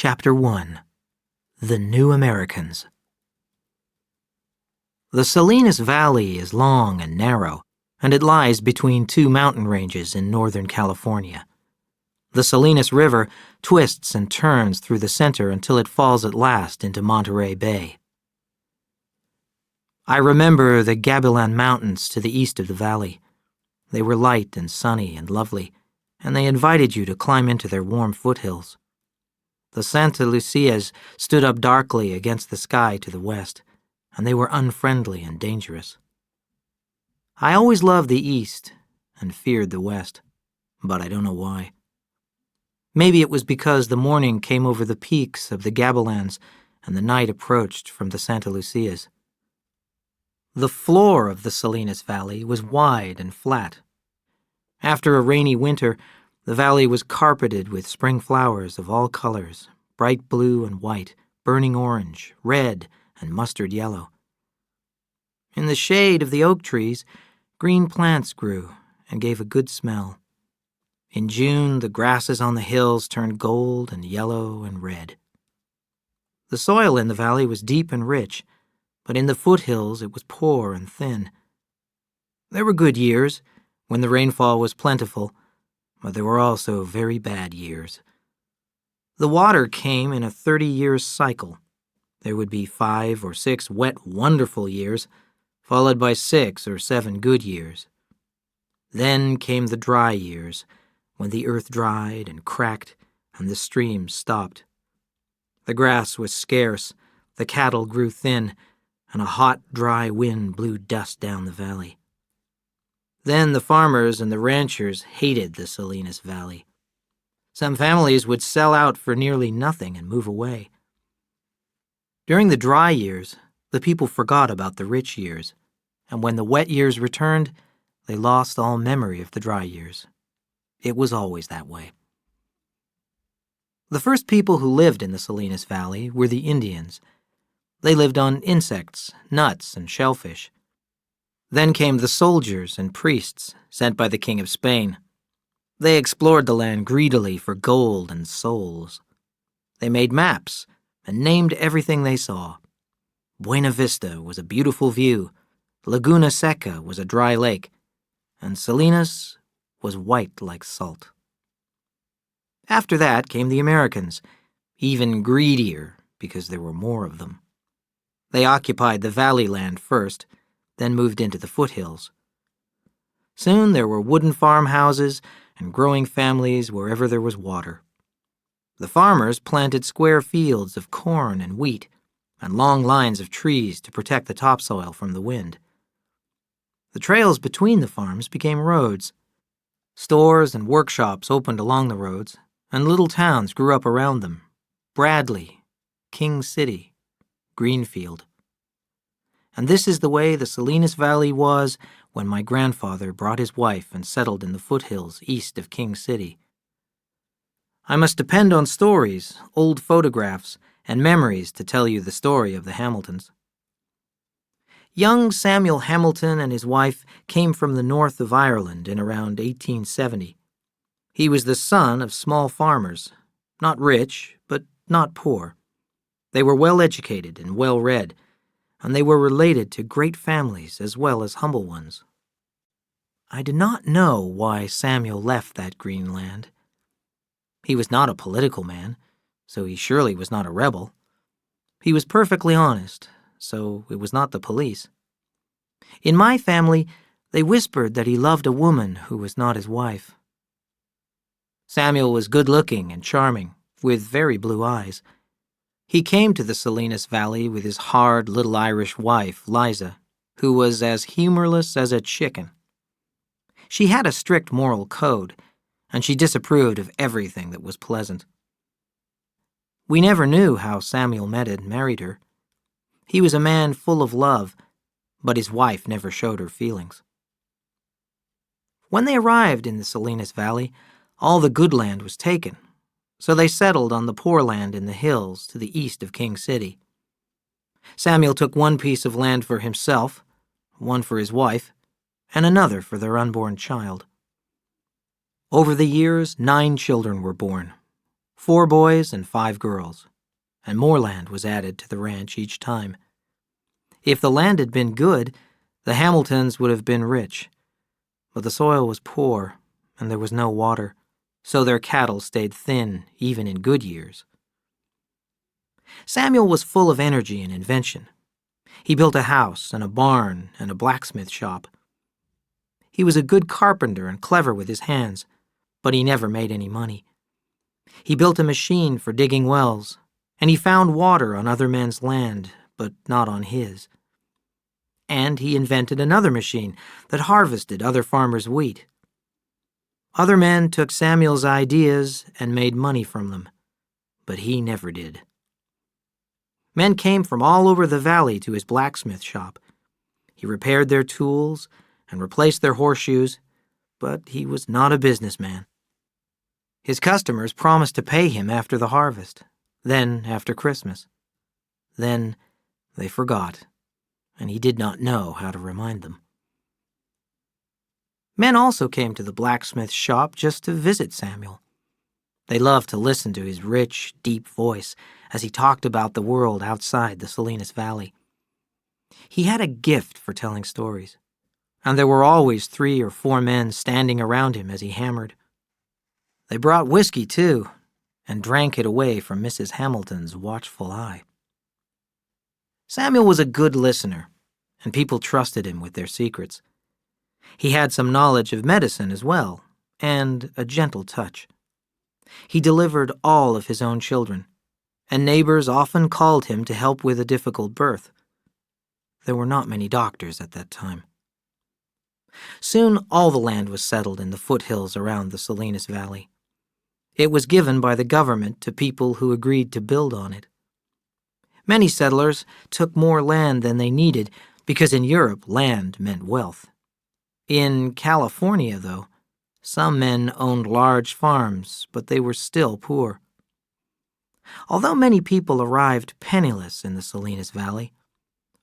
Chapter 1. The New Americans. The Salinas Valley is long and narrow, and it lies between two mountain ranges in Northern California. The Salinas River twists and turns through the center until it falls at last into Monterey Bay. I remember the Gabilan Mountains to the east of the valley. They were light and sunny and lovely, and they invited you to climb into their warm foothills. The Santa Lucias stood up darkly against the sky to the west, and they were unfriendly and dangerous. I always loved the east and feared the west, but I don't know why. Maybe it was because the morning came over the peaks of the Gabilans and the night approached from the Santa Lucias. The floor of the Salinas Valley was wide and flat. After a rainy winter, the valley was carpeted with spring flowers of all colors, bright blue and white, burning orange, red, and mustard yellow. In the shade of the oak trees, green plants grew and gave a good smell. In June, the grasses on the hills turned gold and yellow and red. The soil in the valley was deep and rich, but in the foothills it was poor and thin. There were good years, when the rainfall was plentiful, but there were also very bad years. The water came in a 30-year cycle. There would be 5 or 6 wet, wonderful years, followed by 6 or 7 good years. Then came the dry years, when the earth dried and cracked and the streams stopped. The grass was scarce, the cattle grew thin, and a hot, dry wind blew dust down the valley. Then the farmers and the ranchers hated the Salinas Valley. Some families would sell out for nearly nothing and move away. During the dry years, the people forgot about the rich years, and when the wet years returned, they lost all memory of the dry years. It was always that way. The first people who lived in the Salinas Valley were the Indians. They lived on insects, nuts, and shellfish. Then came the soldiers and priests sent by the King of Spain. They explored the land greedily for gold and souls. They made maps and named everything they saw. Buena Vista was a beautiful view, Laguna Seca was a dry lake, and Salinas was white like salt. After that came the Americans, even greedier because there were more of them. They occupied the valley land first, then moved into the foothills. Soon there were wooden farmhouses and growing families wherever there was water. The farmers planted square fields of corn and wheat and long lines of trees to protect the topsoil from the wind. The trails between the farms became roads. Stores and workshops opened along the roads, and little towns grew up around them: Bradley, King City, Greenfield. And this is the way the Salinas Valley was when my grandfather brought his wife and settled in the foothills east of King City. I must depend on stories, old photographs, and memories to tell you the story of the Hamiltons. Young Samuel Hamilton and his wife came from the north of Ireland in around 1870. He was the son of small farmers, not rich, but not poor. They were well educated and well read, and they were related to great families as well as humble ones. I do not know why Samuel left that green land. He was not a political man, so he surely was not a rebel. He was perfectly honest, so it was not the police. In my family, they whispered that he loved a woman who was not his wife. Samuel was good-looking and charming, with very blue eyes. He came to the Salinas Valley with his hard little Irish wife, Liza, who was as humorless as a chicken. She had a strict moral code, and she disapproved of everything that was pleasant. We never knew how Samuel Medad married her. He was a man full of love, but his wife never showed her feelings. When they arrived in the Salinas Valley, all the good land was taken, so they settled on the poor land in the hills to the east of King City. Samuel took one piece of land for himself, one for his wife, and another for their unborn child. Over the years, 9 children were born. 4 boys and 5 girls, and more land was added to the ranch each time. If the land had been good, the Hamiltons would have been rich, but the soil was poor and there was no water, so their cattle stayed thin even in good years. Samuel was full of energy and invention. He built a house and a barn and a blacksmith shop. He was a good carpenter and clever with his hands, but he never made any money. He built a machine for digging wells, and he found water on other men's land, but not on his. And he invented another machine that harvested other farmers' wheat. Other men took Samuel's ideas and made money from them, but he never did. Men came from all over the valley to his blacksmith shop. He repaired their tools and replaced their horseshoes, but he was not a businessman. His customers promised to pay him after the harvest, then after Christmas. Then they forgot, and he did not know how to remind them. Men also came to the blacksmith's shop just to visit Samuel. They loved to listen to his rich, deep voice as he talked about the world outside the Salinas Valley. He had a gift for telling stories, and there were always 3 or 4 men standing around him as he hammered. They brought whiskey, too, and drank it away from Mrs. Hamilton's watchful eye. Samuel was a good listener, and people trusted him with their secrets. He had some knowledge of medicine as well, and a gentle touch. He delivered all of his own children, and neighbors often called him to help with a difficult birth. There were not many doctors at that time. Soon all the land was settled in the foothills around the Salinas Valley. It was given by the government to people who agreed to build on it. Many settlers took more land than they needed because in Europe land meant wealth. In California, though, some men owned large farms, but they were still poor. Although many people arrived penniless in the Salinas Valley,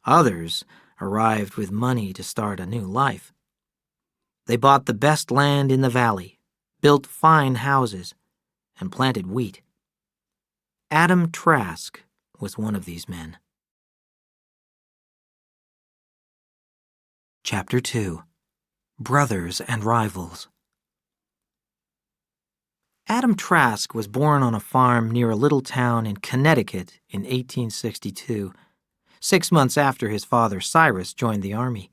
others arrived with money to start a new life. They bought the best land in the valley, built fine houses, and planted wheat. Adam Trask was one of these men. Chapter 2. Brothers and Rivals. Adam Trask was born on a farm near a little town in Connecticut in 1862, 6 months after his father Cyrus joined the army.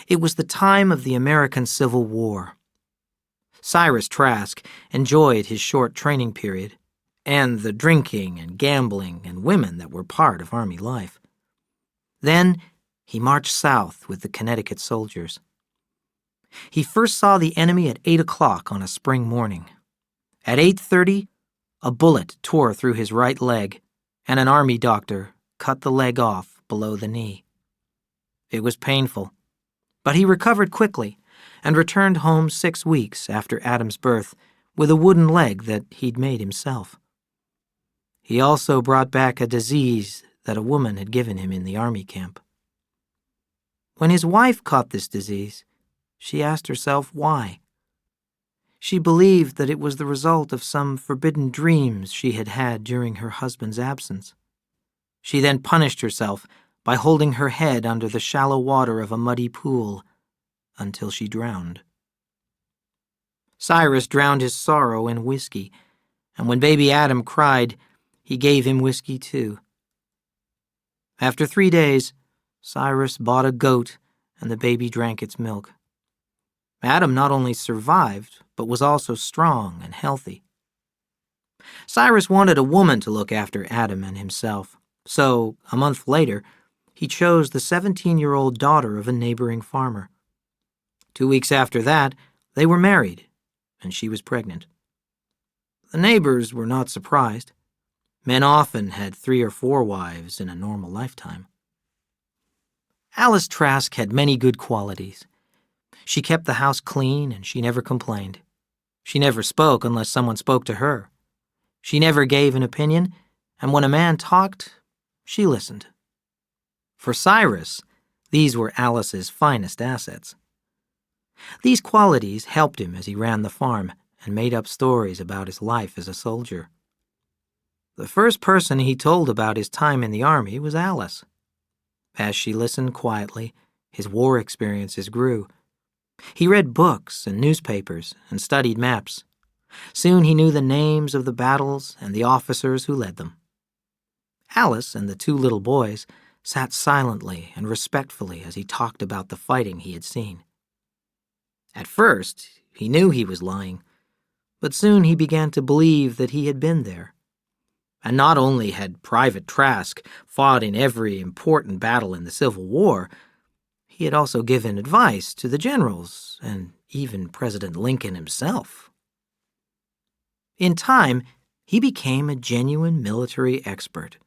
It was the time of the American Civil War. Cyrus Trask enjoyed his short training period and the drinking and gambling and women that were part of army life. Then he marched south with the Connecticut soldiers. He first saw the enemy at 8 o'clock on a spring morning. At 8:30, a bullet tore through his right leg, and an army doctor cut the leg off below the knee. It was painful, but he recovered quickly and returned home 6 weeks after Adam's birth with a wooden leg that he'd made himself. He also brought back a disease that a woman had given him in the army camp. When his wife caught this disease, she asked herself why. She believed that it was the result of some forbidden dreams she had had during her husband's absence. She then punished herself by holding her head under the shallow water of a muddy pool until she drowned. Cyrus drowned his sorrow in whiskey, and when baby Adam cried, he gave him whiskey too. After 3 days, Cyrus bought a goat, and the baby drank its milk. Adam not only survived, but was also strong and healthy. Cyrus wanted a woman to look after Adam and himself, so, a month later, he chose the 17-year-old daughter of a neighboring farmer. 2 weeks after that, they were married, and she was pregnant. The neighbors were not surprised. Men often had 3 or 4 wives in a normal lifetime. Alice Trask had many good qualities. She kept the house clean and she never complained. She never spoke unless someone spoke to her. She never gave an opinion, and when a man talked, she listened. For Cyrus, these were Alice's finest assets. These qualities helped him as he ran the farm and made up stories about his life as a soldier. The first person he told about his time in the army was Alice. As she listened quietly, his war experiences grew. He read books and newspapers and studied maps. Soon he knew the names of the battles and the officers who led them. Alice and the two little boys sat silently and respectfully as he talked about the fighting he had seen. At first, he knew he was lying, but soon he began to believe that he had been there. And not only had Private Trask fought in every important battle in the Civil War, he had also given advice to the generals and even President Lincoln himself. In time, he became a genuine military expert.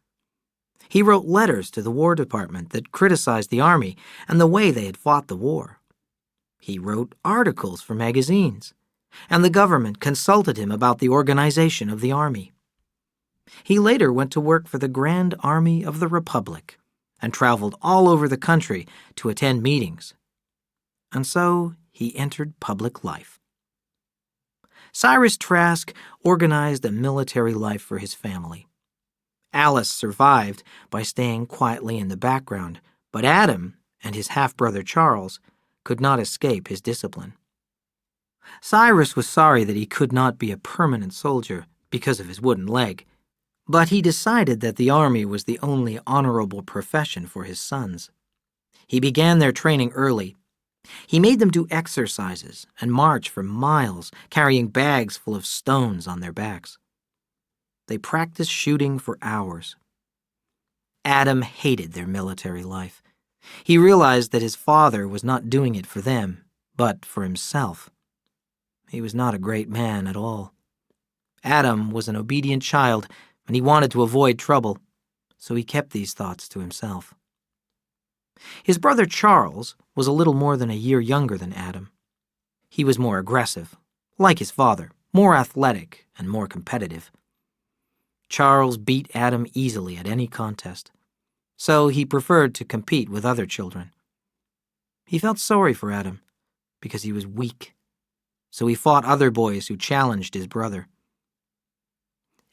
He wrote letters to the War Department that criticized the Army and the way they had fought the war. He wrote articles for magazines, and the government consulted him about the organization of the Army. He later went to work for the Grand Army of the Republic and traveled all over the country to attend meetings. And so he entered public life. Cyrus Trask organized a military life for his family. Alice survived by staying quietly in the background, but Adam and his half-brother Charles could not escape his discipline. Cyrus was sorry that he could not be a permanent soldier because of his wooden leg, but he decided that the army was the only honorable profession for his sons. He began their training early. He made them do exercises and march for miles, carrying bags full of stones on their backs. They practiced shooting for hours. Adam hated their military life. He realized that his father was not doing it for them, but for himself. He was not a great man at all. Adam was an obedient child, and he wanted to avoid trouble, so he kept these thoughts to himself. His brother Charles was a little more than a year younger than Adam. He was more aggressive, like his father, more athletic, and more competitive. Charles beat Adam easily at any contest, so he preferred to compete with other children. He felt sorry for Adam because he was weak, so he fought other boys who challenged his brother.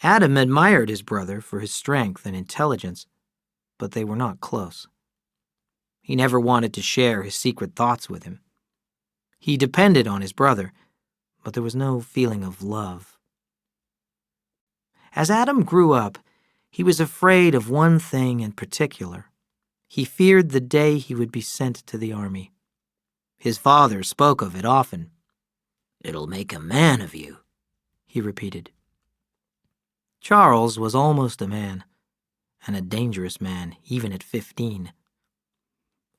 Adam admired his brother for his strength and intelligence, but they were not close. He never wanted to share his secret thoughts with him. He depended on his brother, but there was no feeling of love. As Adam grew up, he was afraid of one thing in particular. He feared the day he would be sent to the army. His father spoke of it often. "It'll make a man of you," he repeated. Charles was almost a man, and a dangerous man even at 15.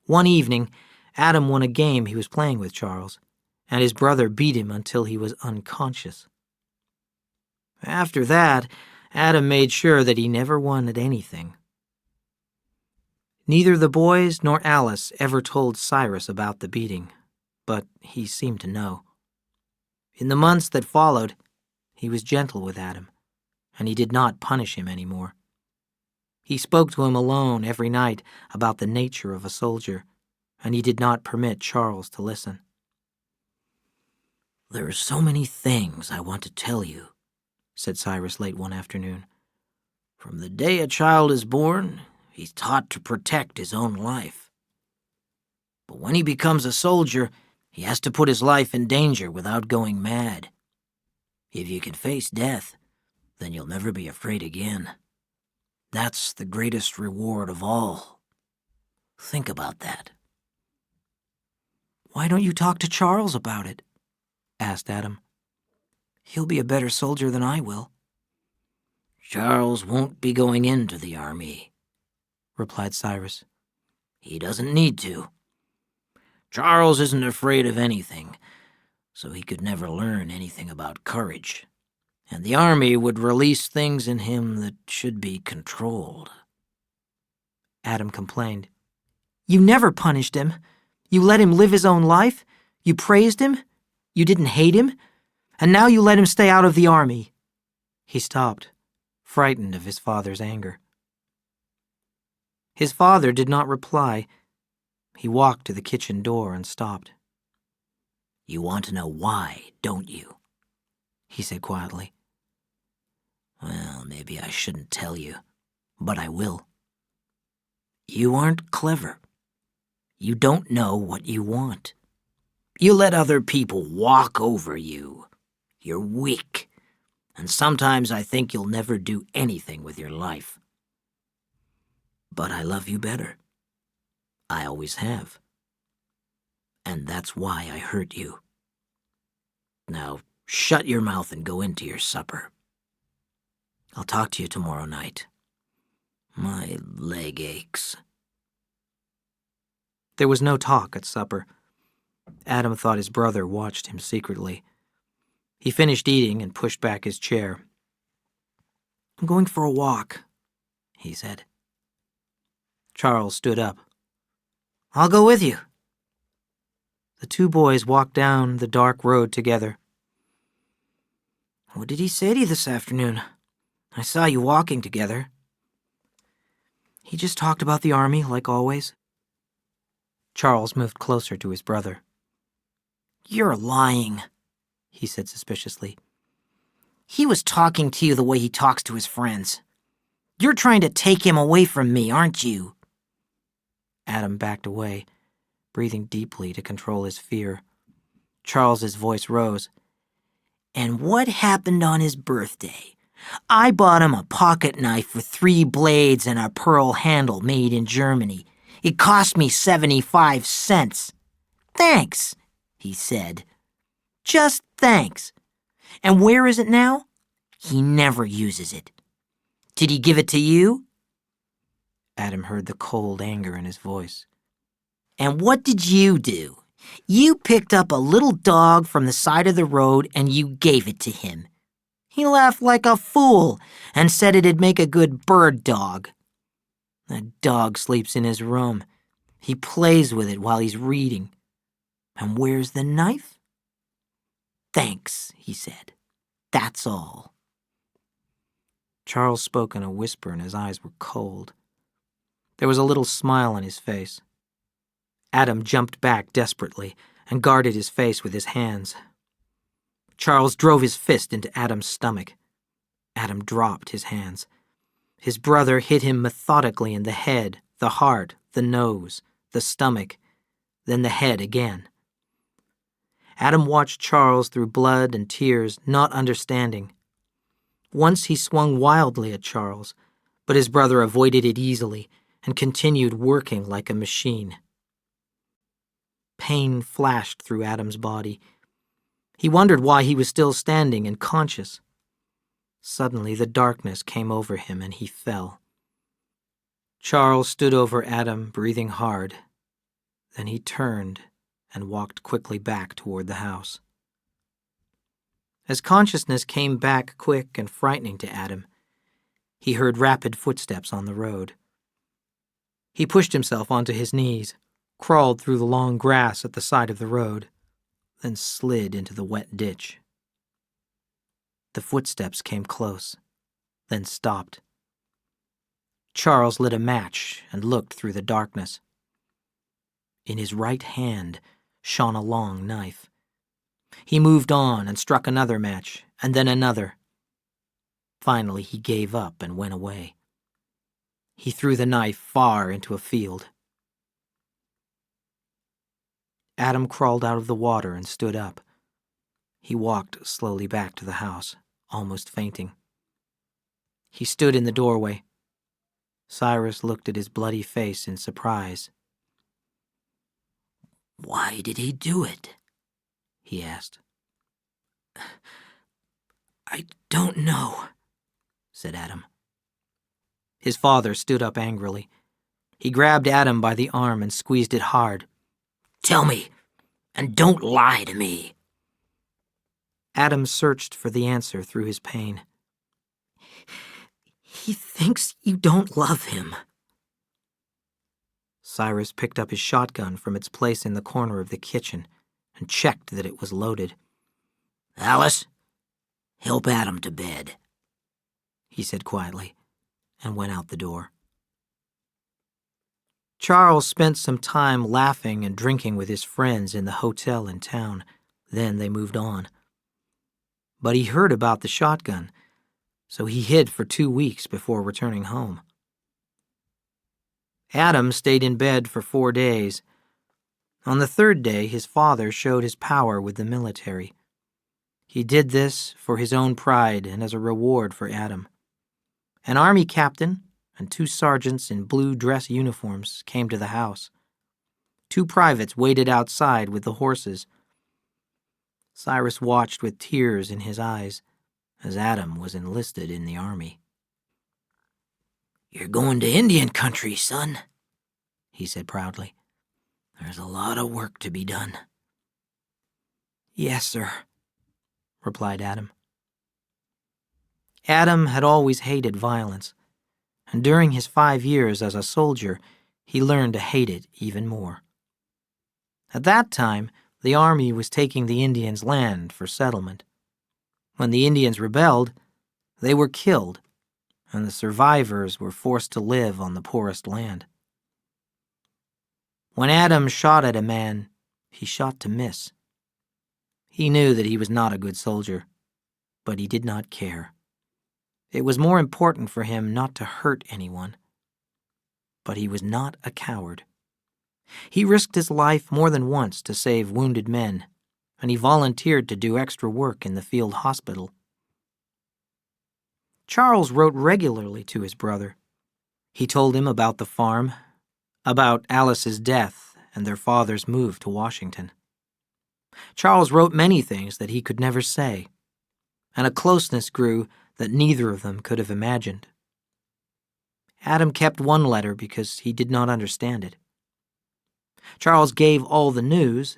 One evening, Adam won a game he was playing with Charles, and his brother beat him until he was unconscious. After that, Adam made sure that he never won at anything. Neither the boys nor Alice ever told Cyrus about the beating, but he seemed to know. In the months that followed, he was gentle with Adam, and he did not punish him anymore. He spoke to him alone every night about the nature of a soldier, and he did not permit Charles to listen. "There are so many things I want to tell you," said Cyrus late one afternoon. "From the day a child is born, he's taught to protect his own life. But when he becomes a soldier, he has to put his life in danger without going mad. If you can face death, then you'll never be afraid again. That's the greatest reward of all. Think about that." "Why don't you talk to Charles about it?" asked Adam. "He'll be a better soldier than I will." "Charles won't be going into the army," replied Cyrus. "He doesn't need to. Charles isn't afraid of anything, so he could never learn anything about courage, and the army would release things in him that should be controlled." Adam complained. "You never punished him. You let him live his own life. You praised him. You didn't hate him. And now you let him stay out of the army." He stopped, frightened of his father's anger. His father did not reply. He walked to the kitchen door and stopped. "You want to know why, don't you?" he said quietly. Well, maybe I shouldn't tell you, but I will. You aren't clever. You don't know what you want. You let other people walk over you. You're weak, and sometimes I think you'll never do anything with your life. But I love you better. I always have. And that's why I hurt you. Now, shut your mouth and go into your supper. I'll talk to you tomorrow night. My leg aches. There was no talk at supper. Adam thought his brother watched him secretly. He finished eating and pushed back his chair. I'm going for a walk, he said. Charles stood up. I'll go with you. The two boys walked down the dark road together. What did he say to you this afternoon? I saw you walking together. He just talked about the army, like always. Charles moved closer to his brother. You're lying, he said suspiciously. He was talking to you the way he talks to his friends. You're trying to take him away from me, aren't you? Adam backed away, breathing deeply to control his fear. Charles's voice rose. And what happened on his birthday? I bought him a pocket knife with 3 blades and a pearl handle made in Germany. It cost me 75 cents. Thanks, he said. Just thanks. And where is it now? He never uses it. Did he give it to you? Adam heard the cold anger in his voice. And what did you do? You picked up a little dog from the side of the road and you gave it to him. He laughed like a fool and said it'd make a good bird dog. The dog sleeps in his room. He plays with it while he's reading. And where's the knife? Thanks, he said. That's all. Charles spoke in a whisper and his eyes were cold. There was a little smile on his face. Adam jumped back desperately and guarded his face with his hands. Charles drove his fist into Adam's stomach. Adam dropped his hands. His brother hit him methodically in the head, the heart, the nose, the stomach, then the head again. Adam watched Charles through blood and tears, not understanding. Once he swung wildly at Charles, but his brother avoided it easily and continued working like a machine. Pain flashed through Adam's body. He wondered why he was still standing and conscious. Suddenly the darkness came over him and he fell. Charles stood over Adam, breathing hard. Then he turned and walked quickly back toward the house. As consciousness came back quick and frightening to Adam, he heard rapid footsteps on the road. He pushed himself onto his knees, crawled through the long grass at the side of the road, then slid into the wet ditch. The footsteps came close, then stopped. Charles lit a match and looked through the darkness. In his right hand shone a long knife. He moved on and struck another match, and then another. Finally, he gave up and went away. He threw the knife far into a field. Adam crawled out of the water and stood up. He walked slowly back to the house, almost fainting. He stood in the doorway. Cyrus looked at his bloody face in surprise. "Why did he do it?" he asked. "I don't know," said Adam. His father stood up angrily. He grabbed Adam by the arm and squeezed it hard. "Tell me, and don't lie to me." Adam searched for the answer through his pain. "He thinks you don't love him." Cyrus picked up his shotgun from its place in the corner of the kitchen and checked that it was loaded. "Alice, help Adam to bed," he said quietly, and went out the door. Charles spent some time laughing and drinking with his friends in the hotel in town. Then they moved on. but he heard about the shotgun, so he hid for 2 weeks before returning home. Adam stayed in bed for 4 days. On the 3rd day, his father showed his power with the military. He did this for his own pride and as a reward for Adam. An army captain and 2 sergeants in blue dress uniforms came to the house. 2 privates waited outside with the horses. Cyrus watched with tears in his eyes as Adam was enlisted in the army. "You're going to Indian country, son," he said proudly. "There's a lot of work to be done." "Yes, sir," replied Adam. Adam had always hated violence, and during his 5 years as a soldier, he learned to hate it even more. At that time, the army was taking the Indians' land for settlement. When the Indians rebelled, they were killed, and the survivors were forced to live on the poorest land. When Adam shot at a man, he shot to miss. He knew that he was not a good soldier, but he did not care. It was more important for him not to hurt anyone. But he was not a coward. He risked his life more than once to save wounded men, and he volunteered to do extra work in the field hospital. Charles wrote regularly to his brother. He told him about the farm, about Alice's death and their father's move to Washington. Charles wrote many things that he could never say, and a closeness grew that neither of them could have imagined. Adam kept one letter because he did not understand it. Charles gave all the news,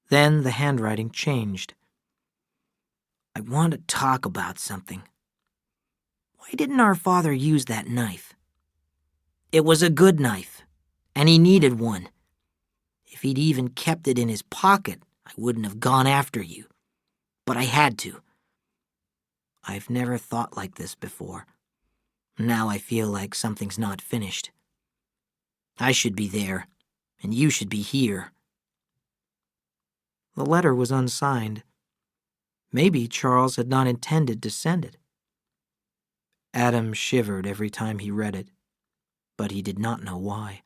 then the handwriting changed. "I want to talk about something. Why didn't our father use that knife? It was a good knife, and he needed one. If he'd even kept it in his pocket, I wouldn't have gone after you. But I had to. I've never thought like this before. Now I feel like something's not finished. I should be there, and you should be here." The letter was unsigned. Maybe Charles had not intended to send it. Adam shivered every time he read it, but he did not know why.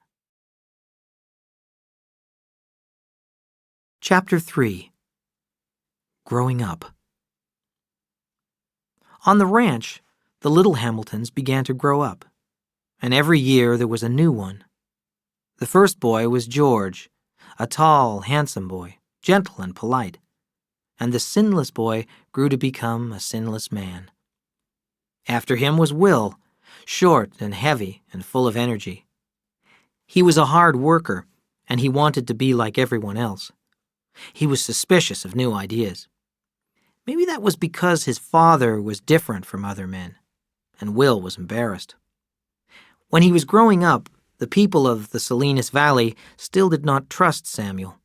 Chapter 3. Growing Up. On the ranch, the little Hamiltons began to grow up, and every year there was a new one. The first boy was George, a tall, handsome boy, gentle and polite, and the sinless boy grew to become a sinless man. After him was Will, short and heavy and full of energy. He was a hard worker, and he wanted to be like everyone else. He was suspicious of new ideas. Maybe that was because his father was different from other men, and Will was embarrassed. When he was growing up, the people of the Salinas Valley still did not trust Samuel.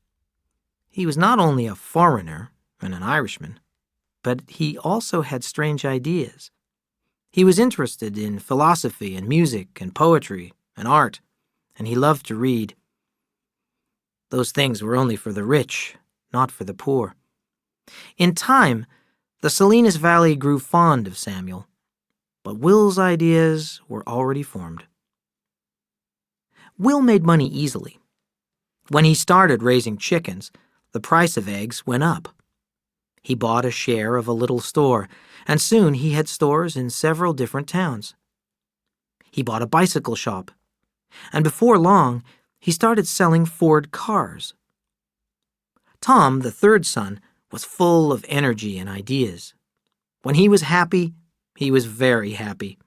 He was not only a foreigner and an Irishman, but he also had strange ideas. He was interested in philosophy and music and poetry and art, and he loved to read. Those things were only for the rich, not for the poor. In time, the Salinas Valley grew fond of Samuel, but Will's ideas were already formed. Will made money easily. When he started raising chickens, the price of eggs went up. He bought a share of a little store, and soon he had stores in several different towns. He bought a bicycle shop, and before long, he started selling Ford cars. Tom, the third son, was full of energy and ideas. When he was happy, he was very happy.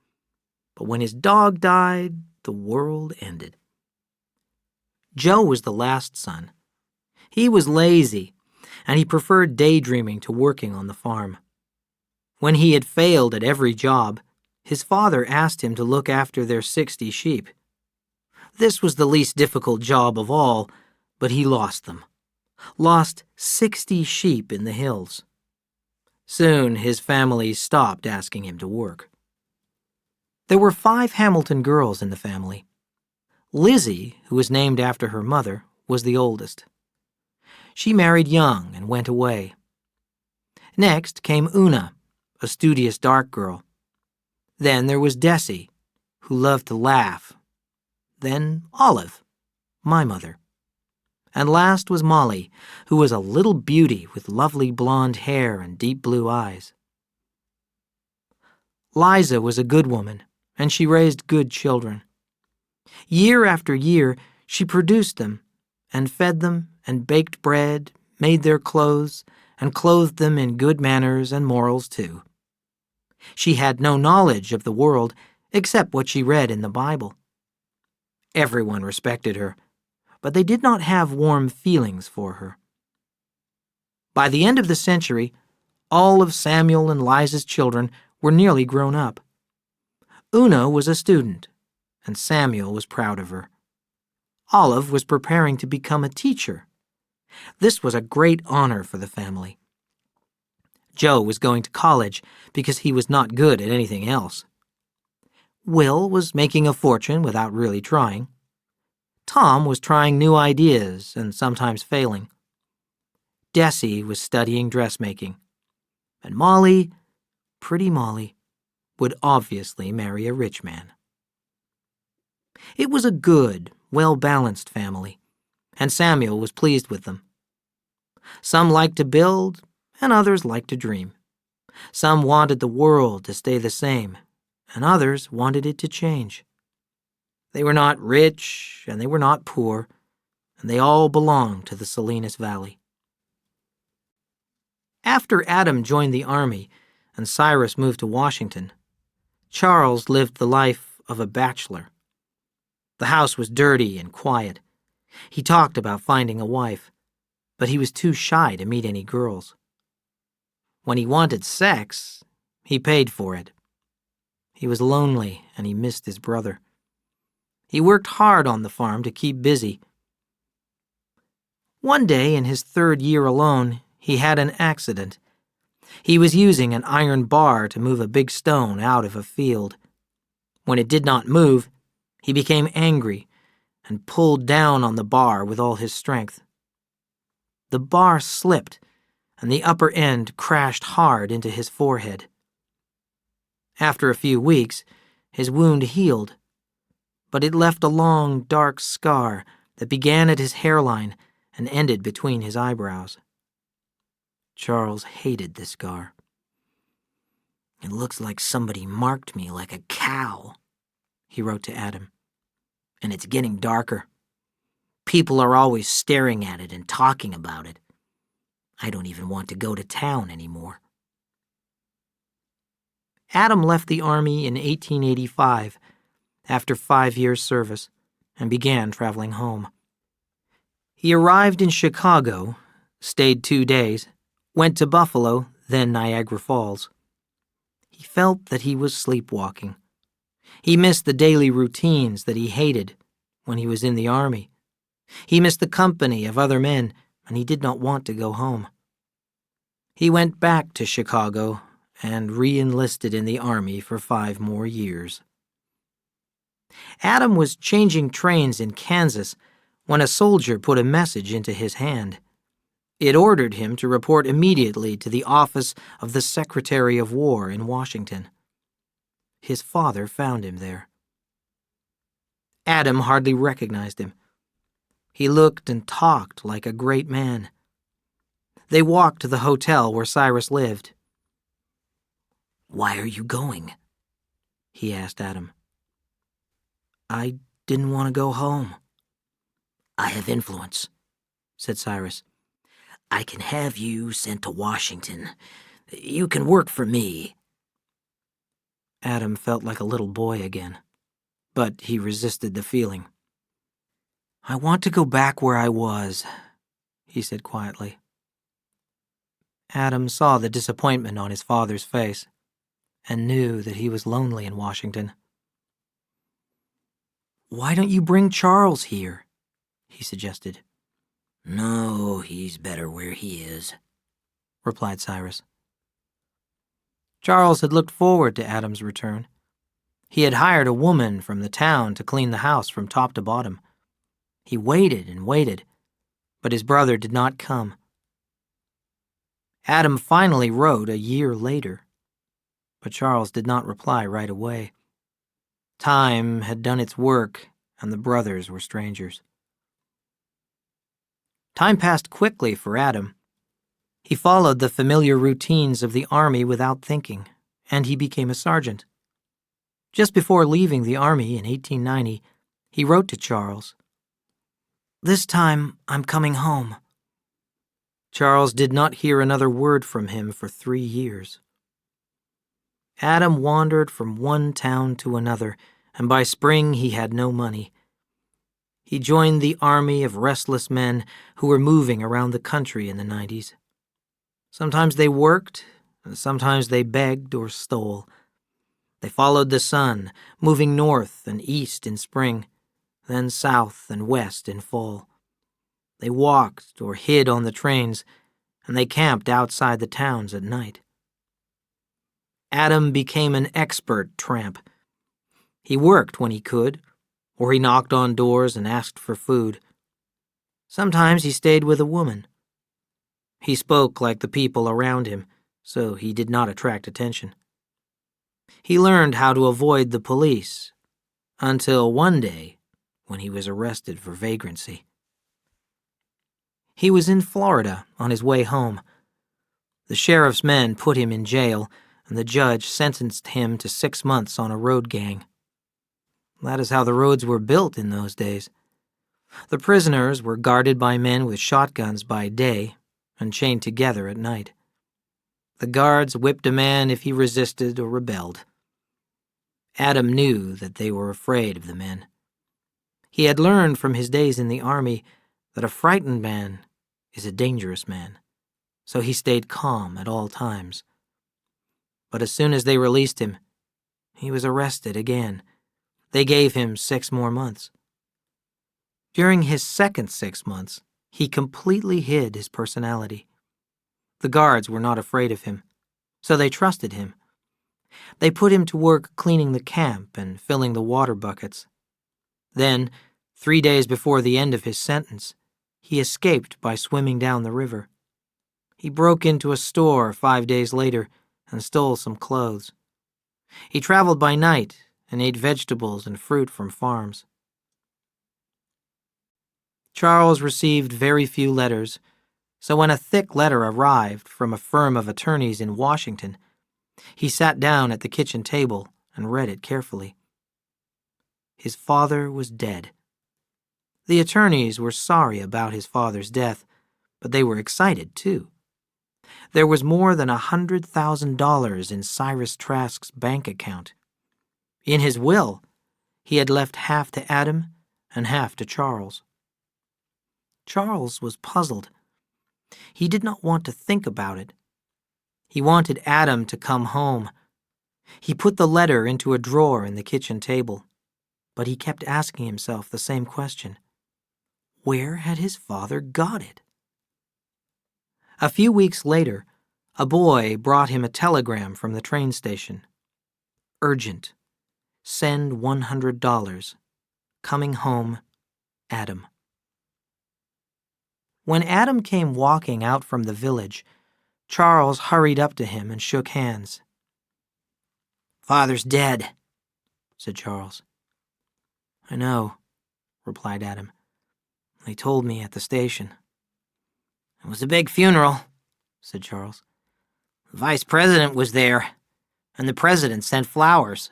But when his dog died, the world ended. Joe was the last son. He was lazy, and he preferred daydreaming to working on the farm. When he had failed at every job, his father asked him to look after their 60 sheep. This was the least difficult job of all, but he lost them. Lost 60 sheep in the hills. Soon his family stopped asking him to work. There were 5 Hamilton girls in the family. Lizzie, who was named after her mother, was the oldest. She married young and went away. Next came Una, a studious dark girl. Then there was Desi, who loved to laugh. Then Olive, my mother. And last was Molly, who was a little beauty with lovely blonde hair and deep blue eyes. Liza was a good woman, and she raised good children. Year after year, she produced them, and fed them, and baked bread, made their clothes, and clothed them in good manners and morals too. She had no knowledge of the world except what she read in the Bible. Everyone respected her, but they did not have warm feelings for her. By the end of the century, all of Samuel and Liza's children were nearly grown up. Una was a student, and Samuel was proud of her. Olive was preparing to become a teacher. This was a great honor for the family. Joe was going to college because he was not good at anything else. Will was making a fortune without really trying. Tom was trying new ideas and sometimes failing. Desi was studying dressmaking. And Molly, pretty Molly, would obviously marry a rich man. It was a good, well-balanced family, and Samuel was pleased with them. Some liked to build, and others liked to dream. Some wanted the world to stay the same, and others wanted it to change. They were not rich, and they were not poor, and they all belonged to the Salinas Valley. After Adam joined the army and Cyrus moved to Washington, Charles lived the life of a bachelor. The house was dirty and quiet. He talked about finding a wife, but he was too shy to meet any girls. When he wanted sex, he paid for it. He was lonely and he missed his brother. He worked hard on the farm to keep busy. One day, in his 3rd year alone, he had an accident. He was using an iron bar to move a big stone out of a field. When it did not move, he became angry and pulled down on the bar with all his strength. The bar slipped, and the upper end crashed hard into his forehead. After a few weeks, his wound healed, but it left a long, dark scar that began at his hairline and ended between his eyebrows. Charles hated the scar. "It looks like somebody marked me like a cow," he wrote to Adam. "And it's getting darker. People are always staring at it and talking about it. I don't even want to go to town anymore." Adam left the army in 1885 after 5 years' service and began traveling home. He arrived in Chicago, stayed 2 days, went to Buffalo, then Niagara Falls. He felt that he was sleepwalking. He missed the daily routines that he hated when he was in the army. He missed the company of other men, and he did not want to go home. He went back to Chicago and re-enlisted in the army for 5 more years. Adam was changing trains in Kansas when a soldier put a message into his hand. It ordered him to report immediately to the office of the Secretary of War in Washington. His father found him there. Adam hardly recognized him. He looked and talked like a great man. They walked to the hotel where Cyrus lived. "Why are you going?" he asked Adam. "I didn't want to go home." "I have influence," said Cyrus. "I can have you sent to Washington. You can work for me." Adam felt like a little boy again, but he resisted the feeling. "I want to go back where I was," he said quietly. Adam saw the disappointment on his father's face and knew that he was lonely in Washington. "Why don't you bring Charles here?" he suggested. "No, he's better where he is," replied Cyrus. Charles had looked forward to Adam's return. He had hired a woman from the town to clean the house from top to bottom. He waited and waited, but his brother did not come. Adam finally wrote a year later. But Charles did not reply right away. Time had done its work, and the brothers were strangers. Time passed quickly for Adam. He followed the familiar routines of the army without thinking, and he became a sergeant. Just before leaving the army in 1890, he wrote to Charles, "This time I'm coming home." Charles did not hear another word from him for 3 years. Adam wandered from one town to another, and by spring he had no money. He joined the army of restless men who were moving around the country in the 90s. Sometimes they worked, and sometimes they begged or stole. They followed the sun, moving north and east in spring, then south and west in fall. They walked or hid on the trains, and they camped outside the towns at night. Adam became an expert tramp. He worked when he could, or he knocked on doors and asked for food. Sometimes he stayed with a woman. He spoke like the people around him, so he did not attract attention. He learned how to avoid the police, until one day when he was arrested for vagrancy. He was in Florida on his way home. The sheriff's men put him in jail, and the judge sentenced him to 6 months on a road gang. That is how the roads were built in those days. The prisoners were guarded by men with shotguns by day and chained together at night. The guards whipped a man if he resisted or rebelled. Adam knew that they were afraid of the men. He had learned from his days in the army that a frightened man is a dangerous man, so he stayed calm at all times. But as soon as they released him, he was arrested again. They gave him 6 more months. During his second 6 months, he completely hid his personality. The guards were not afraid of him, so they trusted him. They put him to work cleaning the camp and filling the water buckets. Then, 3 days before the end of his sentence, he escaped by swimming down the river. He broke into a store 5 days later and stole some clothes. He traveled by night and ate vegetables and fruit from farms. Charles received very few letters, so when a thick letter arrived from a firm of attorneys in Washington, he sat down at the kitchen table and read it carefully. His father was dead. The attorneys were sorry about his father's death, but they were excited too. There was more than $100,000 in Cyrus Trask's bank account. In his will, he had left half to Adam and half to Charles. Charles was puzzled. He did not want to think about it. He wanted Adam to come home. He put the letter into a drawer in the kitchen table, but he kept asking himself the same question. Where had his father got it? A few weeks later, a boy brought him a telegram from the train station. Urgent. Send $100. Coming home, Adam. When Adam came walking out from the village, Charles hurried up to him and shook hands. "Father's dead," said Charles. "I know," replied Adam. "They told me at the station." "It was a big funeral," said Charles. "The vice president was there, and the president sent flowers."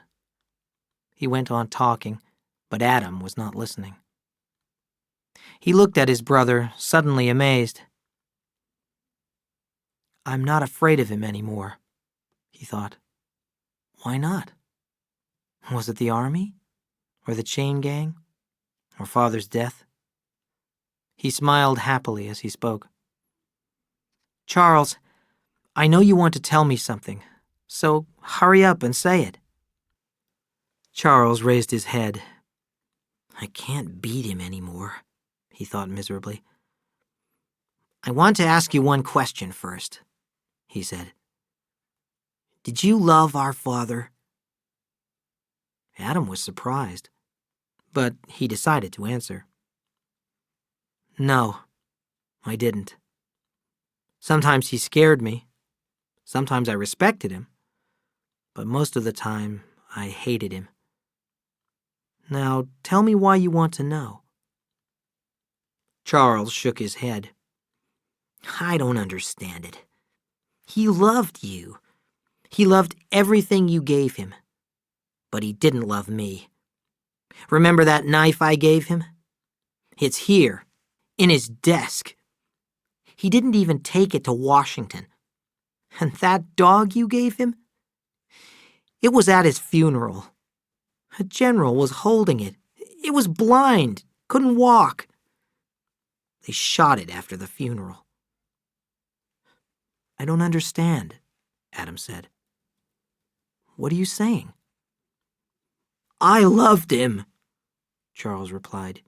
He went on talking, but Adam was not listening. He looked at his brother, suddenly amazed. "I'm not afraid of him anymore," he thought. Why not? Was it the army? Or the chain gang? Or Father's death? He smiled happily as he spoke. "Charles, I know you want to tell me something, so hurry up and say it." Charles raised his head. "I can't beat him anymore," he thought miserably. "I want to ask you one question first," he said. "Did you love our father?" Adam was surprised, but he decided to answer. "No, I didn't. Sometimes he scared me. Sometimes I respected him. but most of the time I hated him. Now tell me why you want to know." Charles shook his head. "I don't understand it. He loved you. He loved everything you gave him. But he didn't love me. Remember that knife I gave him? It's here, in his desk. He didn't even take it to Washington. And that dog you gave him? It was at his funeral. A general was holding it. It was blind, couldn't walk. They shot it after the funeral." "I don't understand," Adam said. "What are you saying?" "I loved him," Charles replied.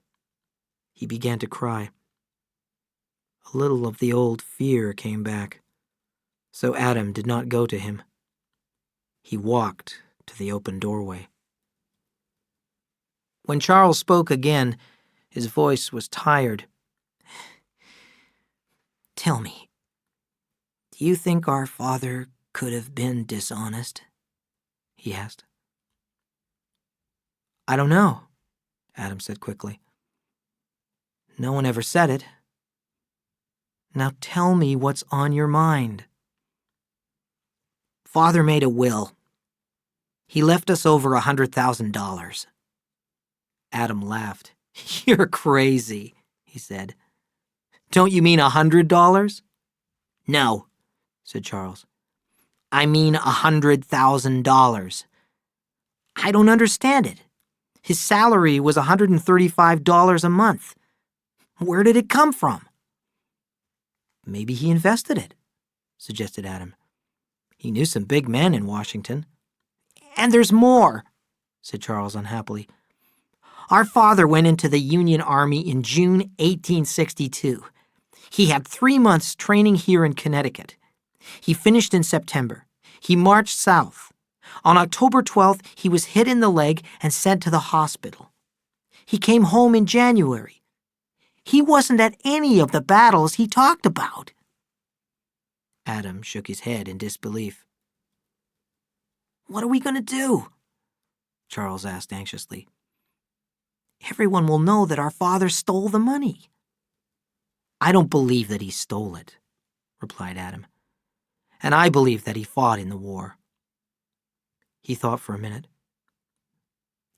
He began to cry. A little of the old fear came back, so Adam did not go to him. He walked to the open doorway. When Charles spoke again, his voice was tired. "Tell me, do you think our father could have been dishonest?" he asked. "I don't know," Adam said quickly. "No one ever said it. Now tell me what's on your mind." "Father made a will. He left us over $100,000. Adam laughed. "You're crazy," he said. "Don't you mean $100? "No," said Charles. "I mean $100,000. I don't understand it. His salary was $135 a month. Where did it come from?" "Maybe he invested it," suggested Adam. "He knew some big men in Washington." "And there's more," said Charles unhappily. "Our father went into the Union Army in June 1862. He had 3 months training here in Connecticut. He finished in September. He marched south. On October 12th, he was hit in the leg and sent to the hospital. He came home in January. He wasn't at any of the battles he talked about." Adam shook his head in disbelief. "What are we going to do?" Charles asked anxiously. "Everyone will know that our father stole the money." "I don't believe that he stole it," replied Adam. "And I believe that he fought in the war." He thought for a minute.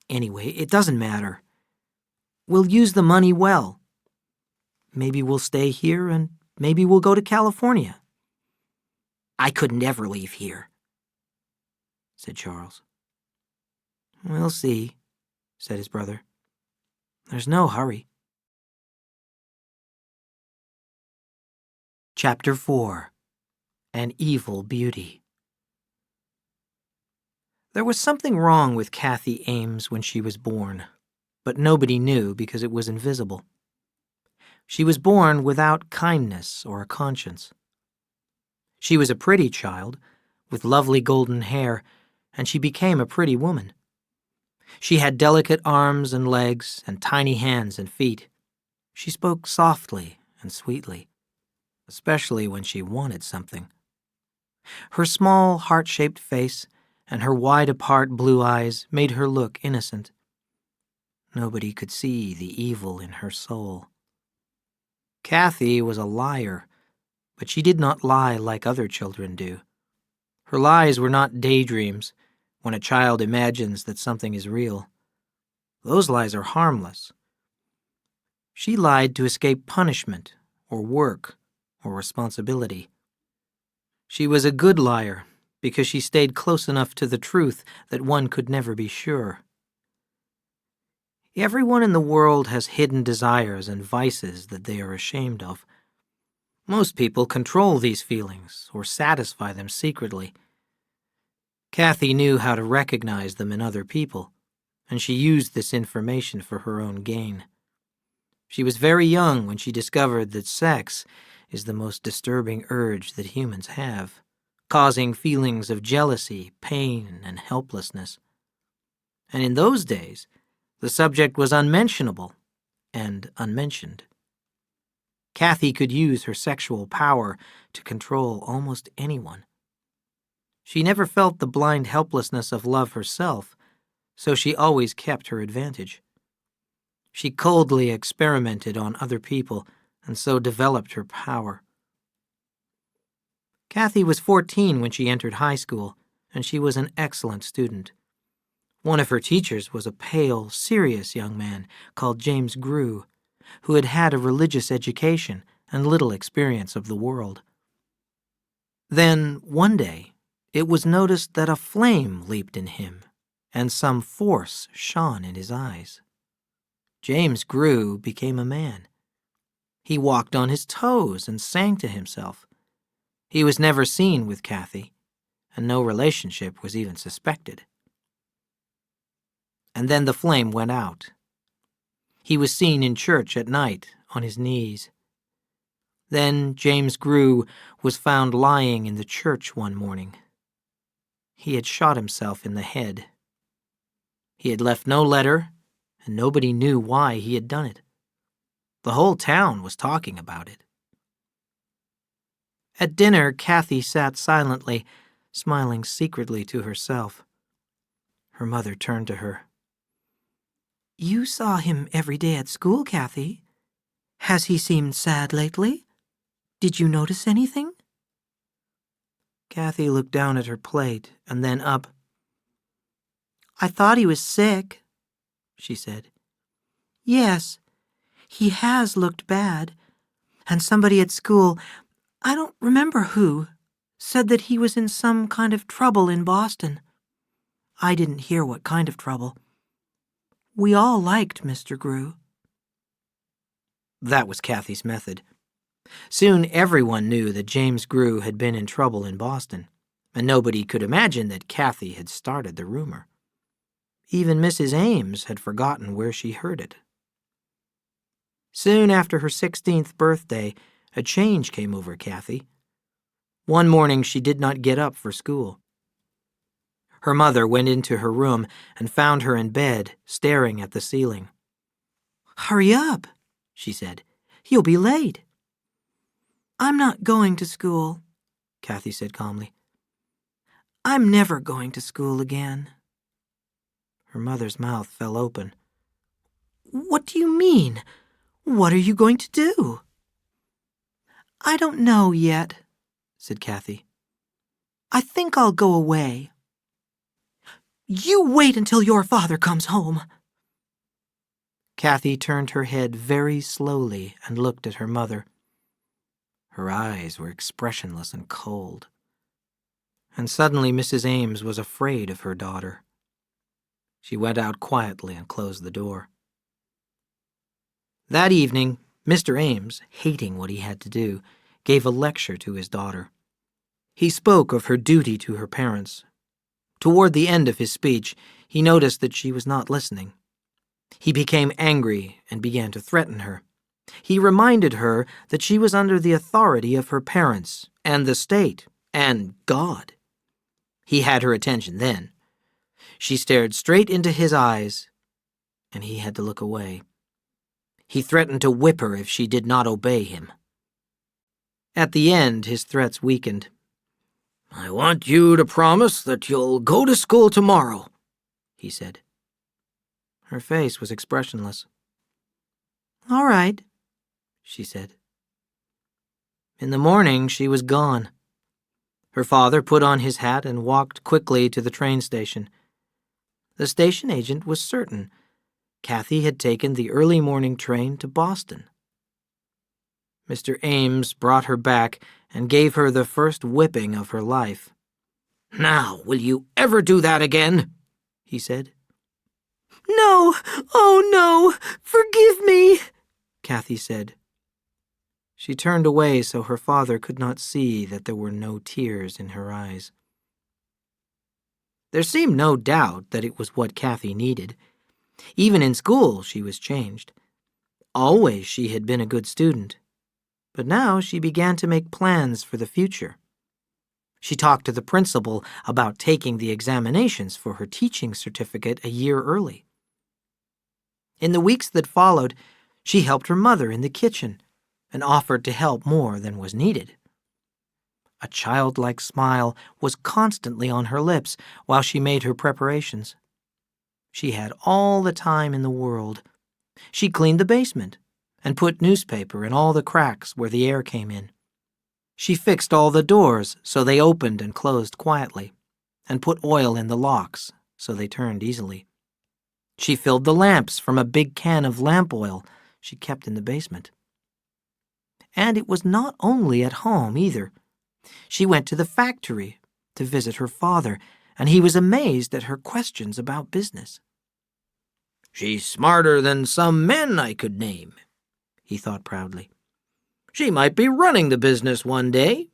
"Anyway, it doesn't matter. We'll use the money well. Maybe we'll stay here and maybe we'll go to California." "I could never leave here," said Charles. "We'll see," said his brother. "There's no hurry." Chapter 4. An Evil Beauty. There was something wrong with Kathy Ames when she was born, but nobody knew because it was invisible. She was born without kindness or a conscience. She was a pretty child, with lovely golden hair, and she became a pretty woman. She had delicate arms and legs and tiny hands and feet. She spoke softly and sweetly, especially when she wanted something. Her small, heart-shaped face and her wide-apart blue eyes made her look innocent. Nobody could see the evil in her soul. Kathy was a liar, but she did not lie like other children do. Her lies were not daydreams, when a child imagines that something is real. Those lies are harmless. She lied to escape punishment, or work, or responsibility. She was a good liar because she stayed close enough to the truth that one could never be sure. Everyone in the world has hidden desires and vices that they are ashamed of. Most people control these feelings or satisfy them secretly. Kathy knew how to recognize them in other people, and she used this information for her own gain. She was very young when she discovered that sex is the most disturbing urge that humans have, causing feelings of jealousy, pain, and helplessness. And in those days, the subject was unmentionable and unmentioned. Kathy could use her sexual power to control almost anyone. She never felt the blind helplessness of love herself, so she always kept her advantage. She coldly experimented on other people and so developed her power. Kathy was 14 when she entered high school, and she was an excellent student. One of her teachers was a pale, serious young man called James Grew, who had had a religious education and little experience of the world. Then, one day, it was noticed that a flame leaped in him, and some force shone in his eyes. James Grew became a man. He walked on his toes and sang to himself. He was never seen with Kathy, and no relationship was even suspected. And then the flame went out. He was seen in church at night on his knees. Then James Grew was found lying in the church one morning. He had shot himself in the head. He had left no letter, and nobody knew why he had done it. The whole town was talking about it. At dinner, Kathy sat silently, smiling secretly to herself. Her mother turned to her. "You saw him every day at school, Kathy. Has he seemed sad lately? Did you notice anything?" Kathy looked down at her plate and then up. "I thought he was sick," she said. "Yes, he has looked bad. And somebody at school, I don't remember who, said that he was in some kind of trouble in Boston. I didn't hear what kind of trouble. We all liked Mr. Grew." That was Kathy's method. Soon everyone knew that James Grew had been in trouble in Boston, and nobody could imagine that Kathy had started the rumor. Even Mrs. Ames had forgotten where she heard it. Soon after her 16th birthday, a change came over Kathy. One morning she did not get up for school. Her mother went into her room and found her in bed, staring at the ceiling. "Hurry up," she said. "You'll be late." "I'm not going to school," Kathy said calmly. "I'm never going to school again." Her mother's mouth fell open. "What do you mean? What are you going to do?" "I don't know yet," said Kathy. "I think I'll go away." "You wait until your father comes home." Kathy turned her head very slowly and looked at her mother. Her eyes were expressionless and cold. And suddenly Mrs. Ames was afraid of her daughter. She went out quietly and closed the door. That evening, Mr. Ames, hating what he had to do, gave a lecture to his daughter. He spoke of her duty to her parents. Toward the end of his speech, he noticed that she was not listening. He became angry and began to threaten her. He reminded her that she was under the authority of her parents and the state and God. He had her attention then. She stared straight into his eyes, and he had to look away. He threatened to whip her if she did not obey him. At the end, his threats weakened. "I want you to promise that you'll go to school tomorrow," he said. Her face was expressionless. "All right," she said. In the morning, she was gone. Her father put on his hat and walked quickly to the train station. The station agent was certain Kathy had taken the early morning train to Boston. Mr. Ames brought her back and gave her the first whipping of her life. "Now, will you ever do that again?" he said. "No, oh no, forgive me," Kathy said. She turned away so her father could not see that there were no tears in her eyes. There seemed no doubt that it was what Kathy needed. Even in school, she was changed. Always she had been a good student, but now she began to make plans for the future. She talked to the principal about taking the examinations for her teaching certificate a year early. In the weeks that followed, she helped her mother in the kitchen and offered to help more than was needed. A childlike smile was constantly on her lips while she made her preparations. She had all the time in the world. She cleaned the basement and put newspaper in all the cracks where the air came in. She fixed all the doors so they opened and closed quietly, and put oil in the locks so they turned easily. She filled the lamps from a big can of lamp oil she kept in the basement. And it was not only at home either. She went to the factory to visit her father, and he was amazed at her questions about business. "She's smarter than some men I could name," he thought proudly. "She might be running the business one day."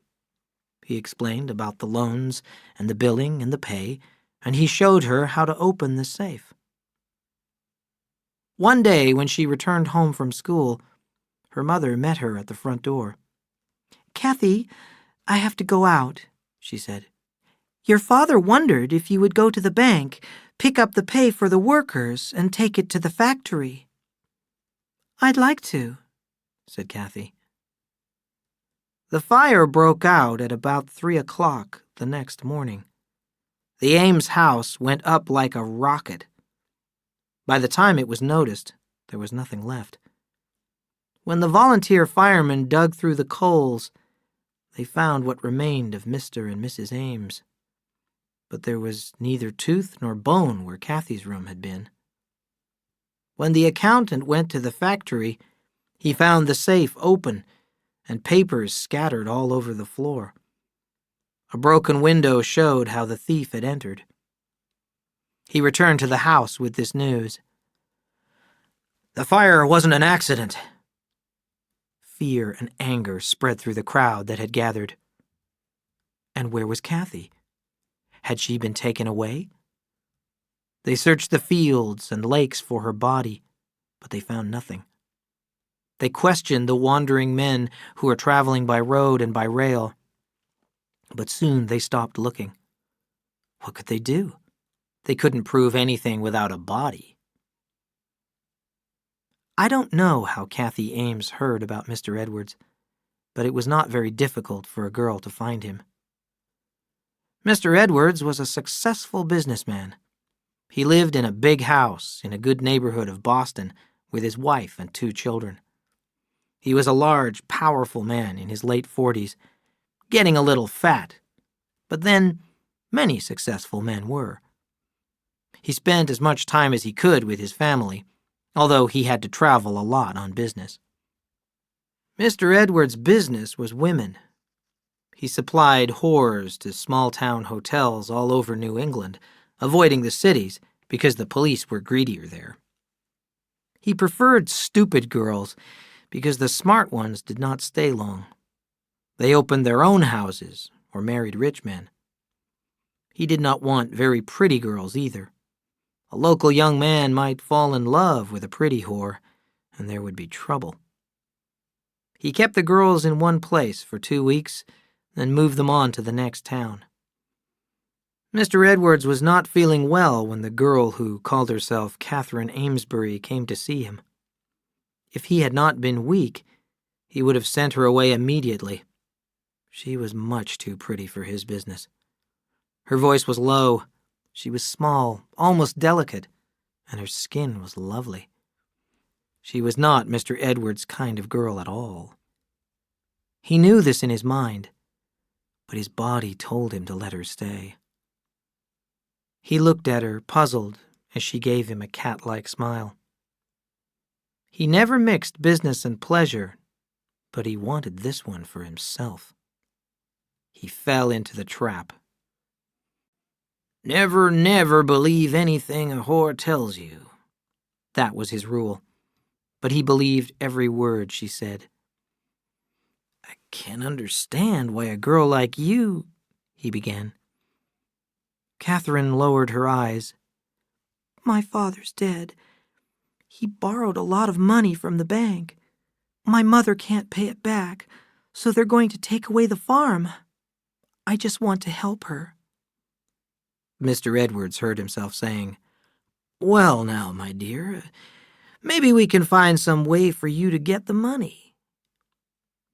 He explained about the loans and the billing and the pay, and he showed her how to open the safe. One day when she returned home from school, her mother met her at the front door. "Kathy, I have to go out," she said. "Your father wondered if you would go to the bank, pick up the pay for the workers, and take it to the factory." "I'd like to," said Kathy. The fire broke out at about 3 o'clock the next morning. The Ames house went up like a rocket. By the time it was noticed, there was nothing left. When the volunteer firemen dug through the coals, they found what remained of Mr. and Mrs. Ames. But there was neither tooth nor bone where Kathy's room had been. When the accountant went to the factory, he found the safe open and papers scattered all over the floor. A broken window showed how the thief had entered. He returned to the house with this news. "The fire wasn't an accident." Fear and anger spread through the crowd that had gathered. And where was Kathy? Had she been taken away? They searched the fields and lakes for her body, but they found nothing. They questioned the wandering men who were traveling by road and by rail, but soon they stopped looking. What could they do? They couldn't prove anything without a body. I don't know how Kathy Ames heard about Mr. Edwards, but it was not very difficult for a girl to find him. Mr. Edwards was a successful businessman. He lived in a big house in a good neighborhood of Boston with his wife and 2 children. He was a large, powerful man in his late 40s, getting a little fat, but then many successful men were. He spent as much time as he could with his family, although he had to travel a lot on business. Mr. Edwards' business was women. He supplied whores to small-town hotels all over New England, avoiding the cities because the police were greedier there. He preferred stupid girls because the smart ones did not stay long. They opened their own houses or married rich men. He did not want very pretty girls either. A local young man might fall in love with a pretty whore, and there would be trouble. He kept the girls in one place for 2 weeks, then moved them on to the next town. Mr. Edwards was not feeling well when the girl who called herself Catherine Amesbury came to see him. If he had not been weak, he would have sent her away immediately. She was much too pretty for his business. Her voice was low. She was small, almost delicate, and her skin was lovely. She was not Mr. Edwards' kind of girl at all. He knew this in his mind, but his body told him to let her stay. He looked at her, puzzled, as she gave him a cat-like smile. He never mixed business and pleasure, but he wanted this one for himself. He fell into the trap. "Never, never believe anything a whore tells you." That was his rule, but he believed every word she said. "I can't understand why a girl like you," he began. Catherine lowered her eyes. "My father's dead. He borrowed a lot of money from the bank. My mother can't pay it back, so they're going to take away the farm. I just want to help her." Mr. Edwards heard himself saying, "Well now, my dear, maybe we can find some way for you to get the money."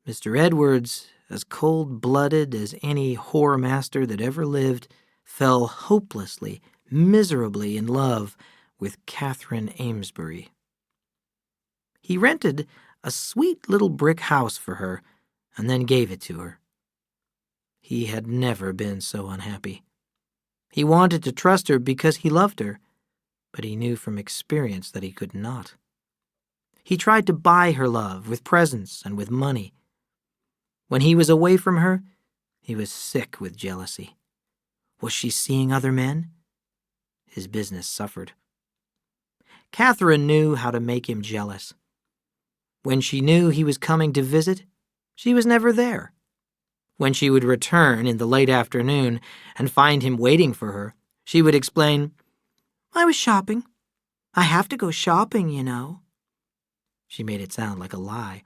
Mr. Edwards as cold-blooded as any whore-master that ever lived, fell hopelessly, miserably in love with Catherine Amesbury. He rented a sweet little brick house for her and then gave it to her. He had never been so unhappy. He wanted to trust her because he loved her, but he knew from experience that he could not. He tried to buy her love with presents and with money. When he was away from her, he was sick with jealousy. Was she seeing other men? His business suffered. Catherine knew how to make him jealous. When she knew he was coming to visit, she was never there. When she would return in the late afternoon and find him waiting for her, she would explain, "I was shopping. I have to go shopping, you know." She made it sound like a lie.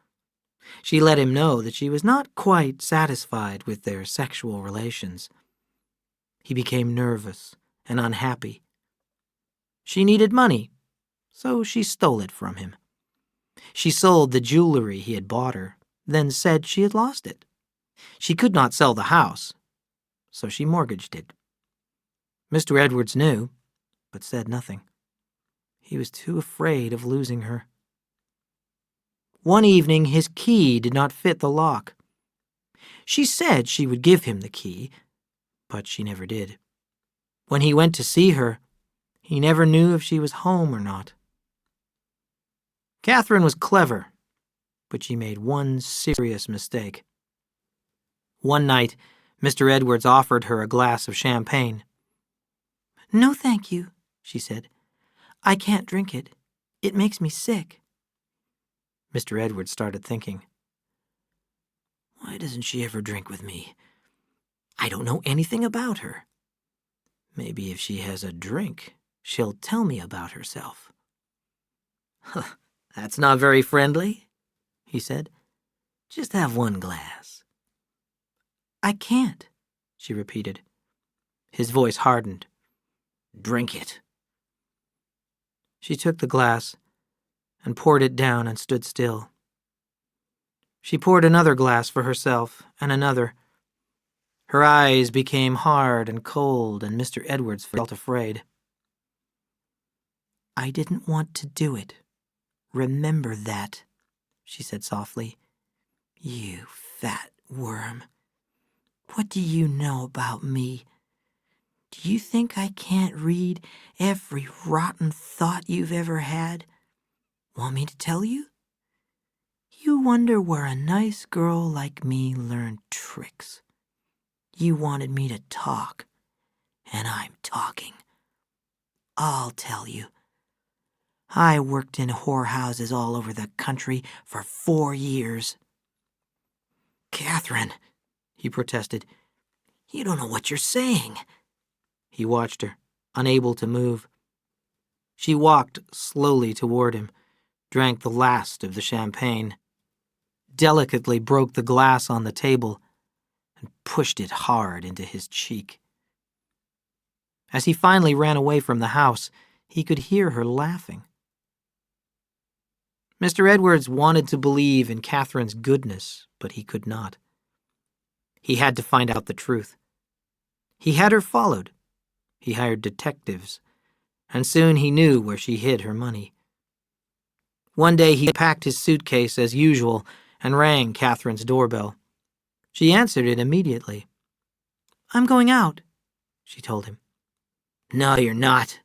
She let him know that she was not quite satisfied with their sexual relations. He became nervous and unhappy. She needed money, so she stole it from him. She sold the jewelry he had bought her, then said she had lost it. She could not sell the house, so she mortgaged it. Mr. Edwards knew, but said nothing. He was too afraid of losing her. One evening, his key did not fit the lock. She said she would give him the key, but she never did. When he went to see her, he never knew if she was home or not. Catherine was clever, but she made one serious mistake. One night, Mr. Edwards offered her a glass of champagne. "No, thank you," she said. "I can't drink it. It makes me sick." Mr. Edwards started thinking. Why doesn't she ever drink with me? I don't know anything about her. Maybe if she has a drink, she'll tell me about herself. That's not very friendly, he said. Just have one glass. I can't, she repeated. His voice hardened. Drink it. She took the glass and poured it down and stood still. She poured another glass for herself and another. Her eyes became hard and cold, and Mr. Edwards felt afraid. I didn't want to do it. Remember that, she said softly. You fat worm. What do you know about me? Do you think I can't read every rotten thought you've ever had? Want me to tell you? You wonder where a nice girl like me learned tricks. You wanted me to talk, and I'm talking. I'll tell you. I worked in whorehouses all over the country for 4 years. Catherine, he protested, you don't know what you're saying. He watched her, unable to move. She walked slowly toward him, drank the last of the champagne, delicately broke the glass on the table, and pushed it hard into his cheek. As he finally ran away from the house, he could hear her laughing. Mr. Edwards wanted to believe in Catherine's goodness, but he could not. He had to find out the truth. He had her followed. He hired detectives, and soon he knew where she hid her money. One day he packed his suitcase as usual and rang Catherine's doorbell. She answered it immediately. I'm going out, she told him. No, you're not,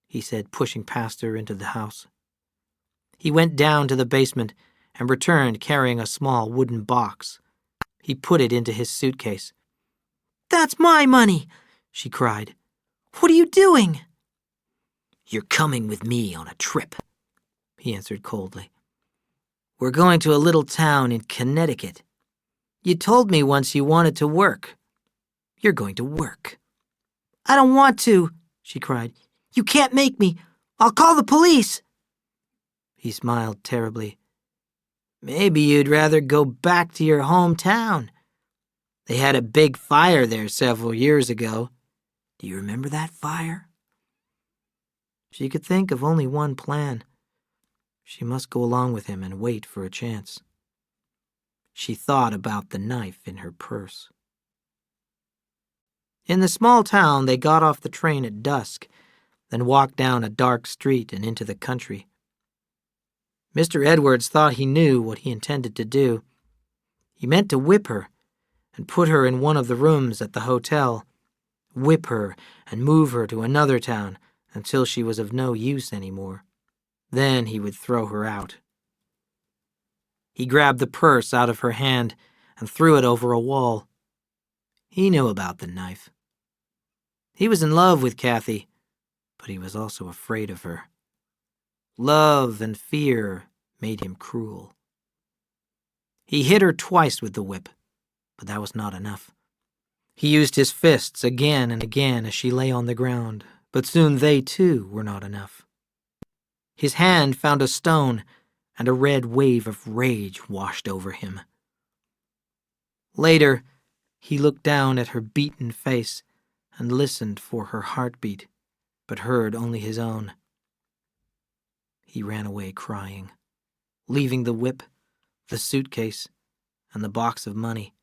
he said, pushing past her into the house. He went down to the basement and returned carrying a small wooden box. He put it into his suitcase. That's my money, she cried. What are you doing? You're coming with me on a trip, he answered coldly. We're going to a little town in Connecticut. You told me once you wanted to work. You're going to work. I don't want to, she cried. You can't make me. I'll call the police. He smiled terribly. Maybe you'd rather go back to your hometown. They had a big fire there several years ago. Do you remember that fire? She could think of only one plan. She must go along with him and wait for a chance. She thought about the knife in her purse. In the small town, they got off the train at dusk, then walked down a dark street and into the country. Mr. Edwards thought he knew what he intended to do. He meant to whip her and put her in one of the rooms at the hotel, whip her and move her to another town until she was of no use anymore. Then he would throw her out. He grabbed the purse out of her hand and threw it over a wall. He knew about the knife. He was in love with Kathy, but he was also afraid of her. Love and fear made him cruel. He hit her twice with the whip, but that was not enough. He used his fists again and again as she lay on the ground, but soon they too were not enough. His hand found a stone, and a red wave of rage washed over him. Later, he looked down at her beaten face and listened for her heartbeat, but heard only his own. He ran away crying, leaving the whip, the suitcase, and the box of money.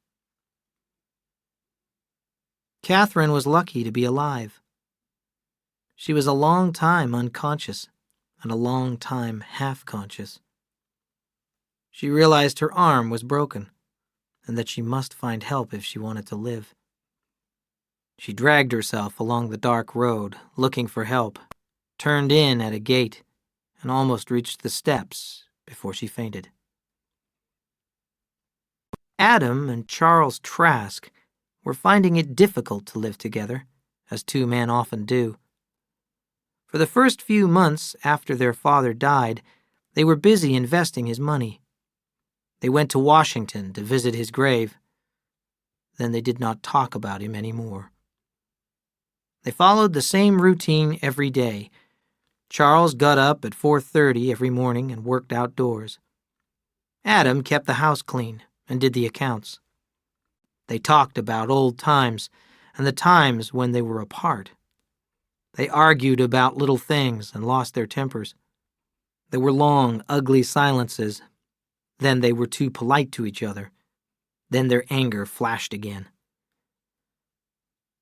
Catherine was lucky to be alive. She was a long time unconscious and a long time half-conscious. She realized her arm was broken and that she must find help if she wanted to live. She dragged herself along the dark road, looking for help, turned in at a gate, and almost reached the steps before she fainted. Adam and Charles Trask were finding it difficult to live together, as two men often do. For the first few months after their father died, they were busy investing his money. They went to Washington to visit his grave. Then they did not talk about him anymore. They followed the same routine every day. Charles got up at 4:30 every morning and worked outdoors. Adam kept the house clean and did the accounts. They talked about old times and the times when they were apart. They argued about little things and lost their tempers. There were long, ugly silences. Then they were too polite to each other. Then their anger flashed again.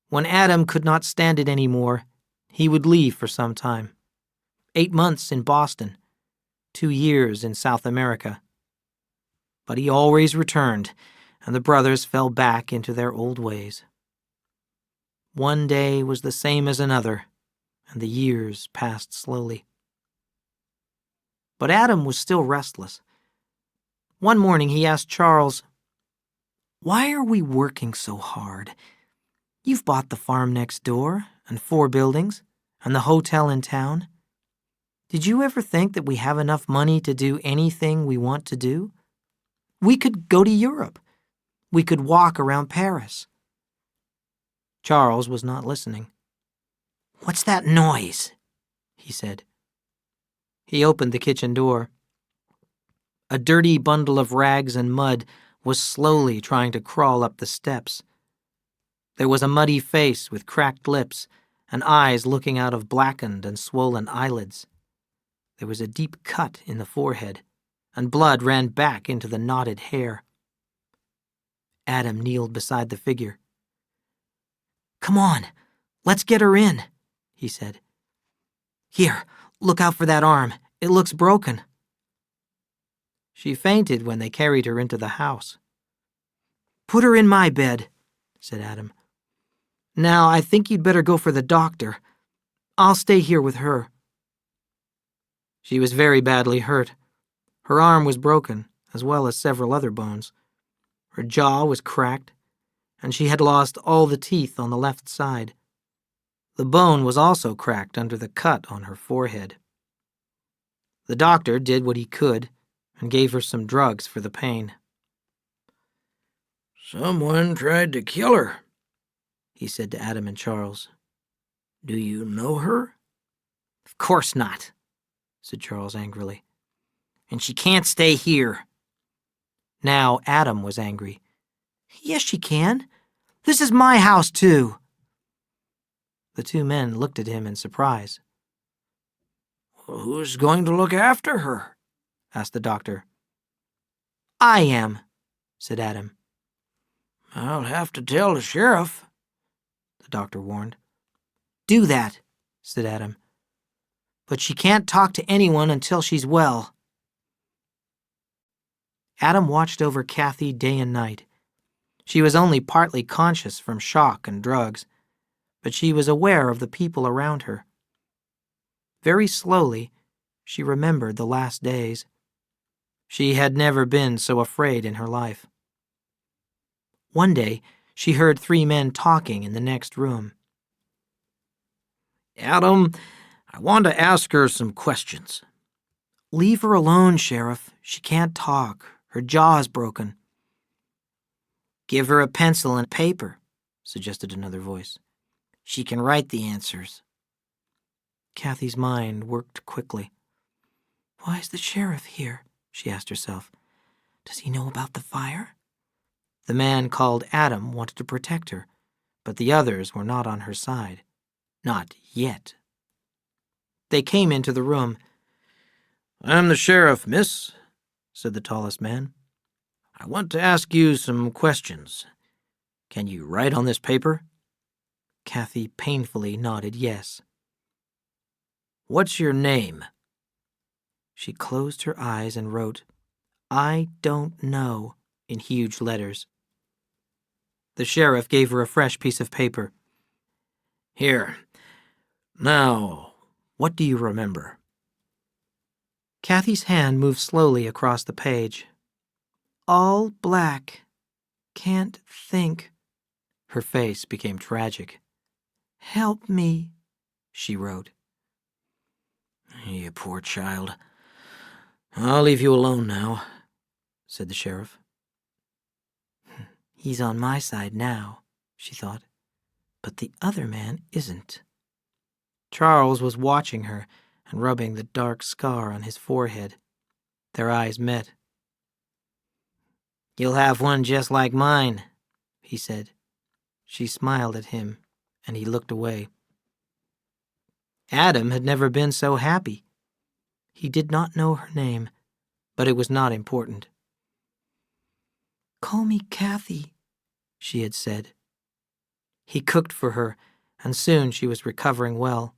When Adam could not stand it anymore, he would leave for some time. 8 months in Boston, 2 years in South America. But he always returned, and the brothers fell back into their old ways. One day was the same as another, and the years passed slowly. But Adam was still restless. One morning he asked Charles, "Why are we working so hard? You've bought the farm next door, and 4 buildings, and the hotel in town. Did you ever think that we have enough money to do anything we want to do? We could go to Europe. We could walk around Paris." Charles was not listening. "What's that noise?" he said. He opened the kitchen door. A dirty bundle of rags and mud was slowly trying to crawl up the steps. There was a muddy face with cracked lips and eyes looking out of blackened and swollen eyelids. There was a deep cut in the forehead, and blood ran back into the knotted hair. Adam kneeled beside the figure. "Come on, let's get her in," he said. "Here, look out for that arm. It looks broken." She fainted when they carried her into the house. "Put her in my bed," said Adam. "Now, I think you'd better go for the doctor. I'll stay here with her." She was very badly hurt. Her arm was broken, as well as several other bones. Her jaw was cracked, and she had lost all the teeth on the left side. The bone was also cracked under the cut on her forehead. The doctor did what he could and gave her some drugs for the pain. "Someone tried to kill her," he said to Adam and Charles. "Do you know her?" "Of course not," said Charles angrily. "And she can't stay here." Now Adam was angry. "Yes, she can. This is my house, too." The 2 men looked at him in surprise. "Who's going to look after her?" asked the doctor. "I am," said Adam. "I'll have to tell the sheriff," the doctor warned. "Do that," said Adam. "But she can't talk to anyone until she's well." Adam watched over Kathy day and night. She was only partly conscious from shock and drugs, but she was aware of the people around her. Very slowly, she remembered the last days. She had never been so afraid in her life. One day, she heard 3 men talking in the next room. "Adam, I want to ask her some questions." "Leave her alone, Sheriff. She can't talk. Her jaw is broken." "Give her a pencil and paper," suggested another voice. "She can write the answers." Kathy's mind worked quickly. "Why is the sheriff here?" she asked herself. "Does he know about the fire?" The man called Adam wanted to protect her, but the others were not on her side. Not yet. They came into the room. "I'm the sheriff, miss," said the tallest man. "I want to ask you some questions. Can you write on this paper?" Kathy painfully nodded yes. "What's your name?" She closed her eyes and wrote, "I don't know," in huge letters. The sheriff gave her a fresh piece of paper. "Here. Now, what do you remember?" Kathy's hand moved slowly across the page. "All black. Can't think." Her face became tragic. "Help me," she wrote. "You poor child. I'll leave you alone now," said the sheriff. "He's on my side now," she thought, "but the other man isn't." Charles was watching her and rubbing the dark scar on his forehead. Their eyes met. "You'll have one just like mine," he said. She smiled at him, and he looked away. Adam had never been so happy. He did not know her name, but it was not important. "Call me Kathy," she had said. He cooked for her, and soon she was recovering well.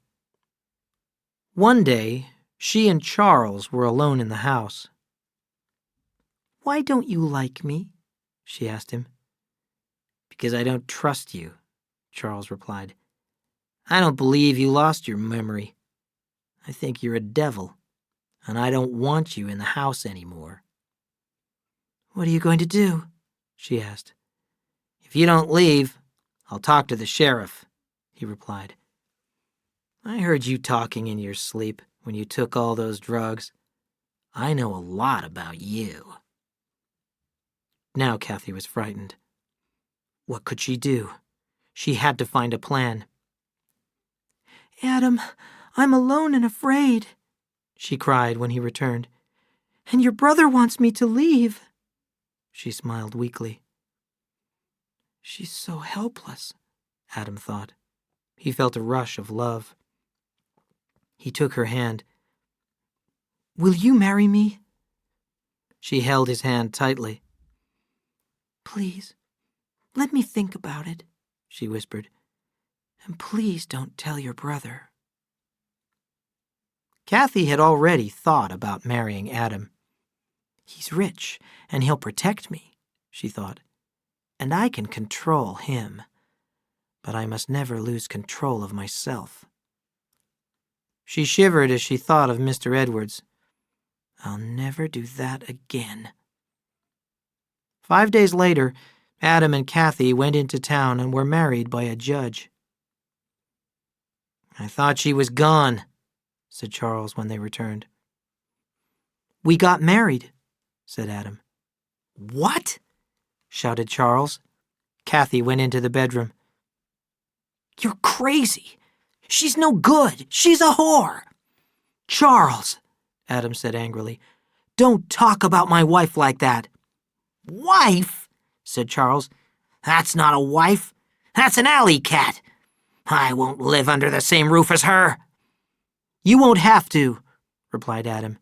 One day, she and Charles were alone in the house. "Why don't you like me?" she asked him. "Because I don't trust you," Charles replied. "I don't believe you lost your memory. I think you're a devil, and I don't want you in the house anymore." "What are you going to do?" she asked. "If you don't leave, I'll talk to the sheriff," he replied. "I heard you talking in your sleep when you took all those drugs. I know a lot about you." Now Kathy was frightened. What could she do? She had to find a plan. "Adam, I'm alone and afraid," she cried when he returned. "And your brother wants me to leave." She smiled weakly. "She's so helpless," Adam thought. He felt a rush of love. He took her hand. "Will you marry me?" She held his hand tightly. "Please, let me think about it," she whispered. "And please don't tell your brother." Kathy had already thought about marrying Adam. "He's rich, and he'll protect me," she thought. "And I can control him. But I must never lose control of myself." She shivered as she thought of Mr. Edwards. "I'll never do that again." 5 days later, Adam and Kathy went into town and were married by a judge. "I thought she was gone," said Charles when they returned. "We got married," said Adam. "What?" shouted Charles. Kathy went into the bedroom. "You're crazy. She's no good. She's a whore." "Charles," Adam said angrily, "don't talk about my wife like that." "Wife?" said Charles. "That's not a wife. That's an alley cat. I won't live under the same roof as her." "You won't have to," replied Adam.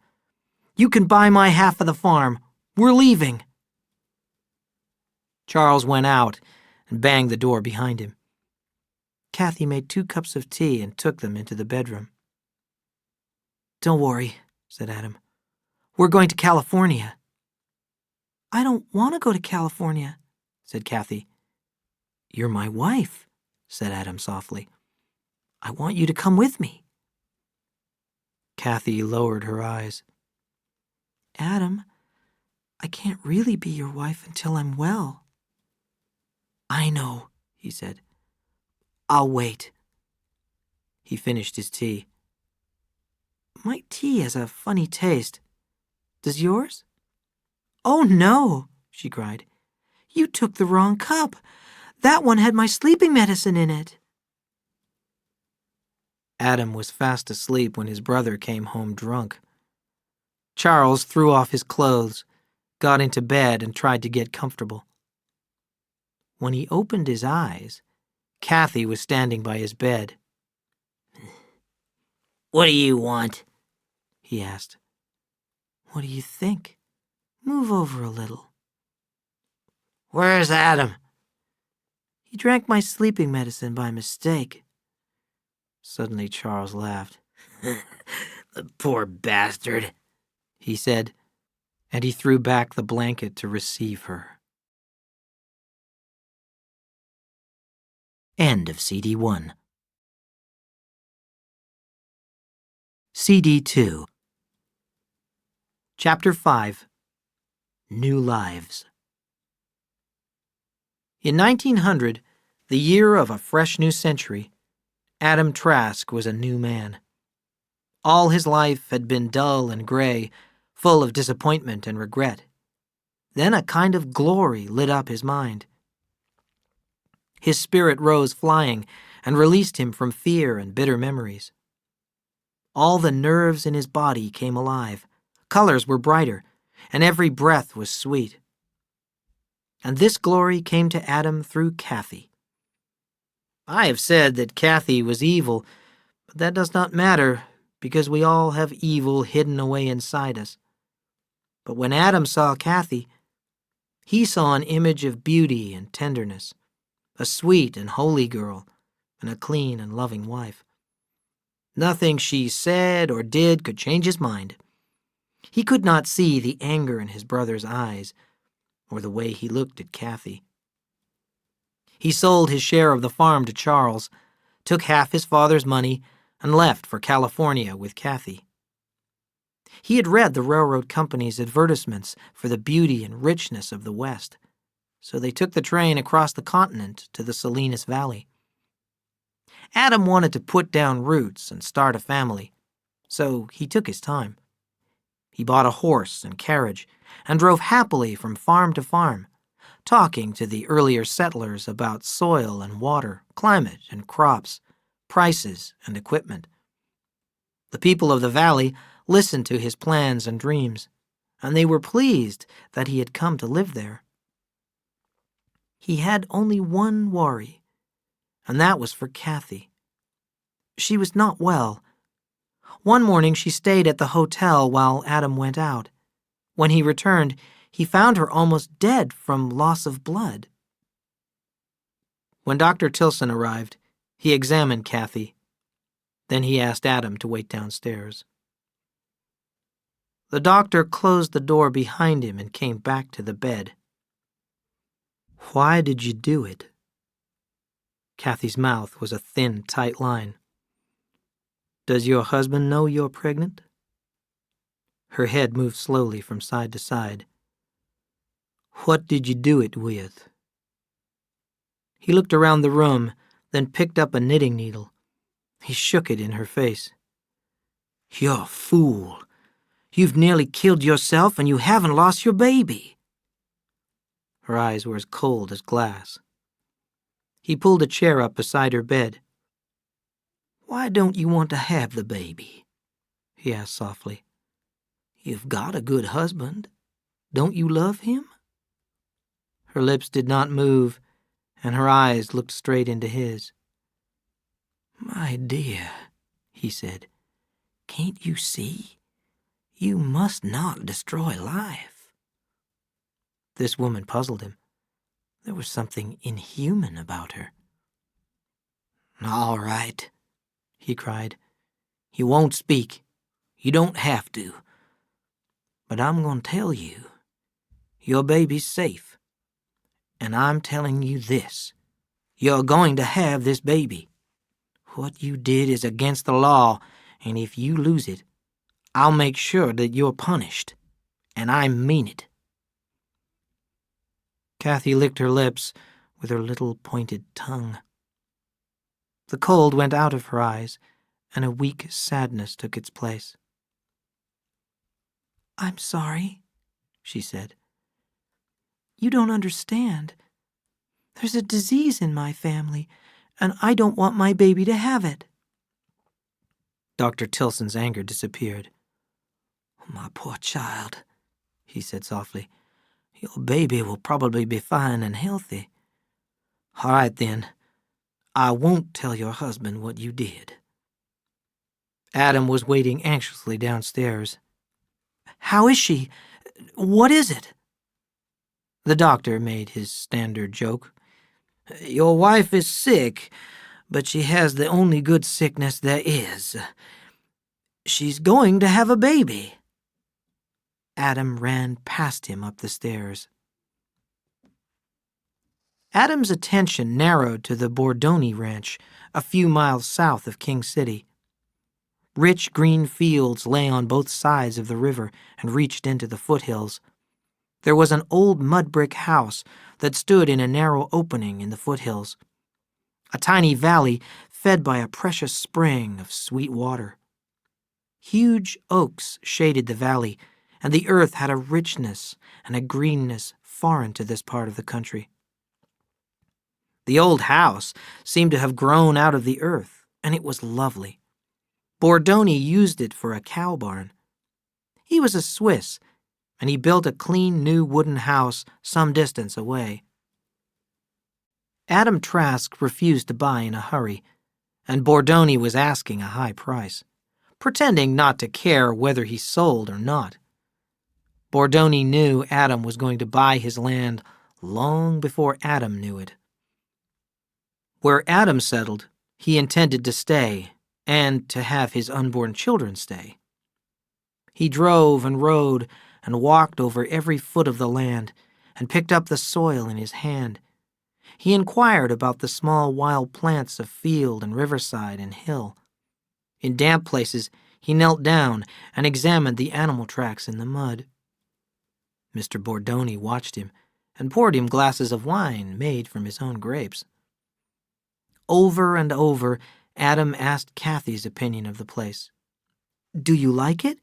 "You can buy my half of the farm. We're leaving." Charles went out and banged the door behind him. Kathy made 2 cups of tea and took them into the bedroom. "Don't worry," said Adam. "We're going to California." "I don't want to go to California," said Kathy. "You're my wife," said Adam softly. "I want you to come with me." Kathy lowered her eyes. "Adam, I can't really be your wife until I'm well." "I know," he said. "I'll wait." He finished his tea. "My tea has a funny taste. Does yours?" "Oh, no," she cried. "You took the wrong cup. That one had my sleeping medicine in it." Adam was fast asleep when his brother came home drunk. Charles threw off his clothes, got into bed, and tried to get comfortable. When he opened his eyes, Kathy was standing by his bed. "What do you want?" he asked. "What do you think? Move over a little." "Where's Adam?" "He drank my sleeping medicine by mistake." Suddenly Charles laughed. "The poor bastard," he said, and he threw back the blanket to receive her. End of CD 1. CD 2. Chapter 5. New Lives. In 1900, the year of a fresh new century, Adam Trask was a new man. All his life had been dull and gray, full of disappointment and regret. Then a kind of glory lit up his mind. His spirit rose flying and released him from fear and bitter memories. All the nerves in his body came alive, colors were brighter, and every breath was sweet. And this glory came to Adam through Kathy. I have said that Kathy was evil, but that does not matter, because we all have evil hidden away inside us. But when Adam saw Kathy, he saw an image of beauty and tenderness, a sweet and holy girl, and a clean and loving wife. Nothing she said or did could change his mind. He could not see the anger in his brother's eyes, or the way he looked at Kathy. He sold his share of the farm to Charles, took half his father's money, and left for California with Kathy. He had read the railroad company's advertisements for the beauty and richness of the West, so they took the train across the continent to the Salinas Valley. Adam wanted to put down roots and start a family, so he took his time. He bought a horse and carriage and drove happily from farm to farm, talking to the earlier settlers about soil and water, climate and crops, prices and equipment. The people of the valley listened to his plans and dreams, and they were pleased that he had come to live there. He had only one worry, and that was for Kathy. She was not well. One morning she stayed at the hotel while Adam went out. When he returned, he found her almost dead from loss of blood. When Dr. Tilson arrived, he examined Kathy. Then he asked Adam to wait downstairs. The doctor closed the door behind him and came back to the bed. "Why did you do it?" Kathy's mouth was a thin, tight line. "Does your husband know you're pregnant?" Her head moved slowly from side to side. "What did you do it with?" He looked around the room, then picked up a knitting needle. He shook it in her face. "You're a fool. You've nearly killed yourself and you haven't lost your baby." Her eyes were as cold as glass. He pulled a chair up beside her bed. "Why don't you want to have the baby?" he asked softly. "You've got a good husband. Don't you love him?" Her lips did not move, and her eyes looked straight into his. "My dear," he said, "can't you see? You must not destroy life." This woman puzzled him. There was something inhuman about her. "All right," he cried. "You won't speak. You don't have to. But I'm going to tell you, your baby's safe. And I'm telling you this. You're going to have this baby. What you did is against the law, and if you lose it, I'll make sure that you're punished. And I mean it." Kathy licked her lips with her little pointed tongue. The cold went out of her eyes, and a weak sadness took its place. "I'm sorry," she said. "You don't understand. There's a disease in my family, and I don't want my baby to have it." Dr. Tilson's anger disappeared. "My poor child," he said softly. "Your baby will probably be fine and healthy. All right, then. I won't tell your husband what you did." Adam was waiting anxiously downstairs. "How is she? What is it?" The doctor made his standard joke. "Your wife is sick, but she has the only good sickness there is. She's going to have a baby." Adam ran past him up the stairs. Adam's attention narrowed to the Bordoni Ranch, a few miles south of King City. Rich green fields lay on both sides of the river and reached into the foothills. There was an old mud brick house that stood in a narrow opening in the foothills. A tiny valley fed by a precious spring of sweet water. Huge oaks shaded the valley, and the earth had a richness and a greenness foreign to this part of the country. The old house seemed to have grown out of the earth, and it was lovely. Bordoni used it for a cow barn. He was a Swiss, and he built a clean new wooden house some distance away. Adam Trask refused to buy in a hurry, and Bordoni was asking a high price, pretending not to care whether he sold or not. Bordoni knew Adam was going to buy his land long before Adam knew it. Where Adam settled, he intended to stay and to have his unborn children stay. He drove and rode and walked over every foot of the land and picked up the soil in his hand. He inquired about the small wild plants of field and riverside and hill. In damp places, he knelt down and examined the animal tracks in the mud. Mr. Bordoni watched him and poured him glasses of wine made from his own grapes. Over and over, Adam asked Kathy's opinion of the place. "Do you like it?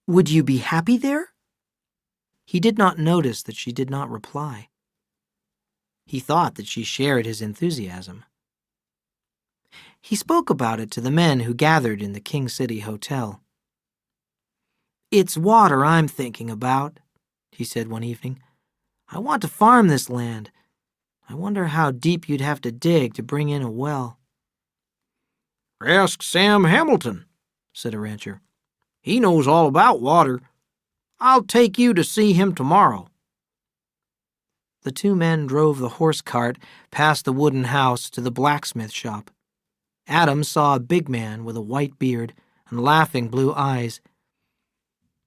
Would you be happy there?" He did not notice that she did not reply. He thought that she shared his enthusiasm. He spoke about it to the men who gathered in the King City Hotel. "It's water I'm thinking about," he said one evening. "I want to farm this land. I wonder how deep you'd have to dig to bring in a well." "Ask Sam Hamilton," said a rancher. "He knows all about water. I'll take you to see him tomorrow." The two men drove the horse cart past the wooden house to the blacksmith shop. Adam saw a big man with a white beard and laughing blue eyes.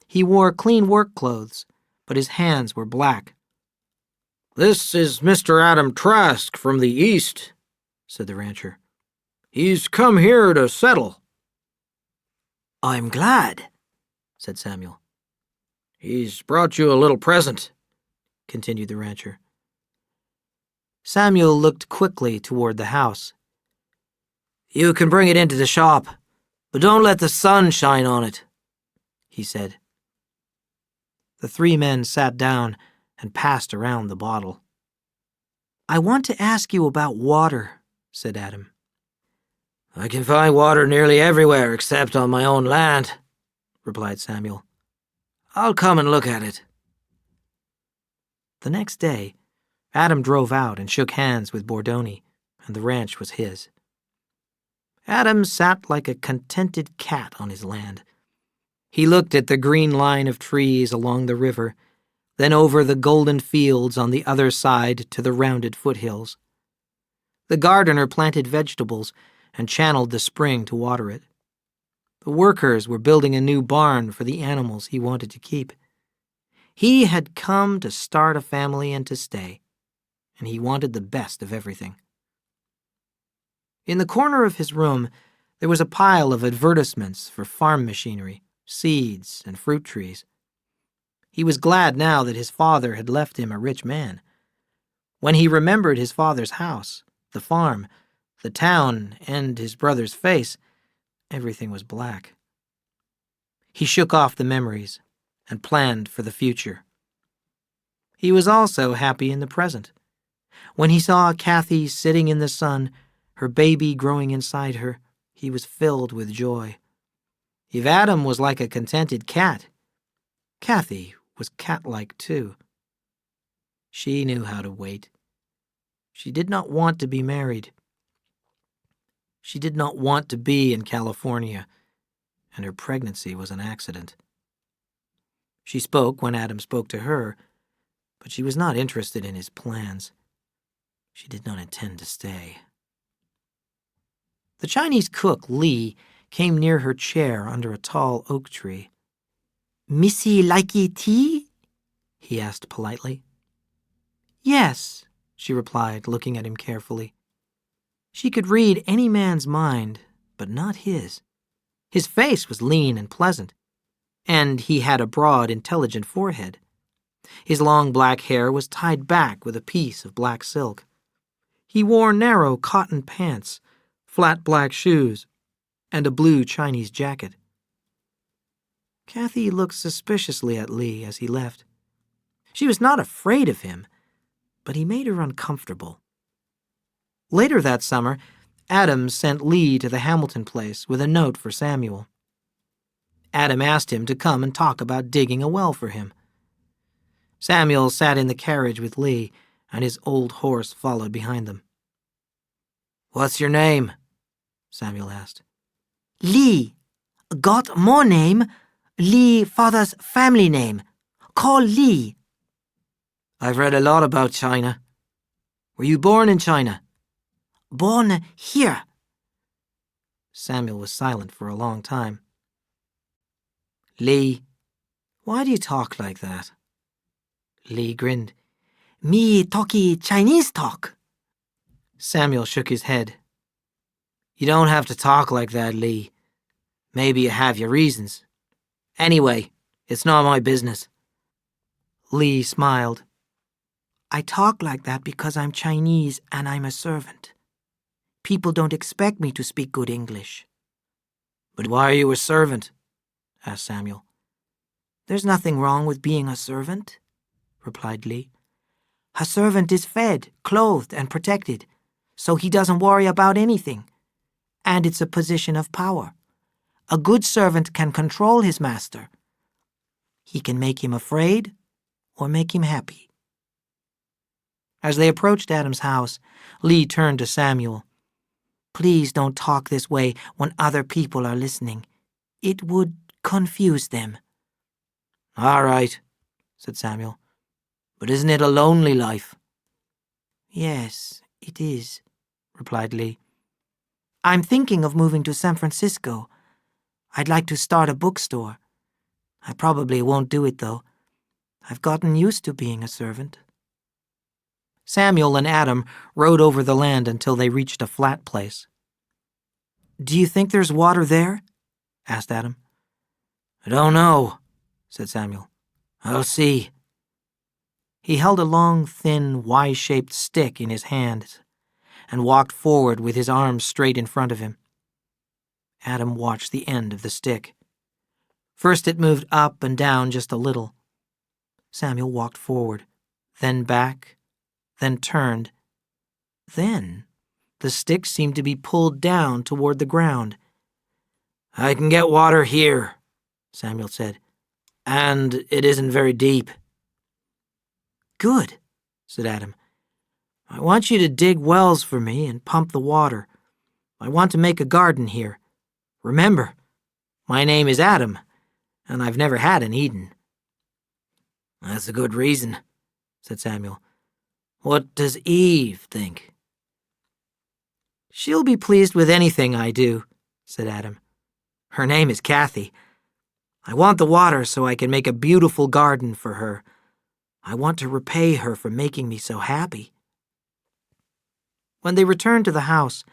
He wore clean work clothes, but his hands were black. "This is Mr. Adam Trask from the East," said the rancher. "He's come here to settle." "I'm glad," said Samuel. "He's brought you a little present," continued the rancher. Samuel looked quickly toward the house. "You can bring it into the shop, but don't let the sun shine on it," he said. The three men sat down and passed around the bottle. "I want to ask you about water," said Adam. "I can find water nearly everywhere except on my own land," replied Samuel. "I'll come and look at it." The next day, Adam drove out and shook hands with Bordoni, and the ranch was his. Adam sat like a contented cat on his land. He looked at the green line of trees along the river, then over the golden fields on the other side to the rounded foothills. The gardener planted vegetables and channeled the spring to water it. The workers were building a new barn for the animals he wanted to keep. He had come to start a family and to stay, and he wanted the best of everything. In the corner of his room, there was a pile of advertisements for farm machinery, seeds, and fruit trees. He was glad now that his father had left him a rich man. When he remembered his father's house, the farm, the town, and his brother's face, everything was black. He shook off the memories and planned for the future. He was also happy in the present. When he saw Kathy sitting in the sun, her baby growing inside her, he was filled with joy. If Adam was like a contented cat, Kathy was cat-like too. She knew how to wait. She did not want to be married. She did not want to be in California, and her pregnancy was an accident. She spoke when Adam spoke to her, but she was not interested in his plans. She did not intend to stay. The Chinese cook, Lee, came near her chair under a tall oak tree. "Missy likey tea?" he asked politely. "Yes," she replied, looking at him carefully. She could read any man's mind, but not his. His face was lean and pleasant, and he had a broad, intelligent forehead. His long black hair was tied back with a piece of black silk. He wore narrow cotton pants, flat black shoes, and a blue Chinese jacket. Kathy looked suspiciously at Lee as he left. She was not afraid of him, but he made her uncomfortable. Later that summer, Adam sent Lee to the Hamilton place with a note for Samuel. Adam asked him to come and talk about digging a well for him. Samuel sat in the carriage with Lee, and his old horse followed behind them. "What's your name?" Samuel asked. "Lee. Got more name. Lee, father's family name. Call Lee." "I've read a lot about China. Were you born in China?" "Born here." Samuel was silent for a long time. "Lee, why do you talk like that?" Lee grinned. "Me talkie Chinese talk." Samuel shook his head. "You don't have to talk like that, Lee. Maybe you have your reasons. Anyway, it's not my business." Lee smiled. "I talk like that because I'm Chinese and I'm a servant. People don't expect me to speak good English." "But why are you a servant?" asked Samuel. "There's nothing wrong with being a servant," replied Lee. "A servant is fed, clothed, and protected, so he doesn't worry about anything. And it's a position of power. A good servant can control his master. He can make him afraid or make him happy." As they approached Adam's house, Lee turned to Samuel. "Please don't talk this way when other people are listening. It would confuse them." "All right," said Samuel. "But isn't it a lonely life?" "Yes, it is," replied Lee. "I'm thinking of moving to San Francisco. I'd like to start a bookstore. I probably won't do it, though. I've gotten used to being a servant." Samuel and Adam rode over the land until they reached a flat place. "Do you think there's water there?" asked Adam. "I don't know," said Samuel. "I'll see." He held a long, thin, Y-shaped stick in his hands and walked forward with his arms straight in front of him. Adam watched the end of the stick. First it moved up and down just a little. Samuel walked forward, then back, then turned. Then the stick seemed to be pulled down toward the ground. "I can get water here," Samuel said, "and it isn't very deep." "Good," said Adam. "I want you to dig wells for me and pump the water. I want to make a garden here. Remember, my name is Adam, and I've never had an Eden." That's a good reason, said Samuel. What does Eve think? She'll be pleased with anything I do, said Adam. Her name is Kathy. I want the water so I can make a beautiful garden for her. I want to repay her for making me so happy. When they returned to the house,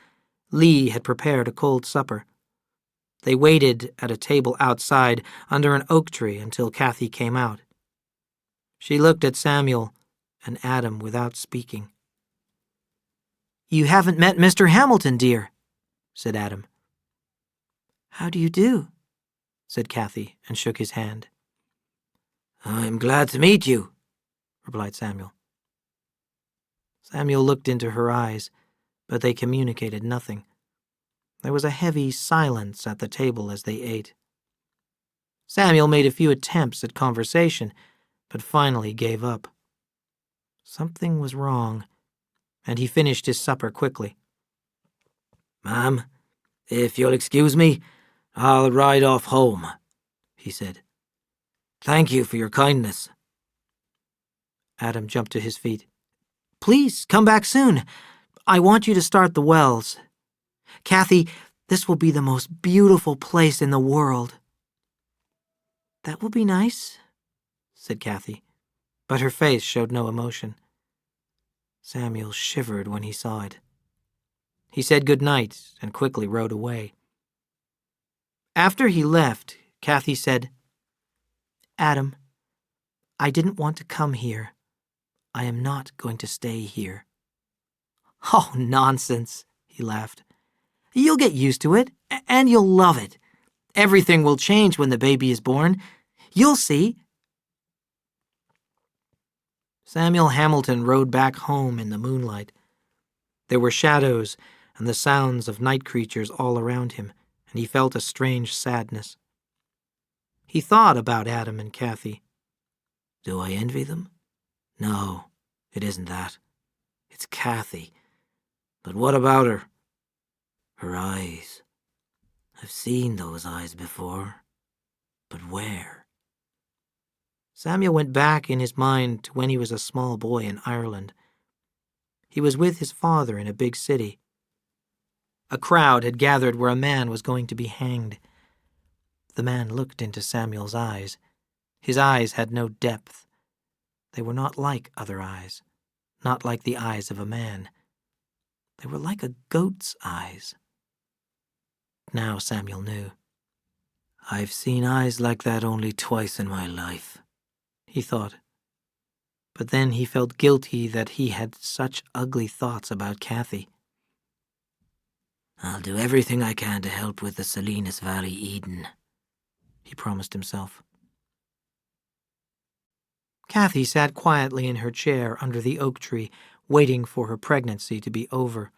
Lee had prepared a cold supper. They waited at a table outside under an oak tree until Kathy came out. She looked at Samuel and Adam without speaking. "You haven't met Mr. Hamilton, dear," said Adam. "How do you do?" said Kathy and shook his hand. I'm glad to meet you, replied Samuel. Samuel looked into her eyes, but they communicated nothing. There was a heavy silence at the table as they ate. Samuel made a few attempts at conversation, but finally gave up. Something was wrong, and he finished his supper quickly. Ma'am, if you'll excuse me, I'll ride off home, he said. Thank you for your kindness. Adam jumped to his feet. "Please, come back soon. I want you to start the wells. Kathy, this will be the most beautiful place in the world." "That will be nice," said Kathy, but her face showed no emotion. Samuel shivered when he saw it. He said good night and quickly rode away. After he left, Kathy said, "Adam, I didn't want to come here. I am not going to stay here." "Oh, nonsense," he laughed. "You'll get used to it, and you'll love it. Everything will change when the baby is born. You'll see." Samuel Hamilton rode back home in the moonlight. There were shadows and the sounds of night creatures all around him, and he felt a strange sadness. He thought about Adam and Kathy. Do I envy them? No, it isn't that. It's Kathy. But what about her? Her eyes. I've seen those eyes before. But where? Samuel went back in his mind to when he was a small boy in Ireland. He was with his father in a big city. A crowd had gathered where a man was going to be hanged. The man looked into Samuel's eyes. His eyes had no depth. They were not like other eyes, not like the eyes of a man. They were like a goat's eyes. Now Samuel knew. I've seen eyes like that only twice in my life, he thought. But then he felt guilty that he had such ugly thoughts about Kathy. I'll do everything I can to help with the Salinas Valley Eden, he promised himself. Kathy sat quietly in her chair under the oak tree, waiting for her pregnancy to be over,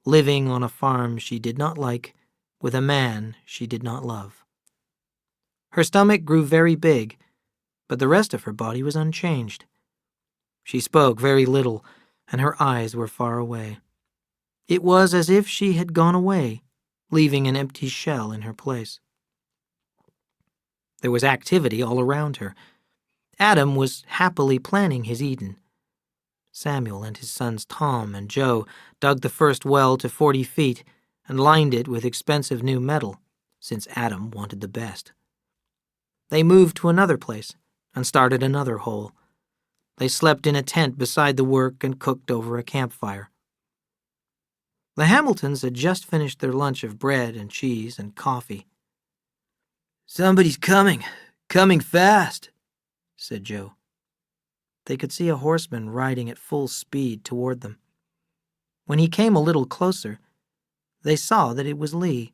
living on a farm she did not like, with a man she did not love. Her stomach grew very big, but the rest of her body was unchanged. She spoke very little, and her eyes were far away. It was as if she had gone away, leaving an empty shell in her place. There was activity all around her. Adam was happily planning his Eden. Samuel and his sons Tom and Joe dug the first well to 40 feet and lined it with expensive new metal, since Adam wanted the best. They moved to another place and started another hole. They slept in a tent beside the work and cooked over a campfire. The Hamiltons had just finished their lunch of bread and cheese and coffee. "Somebody's coming fast," said Joe. They could see a horseman riding at full speed toward them. When he came a little closer, they saw that it was Lee.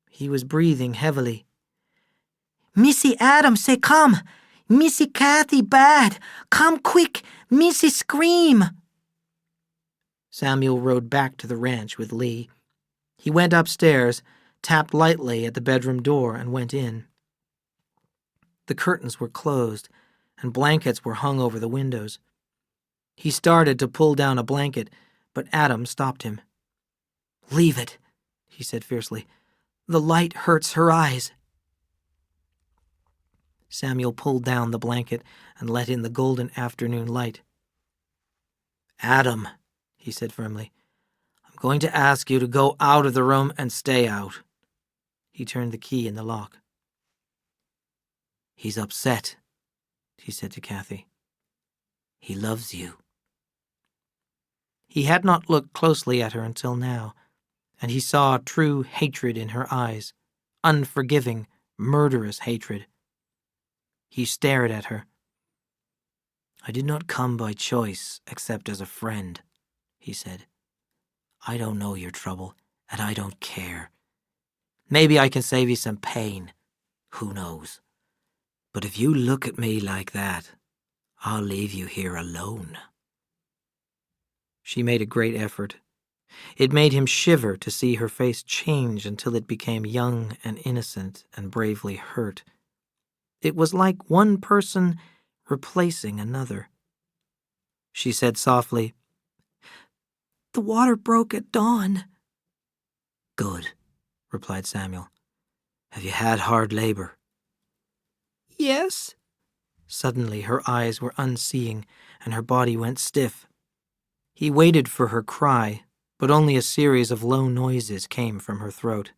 He was breathing heavily. "Missy Adam say come! Missy Kathy bad! Come quick! Missy scream!" Samuel rode back to the ranch with Lee. He went upstairs, tapped lightly at the bedroom door, and went in. The curtains were closed, and blankets were hung over the windows. He started to pull down a blanket, but Adam stopped him. "Leave it," he said fiercely. "The light hurts her eyes." Samuel pulled down the blanket and let in the golden afternoon light. "Adam," he said firmly, "I'm going to ask you to go out of the room and stay out." He turned the key in the lock. "He's upset," he said to Kathy. "He loves you." He had not looked closely at her until now, and he saw true hatred in her eyes, unforgiving, murderous hatred. He stared at her. "I did not come by choice except as a friend," he said. "I don't know your trouble, and I don't care. Maybe I can save you some pain. Who knows? But if you look at me like that, I'll leave you here alone." She made a great effort. It made him shiver to see her face change until it became young and innocent and bravely hurt. It was like one person replacing another. She said softly, "The water broke at dawn." "Good," replied Samuel. "Have you had hard labor?" "Yes." Suddenly her eyes were unseeing and her body went stiff. He waited for her cry, but only a series of low noises came from her throat.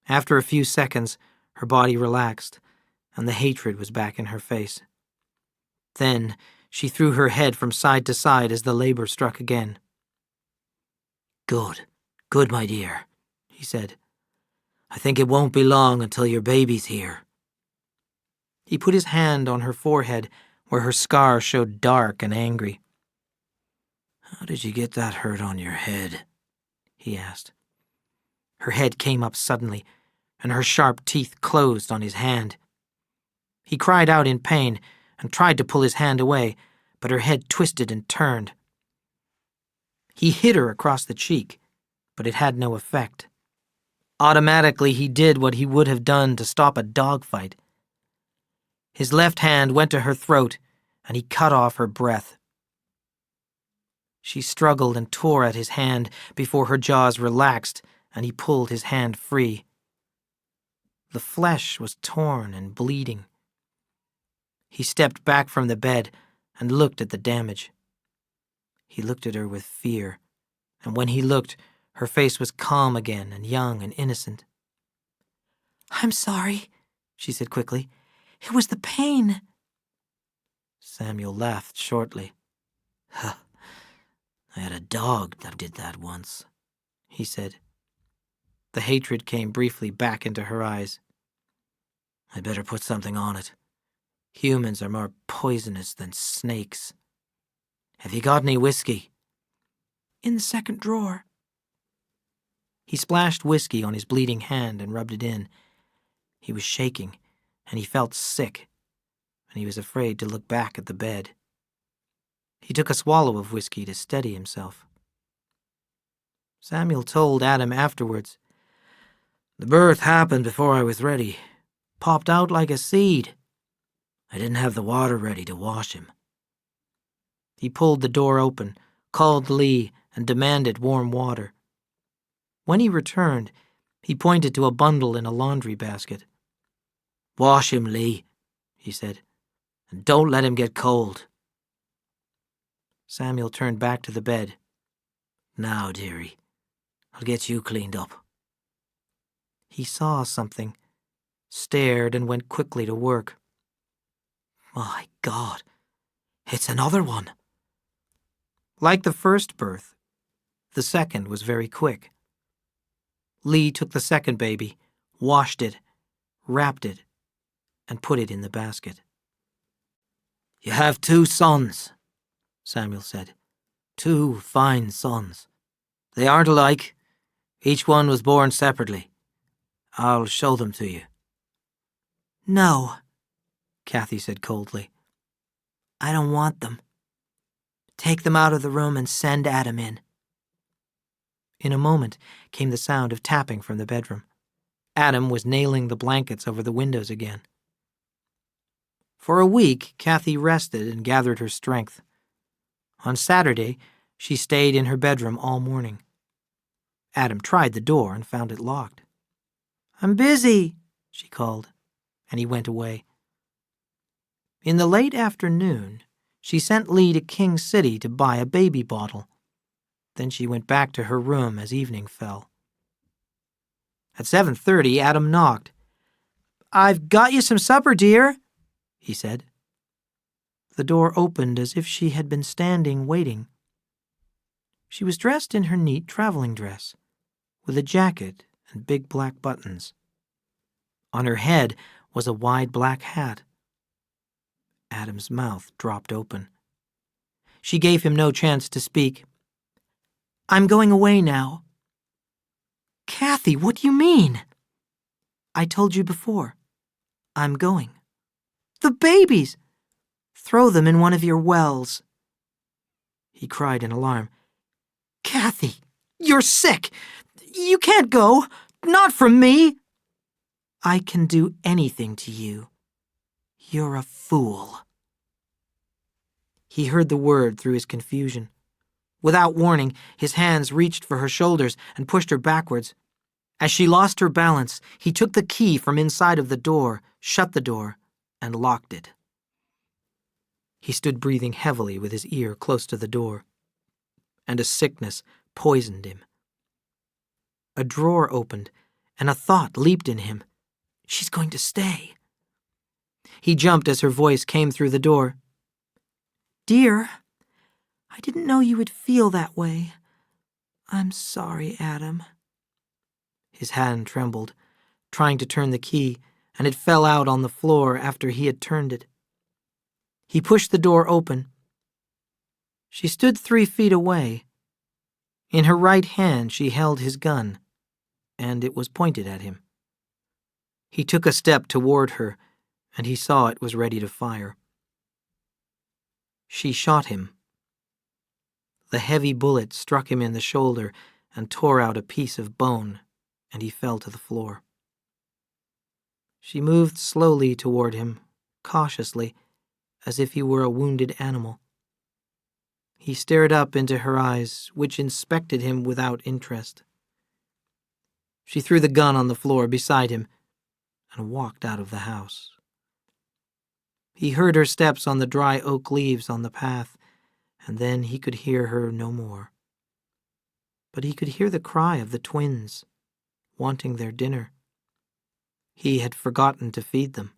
After a few seconds, her body relaxed, and the hatred was back in her face. Then she threw her head from side to side as the labor struck again. Good, my dear," he said. "I think it won't be long until your baby's here." He put his hand on her forehead, where her scar showed dark and angry. "How did you get that hurt on your head?" he asked. Her head came up suddenly, and her sharp teeth closed on his hand. He cried out in pain and tried to pull his hand away, but her head twisted and turned. He hit her across the cheek, but it had no effect. Automatically, he did what he would have done to stop a dogfight. His left hand went to her throat, and he cut off her breath. She struggled and tore at his hand before her jaws relaxed and he pulled his hand free. The flesh was torn and bleeding. He stepped back from the bed and looked at the damage. He looked at her with fear, and when he looked, her face was calm again and young and innocent. "I'm sorry," she said quickly. "It was the pain." Samuel laughed shortly. "I had a dog that did that once," he said. The hatred came briefly back into her eyes. "I'd better put something on it. Humans are more poisonous than snakes. Have you got any whiskey?" "In the second drawer." He splashed whiskey on his bleeding hand and rubbed it in. He was shaking, and he felt sick, and he was afraid to look back at the bed. He took a swallow of whiskey to steady himself. Samuel told Adam afterwards, "The birth happened before I was ready. Popped out like a seed. I didn't have the water ready to wash him." He pulled the door open, called Lee, and demanded warm water. When he returned, he pointed to a bundle in a laundry basket. "Wash him, Lee," he said, "and don't let him get cold." Samuel turned back to the bed. "Now, dearie, I'll get you cleaned up." He saw something, stared, and went quickly to work. "My God, it's another one." Like the first birth, the second was very quick. Lee took the second baby, washed it, wrapped it, and put it in the basket. "You have 2 sons," Samuel said. "2 fine sons. They aren't alike. Each one was born separately. I'll show them to you." "No," Kathy said coldly. "I don't want them. Take them out of the room and send Adam in." In a moment came the sound of tapping from the bedroom. Adam was nailing the blankets over the windows again. For a week, Kathy rested and gathered her strength. On Saturday, she stayed in her bedroom all morning. Adam tried the door and found it locked. "I'm busy," she called, and he went away. In the late afternoon, she sent Lee to King City to buy a baby bottle. Then she went back to her room as evening fell. At 7:30, Adam knocked. "I've got you some supper, dear," he said. The door opened as if she had been standing waiting. She was dressed in her neat traveling dress, with a jacket and big black buttons. On her head was a wide black hat. Adam's mouth dropped open. She gave him no chance to speak. "I'm going away now." "Kathy, what do you mean?" "I told you before. I'm going." "The babies!" "Throw them in one of your wells." He cried in alarm. "Kathy, you're sick. You can't go. Not from me." "I can do anything to you. You're a fool." He heard the word through his confusion. Without warning, his hands reached for her shoulders and pushed her backwards. As she lost her balance, he took the key from inside of the door, shut the door, and locked it. He stood breathing heavily with his ear close to the door, and a sickness poisoned him. A drawer opened, and a thought leaped in him. She's going to stay. He jumped as her voice came through the door. "Dear, I didn't know you would feel that way. I'm sorry, Adam." His hand trembled, trying to turn the key, and it fell out on the floor after he had turned it. He pushed the door open. She stood 3 feet away. In her right hand she held his gun, and it was pointed at him. He took a step toward her, and he saw it was ready to fire. She shot him. The heavy bullet struck him in the shoulder and tore out a piece of bone, and he fell to the floor. She moved slowly toward him, cautiously, as if he were a wounded animal. He stared up into her eyes, which inspected him without interest. She threw the gun on the floor beside him and walked out of the house. He heard her steps on the dry oak leaves on the path, and then he could hear her no more. But he could hear the cry of the twins, wanting their dinner. He had forgotten to feed them.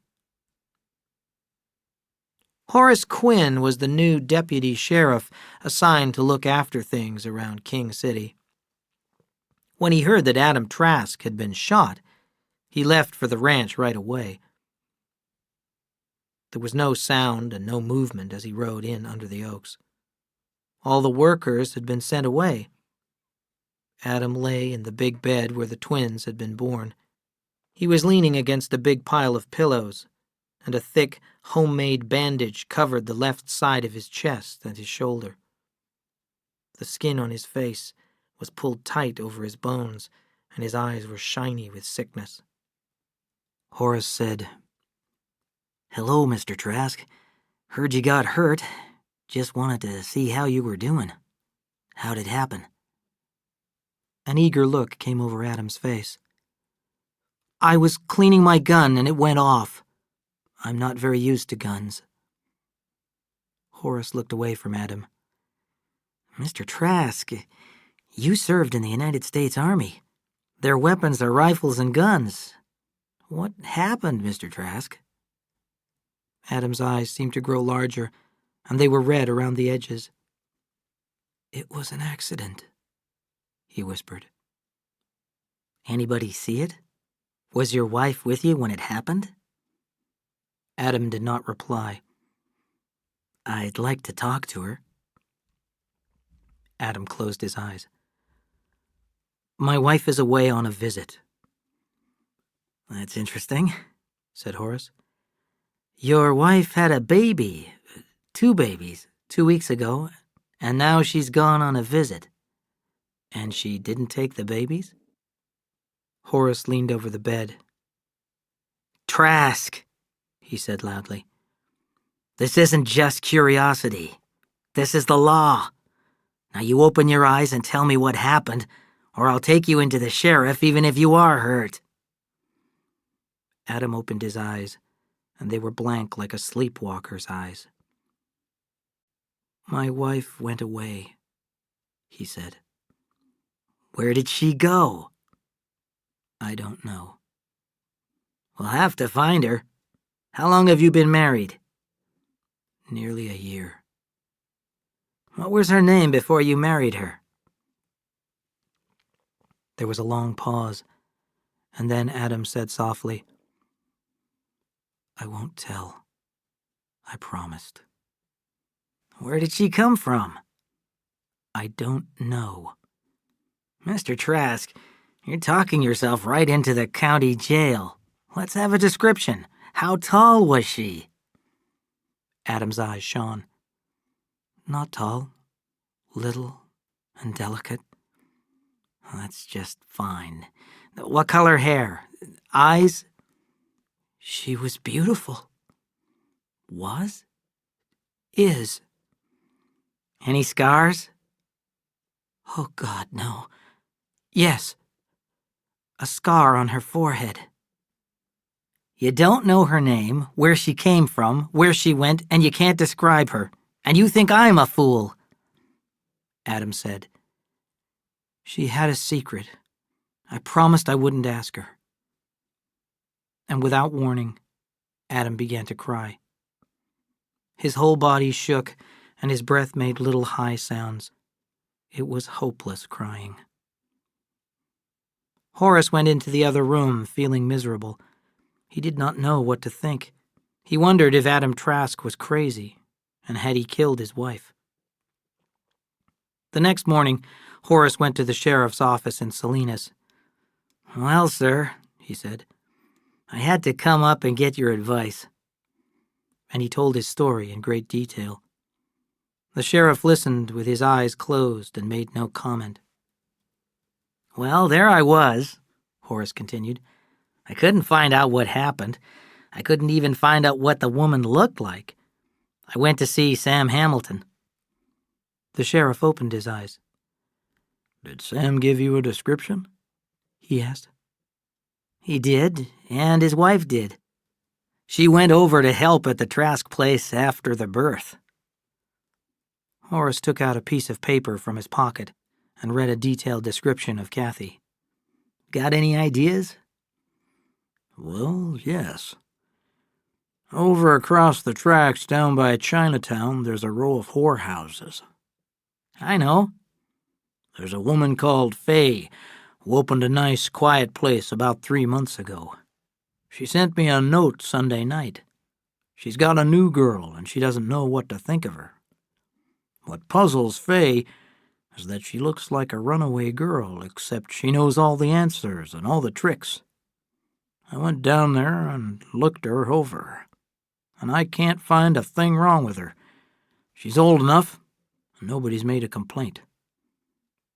Horace Quinn was the new deputy sheriff assigned to look after things around King City. When he heard that Adam Trask had been shot, he left for the ranch right away. There was no sound and no movement as he rode in under the oaks. All the workers had been sent away. Adam lay in the big bed where the twins had been born. He was leaning against a big pile of pillows, and a thick, homemade bandage covered the left side of his chest and his shoulder. The skin on his face was pulled tight over his bones, and his eyes were shiny with sickness. Horace said, "Hello, Mr. Trask. Heard you got hurt. Just wanted to see how you were doing. How'd it happen?" An eager look came over Adam's face. "I was cleaning my gun and it went off. I'm not very used to guns." Horace looked away from Adam. "Mr. Trask, you served in the United States Army. Their weapons are rifles and guns. What happened, Mr. Trask?" Adam's eyes seemed to grow larger, and they were red around the edges. "It was an accident," he whispered. "Anybody see it? Was your wife with you when it happened?" Adam did not reply. "I'd like to talk to her." Adam closed his eyes. "My wife is away on a visit." "That's interesting," said Horace. "Your wife had a baby, 2 babies, 2 weeks ago, and now she's gone on a visit. And she didn't take the babies?" Horace leaned over the bed. "Trask," he said loudly. "This isn't just curiosity. This is the law. Now you open your eyes and tell me what happened, or I'll take you into the sheriff even if you are hurt." Adam opened his eyes, and they were blank like a sleepwalker's eyes. "My wife went away," he said. "Where did she go?" "I don't know." "We'll have to find her. How long have you been married?" "Nearly a year." "What was her name before you married her?" There was a long pause, and then Adam said softly, "I won't tell. I promised." "Where did she come from?" "I don't know." "Mr. Trask, you're talking yourself right into the county jail. Let's have a description. How tall was she?" Adam's eyes shone. "Not tall. Little and delicate." "That's just fine. What color hair? Eyes?" "She was beautiful." "Was?" "Is." "Any scars?" "Oh, God, no. Yes. A scar on her forehead." "You don't know her name, where she came from, where she went, and you can't describe her. And you think I'm a fool." Adam said, "She had a secret. I promised I wouldn't ask her." And without warning, Adam began to cry. His whole body shook, and his breath made little high sounds. It was hopeless crying. Horace went into the other room, feeling miserable. He did not know what to think. He wondered if Adam Trask was crazy, and had he killed his wife. The next morning, Horace went to the sheriff's office in Salinas. "Well, sir," he said, "I had to come up and get your advice." And he told his story in great detail. The sheriff listened with his eyes closed and made no comment. "Well, there I was," Horace continued. "I couldn't find out what happened. I couldn't even find out what the woman looked like. I went to see Sam Hamilton." The sheriff opened his eyes. "Did Sam give you a description?" he asked. "He did, and his wife did. She went over to help at the Trask place after the birth." Horace took out a piece of paper from his pocket and read a detailed description of Kathy. "Got any ideas?" "Well, yes. Over across the tracks down by Chinatown, there's a row of whorehouses." "I know." "There's a woman called Fay who opened a nice, quiet place about 3 months ago. She sent me a note Sunday night. She's got a new girl, and she doesn't know what to think of her. What puzzles Fay is that she looks like a runaway girl, except she knows all the answers and all the tricks. I went down there and looked her over, and I can't find a thing wrong with her. She's old enough, and nobody's made a complaint.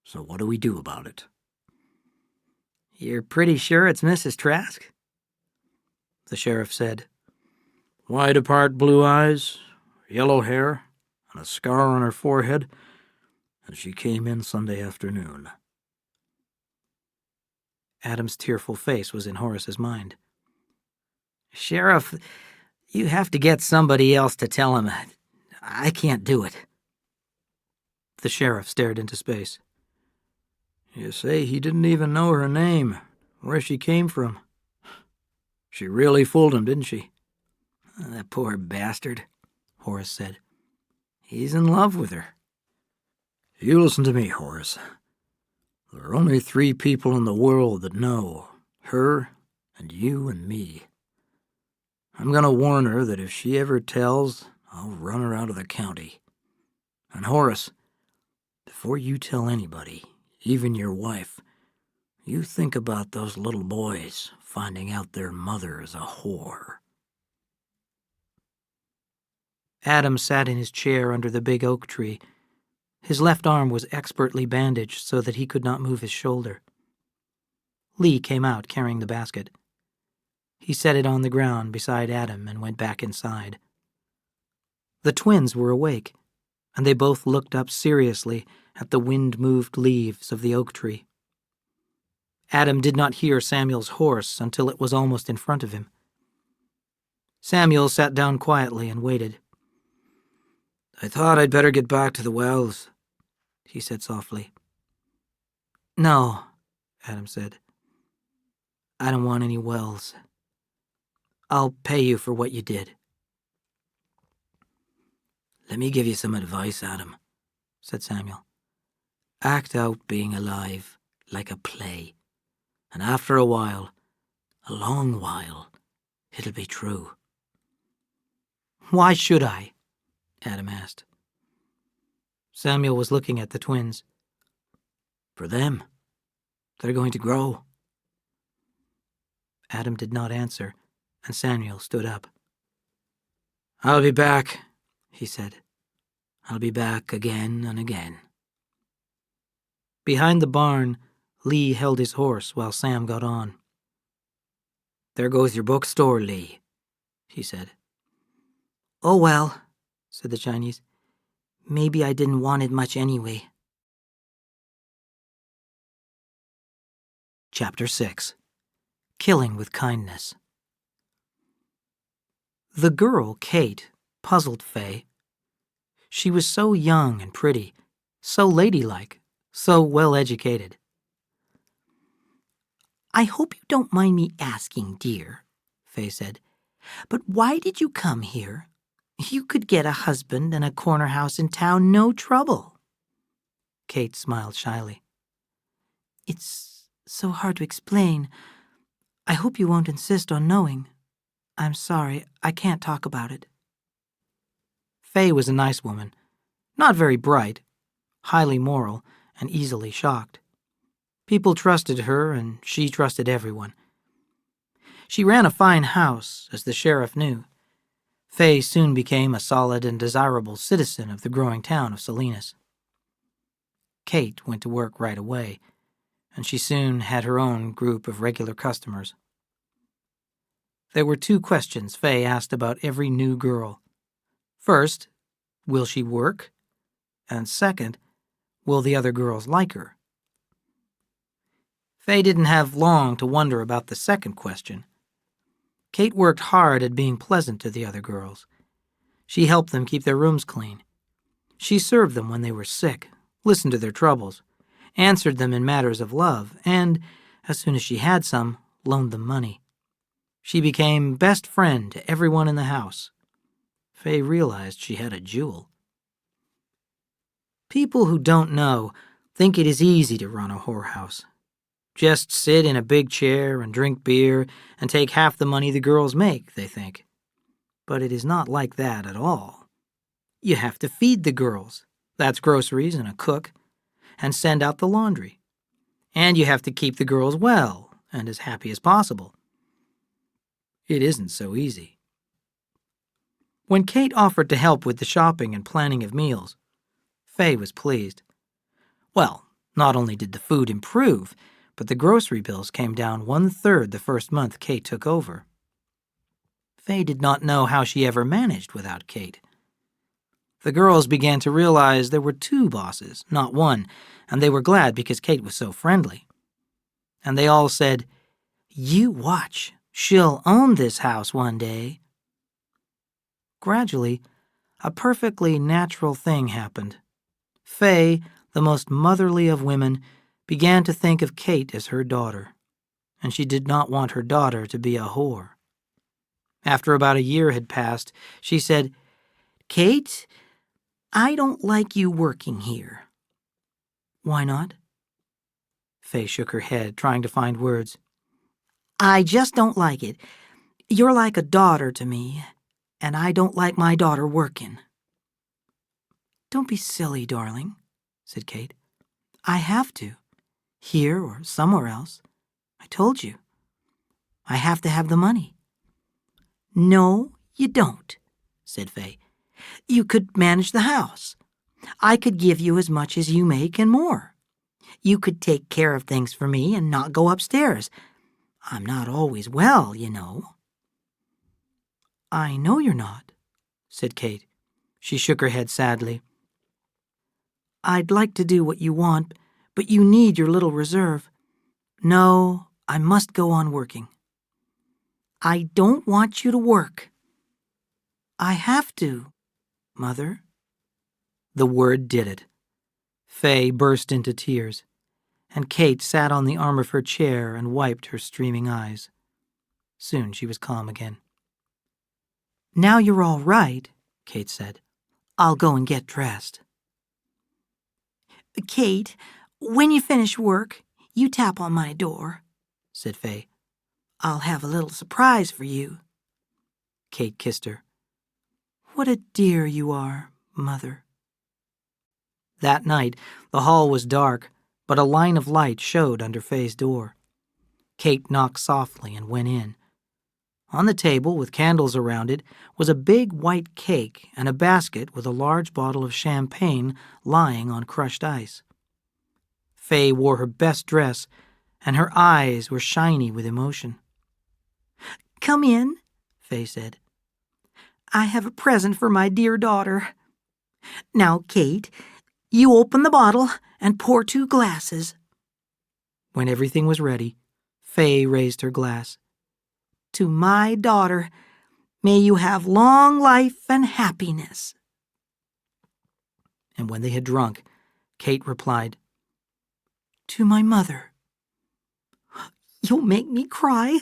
So what do we do about it?" "You're pretty sure it's Mrs. Trask?" The sheriff said. "Wide-apart blue eyes, yellow hair, and a scar on her forehead, and she came in Sunday afternoon." Adam's tearful face was in Horace's mind. "Sheriff, you have to get somebody else to tell him. I can't do it." The sheriff stared into space. "You say he didn't even know her name, where she came from. She really fooled him, didn't she?" "That poor bastard," Horace said. "He's in love with her." "You listen to me, Horace. There are only 3 people in the world that know, her and you and me. I'm going to warn her that if she ever tells, I'll run her out of the county. And Horace, before you tell anybody, even your wife, you think about those little boys finding out their mother is a whore." Adam sat in his chair under the big oak tree. His left arm was expertly bandaged so that he could not move his shoulder. Lee came out carrying the basket. He set it on the ground beside Adam and went back inside. The twins were awake, and they both looked up seriously at the wind-moved leaves of the oak tree. Adam did not hear Samuel's horse until it was almost in front of him. Samuel sat down quietly and waited. "I thought I'd better get back to the wells," he said softly. "No," Adam said. "I don't want any wells. I'll pay you for what you did." "Let me give you some advice, Adam," said Samuel. "Act out being alive like a play, and after a while, a long while, it'll be true." "Why should I?" Adam asked. Samuel was looking at the twins. "For them. They're going to grow." Adam did not answer, and Samuel stood up. "I'll be back," he said. "I'll be back again and again." Behind the barn, Lee held his horse while Sam got on. "There goes your bookstore, Lee," he said. "Oh well," said the Chinese. "Maybe I didn't want it much anyway." Chapter 6. Killing with Kindness. The girl, Kate, puzzled Faye. She was so young and pretty, so ladylike, so well-educated. "I hope you don't mind me asking, dear," Faye said, "but why did you come here? You could get a husband and a corner house in town, no trouble." Kate smiled shyly. "It's so hard to explain. I hope you won't insist on knowing. I'm sorry, I can't talk about it." Faye was a nice woman, not very bright, highly moral, and easily shocked. People trusted her, and she trusted everyone. She ran a fine house, as the sheriff knew. Faye soon became a solid and desirable citizen of the growing town of Salinas. Kate went to work right away, and she soon had her own group of regular customers. There were 2 questions Faye asked about every new girl. First, will she work? And second, will the other girls like her? Faye didn't have long to wonder about the second question. Kate worked hard at being pleasant to the other girls. She helped them keep their rooms clean. She served them when they were sick, listened to their troubles, answered them in matters of love, and, as soon as she had some, loaned them money. She became best friend to everyone in the house. Faye realized she had a jewel. People who don't know think it is easy to run a whorehouse. Just sit in a big chair and drink beer and take half the money the girls make, they think. But it is not like that at all. You have to feed the girls, that's groceries and a cook, and send out the laundry. And you have to keep the girls well and as happy as possible. It isn't so easy. When Kate offered to help with the shopping and planning of meals, Faye was pleased. Well, not only did the food improve, but the grocery bills came down 1/3 the first month Kate took over. Faye did not know how she ever managed without Kate. The girls began to realize there were 2 bosses, not one, and they were glad because Kate was so friendly. And they all said, "You watch, she'll own this house one day." Gradually, a perfectly natural thing happened. Faye, the most motherly of women, began to think of Kate as her daughter, and she did not want her daughter to be a whore. After about a year had passed, she said, "Kate, I don't like you working here." "Why not?" Faye shook her head, trying to find words. "I just don't like it. You're like a daughter to me, and I don't like my daughter working." "Don't be silly, darling," said Kate. "I have to. Here or somewhere else. I told you. I have to have the money." "No, you don't," said Faye. "You could manage the house. I could give you as much as you make and more. You could take care of things for me and not go upstairs. I'm not always well, you know." "I know you're not," said Kate. She shook her head sadly. "I'd like to do what you want, but you need your little reserve. No, I must go on working." "I don't want you to work," I have to, Mother. The word did it. Fay burst into tears, and Kate sat on the arm of her chair and wiped her streaming eyes. Soon she was calm again. Now you're all right, Kate said. I'll go and get dressed. Kate, when you finish work, you tap on my door, said Fay. I'll have a little surprise for you. Kate kissed her. What a dear you are, Mother. That night, the hall was dark, but a line of light showed under Fay's door. Kate knocked softly and went in. On the table, with candles around it, was a big white cake and a basket with a large bottle of champagne lying on crushed ice. Fay wore her best dress, and her eyes were shiny with emotion. Come in, Fay said. I have a present for my dear daughter. Now, Kate, you open the bottle and pour 2 glasses. When everything was ready, Fay raised her glass. To my daughter, may you have long life and happiness. And when they had drunk, Kate replied, To my mother. You'll make me cry.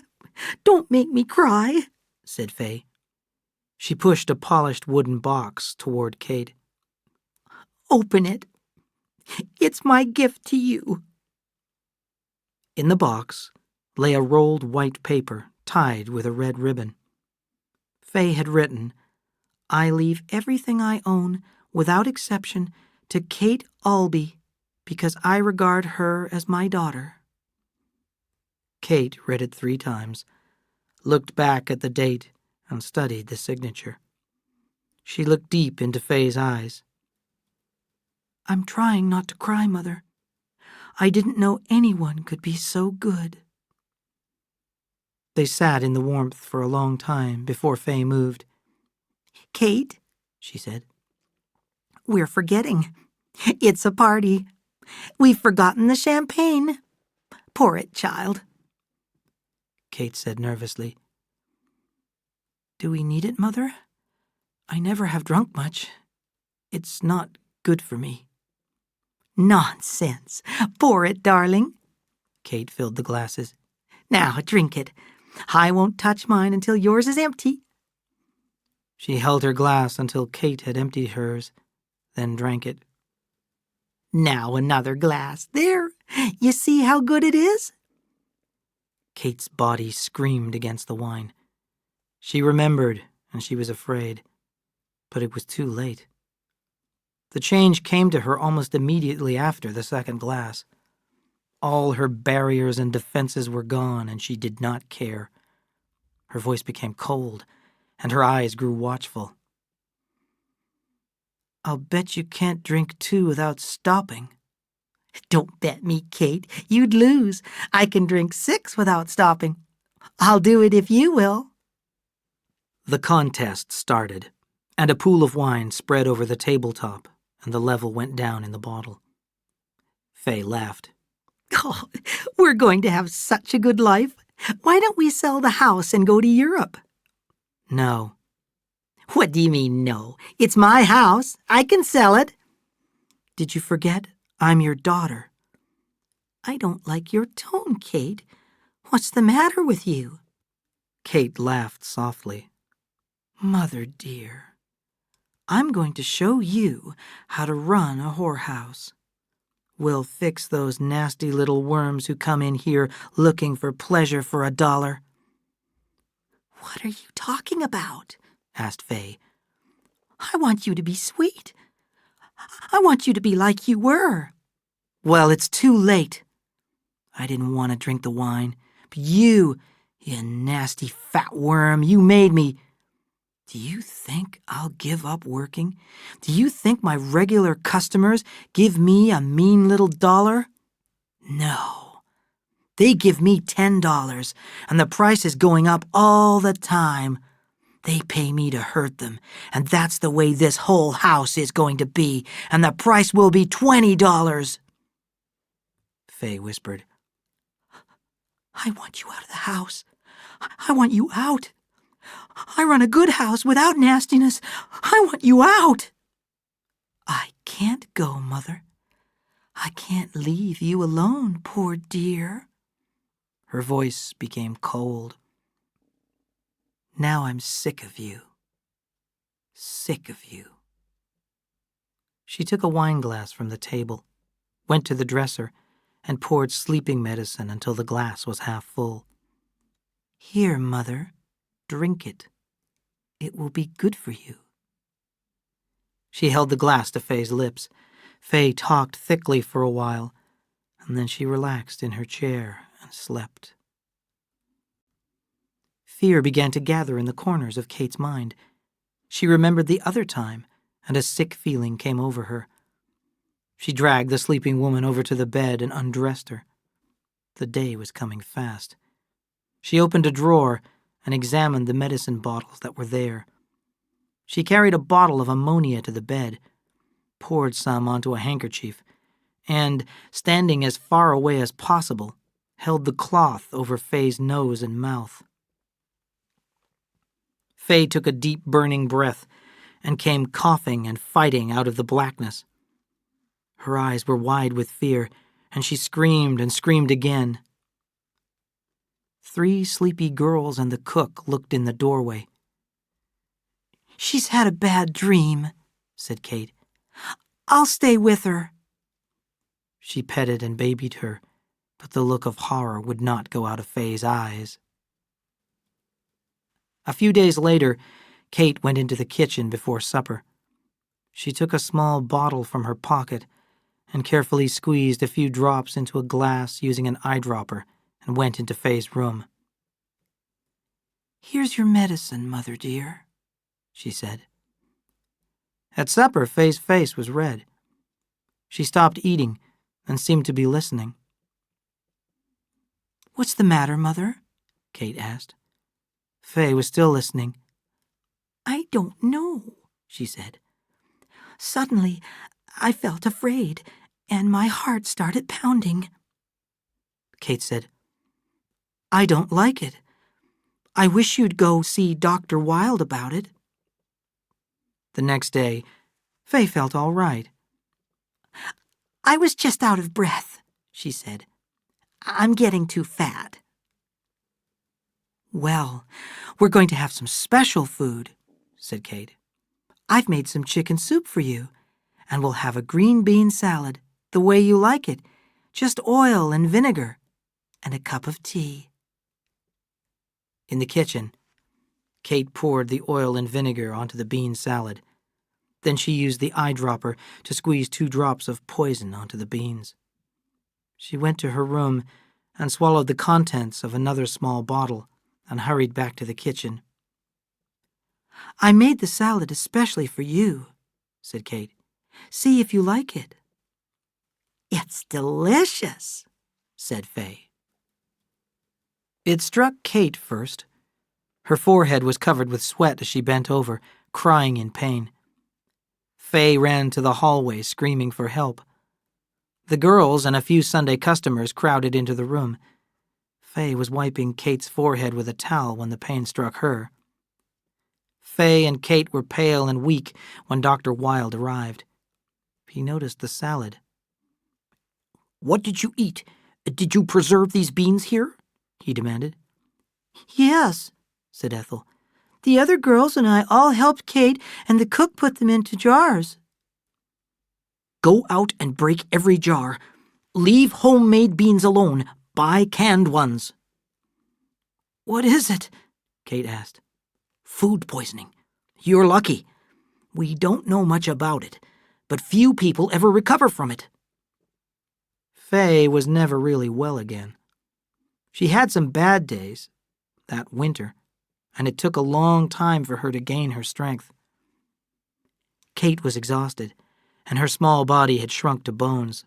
Don't make me cry, said Fay. She pushed a polished wooden box toward Kate. Open it. It's my gift to you. In the box lay a rolled white paper tied with a red ribbon. Fay had written, I leave everything I own, without exception, to Kate Albee, because I regard her as my daughter. Kate read it 3 times, looked back at the date, and studied the signature. She looked deep into Fay's eyes. I'm trying not to cry, Mother. I didn't know anyone could be so good. They sat in the warmth for a long time before Fay moved. Kate, she said, we're forgetting. It's a party. We've forgotten the champagne. Pour it, child. Kate said nervously. Do we need it, Mother? I never have drunk much. It's not good for me. Nonsense. Pour it, darling. Kate filled the glasses. Now, drink it. I won't touch mine until yours is empty. She held her glass until Kate had emptied hers, then drank it. Now another glass. There, you see how good it is? Kate's body screamed against the wine. She remembered, and she was afraid. But it was too late. The change came to her almost immediately after the second glass. All her barriers and defenses were gone, and she did not care. Her voice became cold, and her eyes grew watchful. I'll bet you can't drink 2 without stopping. Don't bet me, Kate. You'd lose. I can drink 6 without stopping. I'll do it if you will. The contest started, and a pool of wine spread over the tabletop, and the level went down in the bottle. Fay laughed. Oh, we're going to have such a good life. Why don't we sell the house and go to Europe? No. What do you mean, no? It's my house. I can sell it. Did you forget? I'm your daughter. I don't like your tone, Kate. What's the matter with you? Kate laughed softly. Mother dear, I'm going to show you how to run a whorehouse. We'll fix those nasty little worms who come in here looking for pleasure for $1. What are you talking about? Asked Fay. I want you to be sweet. I want you to be like you were. Well, it's too late. I didn't want to drink the wine, but you nasty fat worm, you made me. Do you think I'll give up working? Do you think my regular customers give me a mean little $1? No. They give me $10, and the price is going up all the time. They pay me to hurt them, and that's the way this whole house is going to be, and the price will be $20. Fay whispered. I want you out of the house. I want you out. I run a good house without nastiness. I want you out. I can't go, Mother. I can't leave you alone, poor dear. Her voice became cold. Now I'm sick of you. Sick of you. She took a wineglass from the table, went to the dresser, and poured sleeping medicine until the glass was half full. Here, Mother, drink it. It will be good for you. She held the glass to Faye's lips. Faye talked thickly for a while, and then she relaxed in her chair and slept. Fear began to gather in the corners of Kate's mind. She remembered the other time, and a sick feeling came over her. She dragged the sleeping woman over to the bed and undressed her. The day was coming fast. She opened a drawer and examined the medicine bottles that were there. She carried a bottle of ammonia to the bed, poured some onto a handkerchief, and, standing as far away as possible, held the cloth over Faye's nose and mouth. Faye took a deep, burning breath and came coughing and fighting out of the blackness. Her eyes were wide with fear, and she screamed and screamed again. 3 sleepy girls and the cook looked in the doorway. "She's had a bad dream," said Kate. "I'll stay with her." She petted and babied her, but the look of horror would not go out of Faye's eyes. A few days later, Kate went into the kitchen before supper. She took a small bottle from her pocket and carefully squeezed a few drops into a glass using an eyedropper and went into Faye's room. "Here's your medicine, Mother dear," she said. At supper, Faye's face was red. She stopped eating and seemed to be listening. "What's the matter, Mother?" Kate asked. Faye was still listening. "I don't know," she said. "Suddenly, I felt afraid, and my heart started pounding." Kate said, "I don't like it. I wish you'd go see Dr. Wilde about it." The next day, Faye felt all right. "I was just out of breath," she said. "I'm getting too fat." "Well, we're going to have some special food," said Kate. "I've made some chicken soup for you, and we'll have a green bean salad, the way you like it, just oil and vinegar, and a cup of tea." In the kitchen, Kate poured the oil and vinegar onto the bean salad. Then she used the eyedropper to squeeze 2 drops of poison onto the beans. She went to her room and swallowed the contents of another small bottle and hurried back to the kitchen. "I made the salad especially for you," said Kate. "See if you like it." "It's delicious," said Faye. It struck Kate first. Her forehead was covered with sweat as she bent over, crying in pain. Faye ran to the hallway, screaming for help. The girls and a few Sunday customers crowded into the room. Faye was wiping Kate's forehead with a towel when the pain struck her. Faye and Kate were pale and weak when Dr. Wilde arrived. He noticed the salad. "What did you eat? Did you preserve these beans here?" he demanded. "Yes," said Ethel. "The other girls and I all helped Kate, and the cook put them into jars." "Go out and break every jar. Leave homemade beans alone. Buy canned ones." "What is it?" Kate asked. "Food poisoning. You're lucky. We don't know much about it, but few people ever recover from it." Faye was never really well again. She had some bad days, that winter, and it took a long time for her to gain her strength. Kate was exhausted, and her small body had shrunk to bones.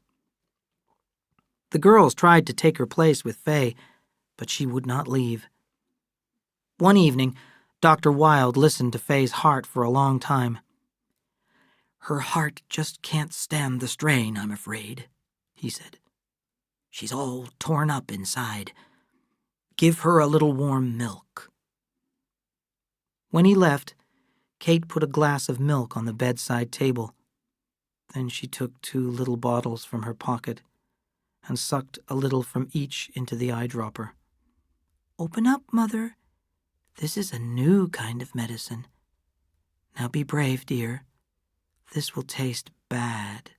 The girls tried to take her place with Faye, but she would not leave. One evening, Dr. Wilde listened to Faye's heart for a long time. "Her heart just can't stand the strain, I'm afraid," he said. "She's all torn up inside. Give her a little warm milk." When he left, Kate put a glass of milk on the bedside table. Then she took 2 little bottles from her pocket and sucked a little from each into the eyedropper. "Open up, Mother. This is a new kind of medicine. Now be brave, dear. This will taste bad."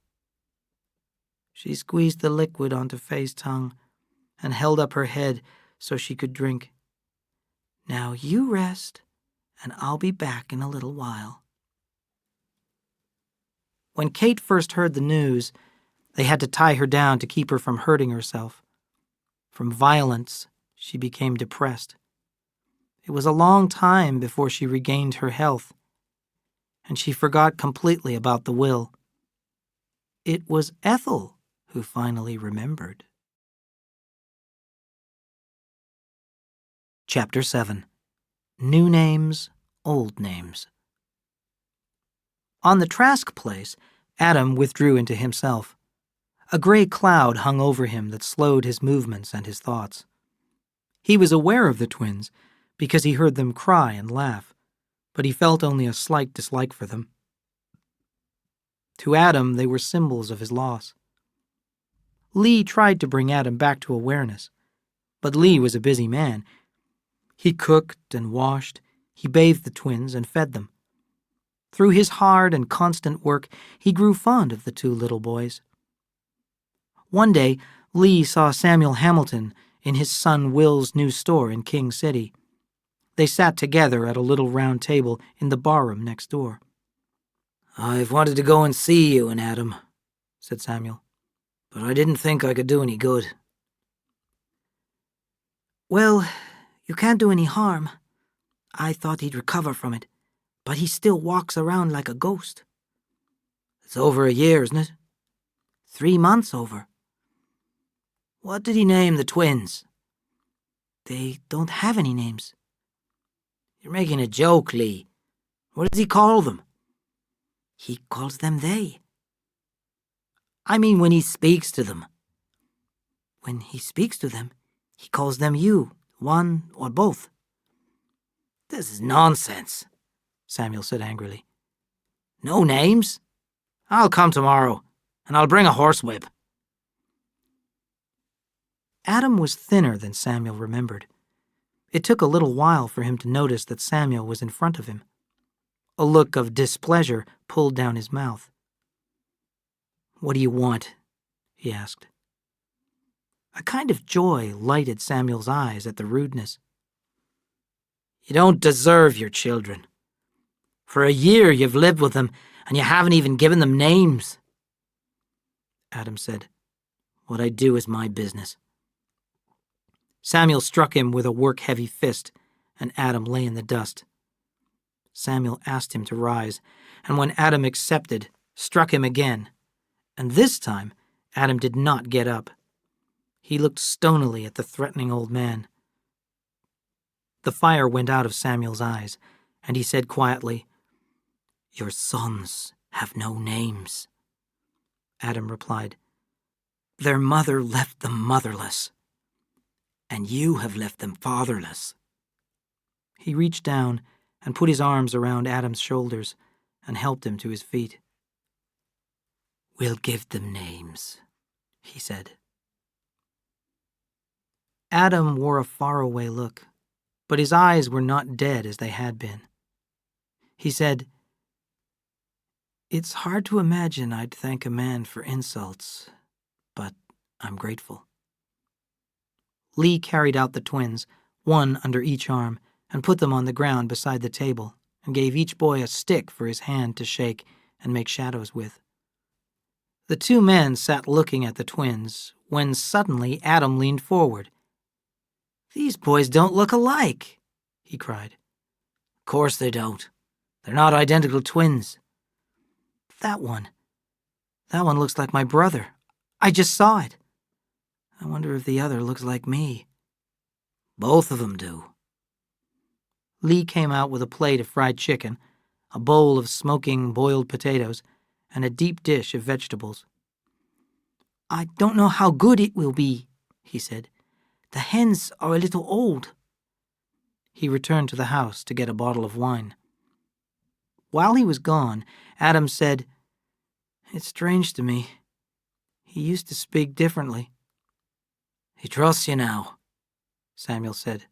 She squeezed the liquid onto Faye's tongue and held up her head so she could drink. "Now you rest, and I'll be back in a little while." When Kate first heard the news, they had to tie her down to keep her from hurting herself. From violence, she became depressed. It was a long time before she regained her health, and she forgot completely about the will. It was Ethel who finally remembered. Chapter 7. New Names, Old Names. On the Trask place, Adam withdrew into himself. A gray cloud hung over him that slowed his movements and his thoughts. He was aware of the twins because he heard them cry and laugh, but he felt only a slight dislike for them. To Adam, they were symbols of his loss. Lee tried to bring Adam back to awareness, but Lee was a busy man. He cooked and washed, he bathed the twins and fed them. Through his hard and constant work, he grew fond of the 2 little boys. One day, Lee saw Samuel Hamilton in his son Will's new store in King City. They sat together at a little round table in the barroom next door. "I've wanted to go and see you and Adam," said Samuel, "but I didn't think I could do any good." "Well, you can't do any harm. I thought he'd recover from it, but he still walks around like a ghost." "It's over a year, isn't it?" 3 months over. "What did he name the twins?" They don't have any names." "You're making a joke, Lee. What does he call them?" He calls them they. "I mean when he speaks to them." When he speaks to them, he calls them you, one or both." "This is nonsense," Samuel said angrily. "No names? I'll come tomorrow, and I'll bring a horsewhip." Adam was thinner than Samuel remembered. It took a little while for him to notice that Samuel was in front of him. A look of displeasure pulled down his mouth. "What do you want?" he asked. A kind of joy lighted Samuel's eyes at the rudeness. "You don't deserve your children. For a year you've lived with them, and you haven't even given them names." Adam said, "What I do is my business." Samuel struck him with a work-heavy fist, and Adam lay in the dust. Samuel asked him to rise, and when Adam accepted, struck him again, and this time Adam did not get up. He looked stonily at the threatening old man. The fire went out of Samuel's eyes, and he said quietly, "Your sons have no names." Adam replied, "Their mother left them motherless, and you have left them fatherless." He reached down and put his arms around Adam's shoulders and helped him to his feet. "We'll give them names," he said. Adam wore a faraway look, but his eyes were not dead as they had been. He said, "It's hard to imagine I'd thank a man for insults, but I'm grateful." Lee carried out the twins, one under each arm, and put them on the ground beside the table, and gave each boy a stick for his hand to shake and make shadows with. The 2 men sat looking at the twins, when suddenly Adam leaned forward. "These boys don't look alike," he cried. "Of course they don't. They're not identical twins." That one looks like my brother. I just saw it. I wonder if the other looks like me." "Both of them do." Lee came out with a plate of fried chicken, a bowl of smoking boiled potatoes, and a deep dish of vegetables. "I don't know how good it will be," he said. "The hens are a little old." he returned to the house to get a bottle of wine. While he was gone, Adam said, "It's strange to me. He used to speak differently." "He trusts you now," Samuel said.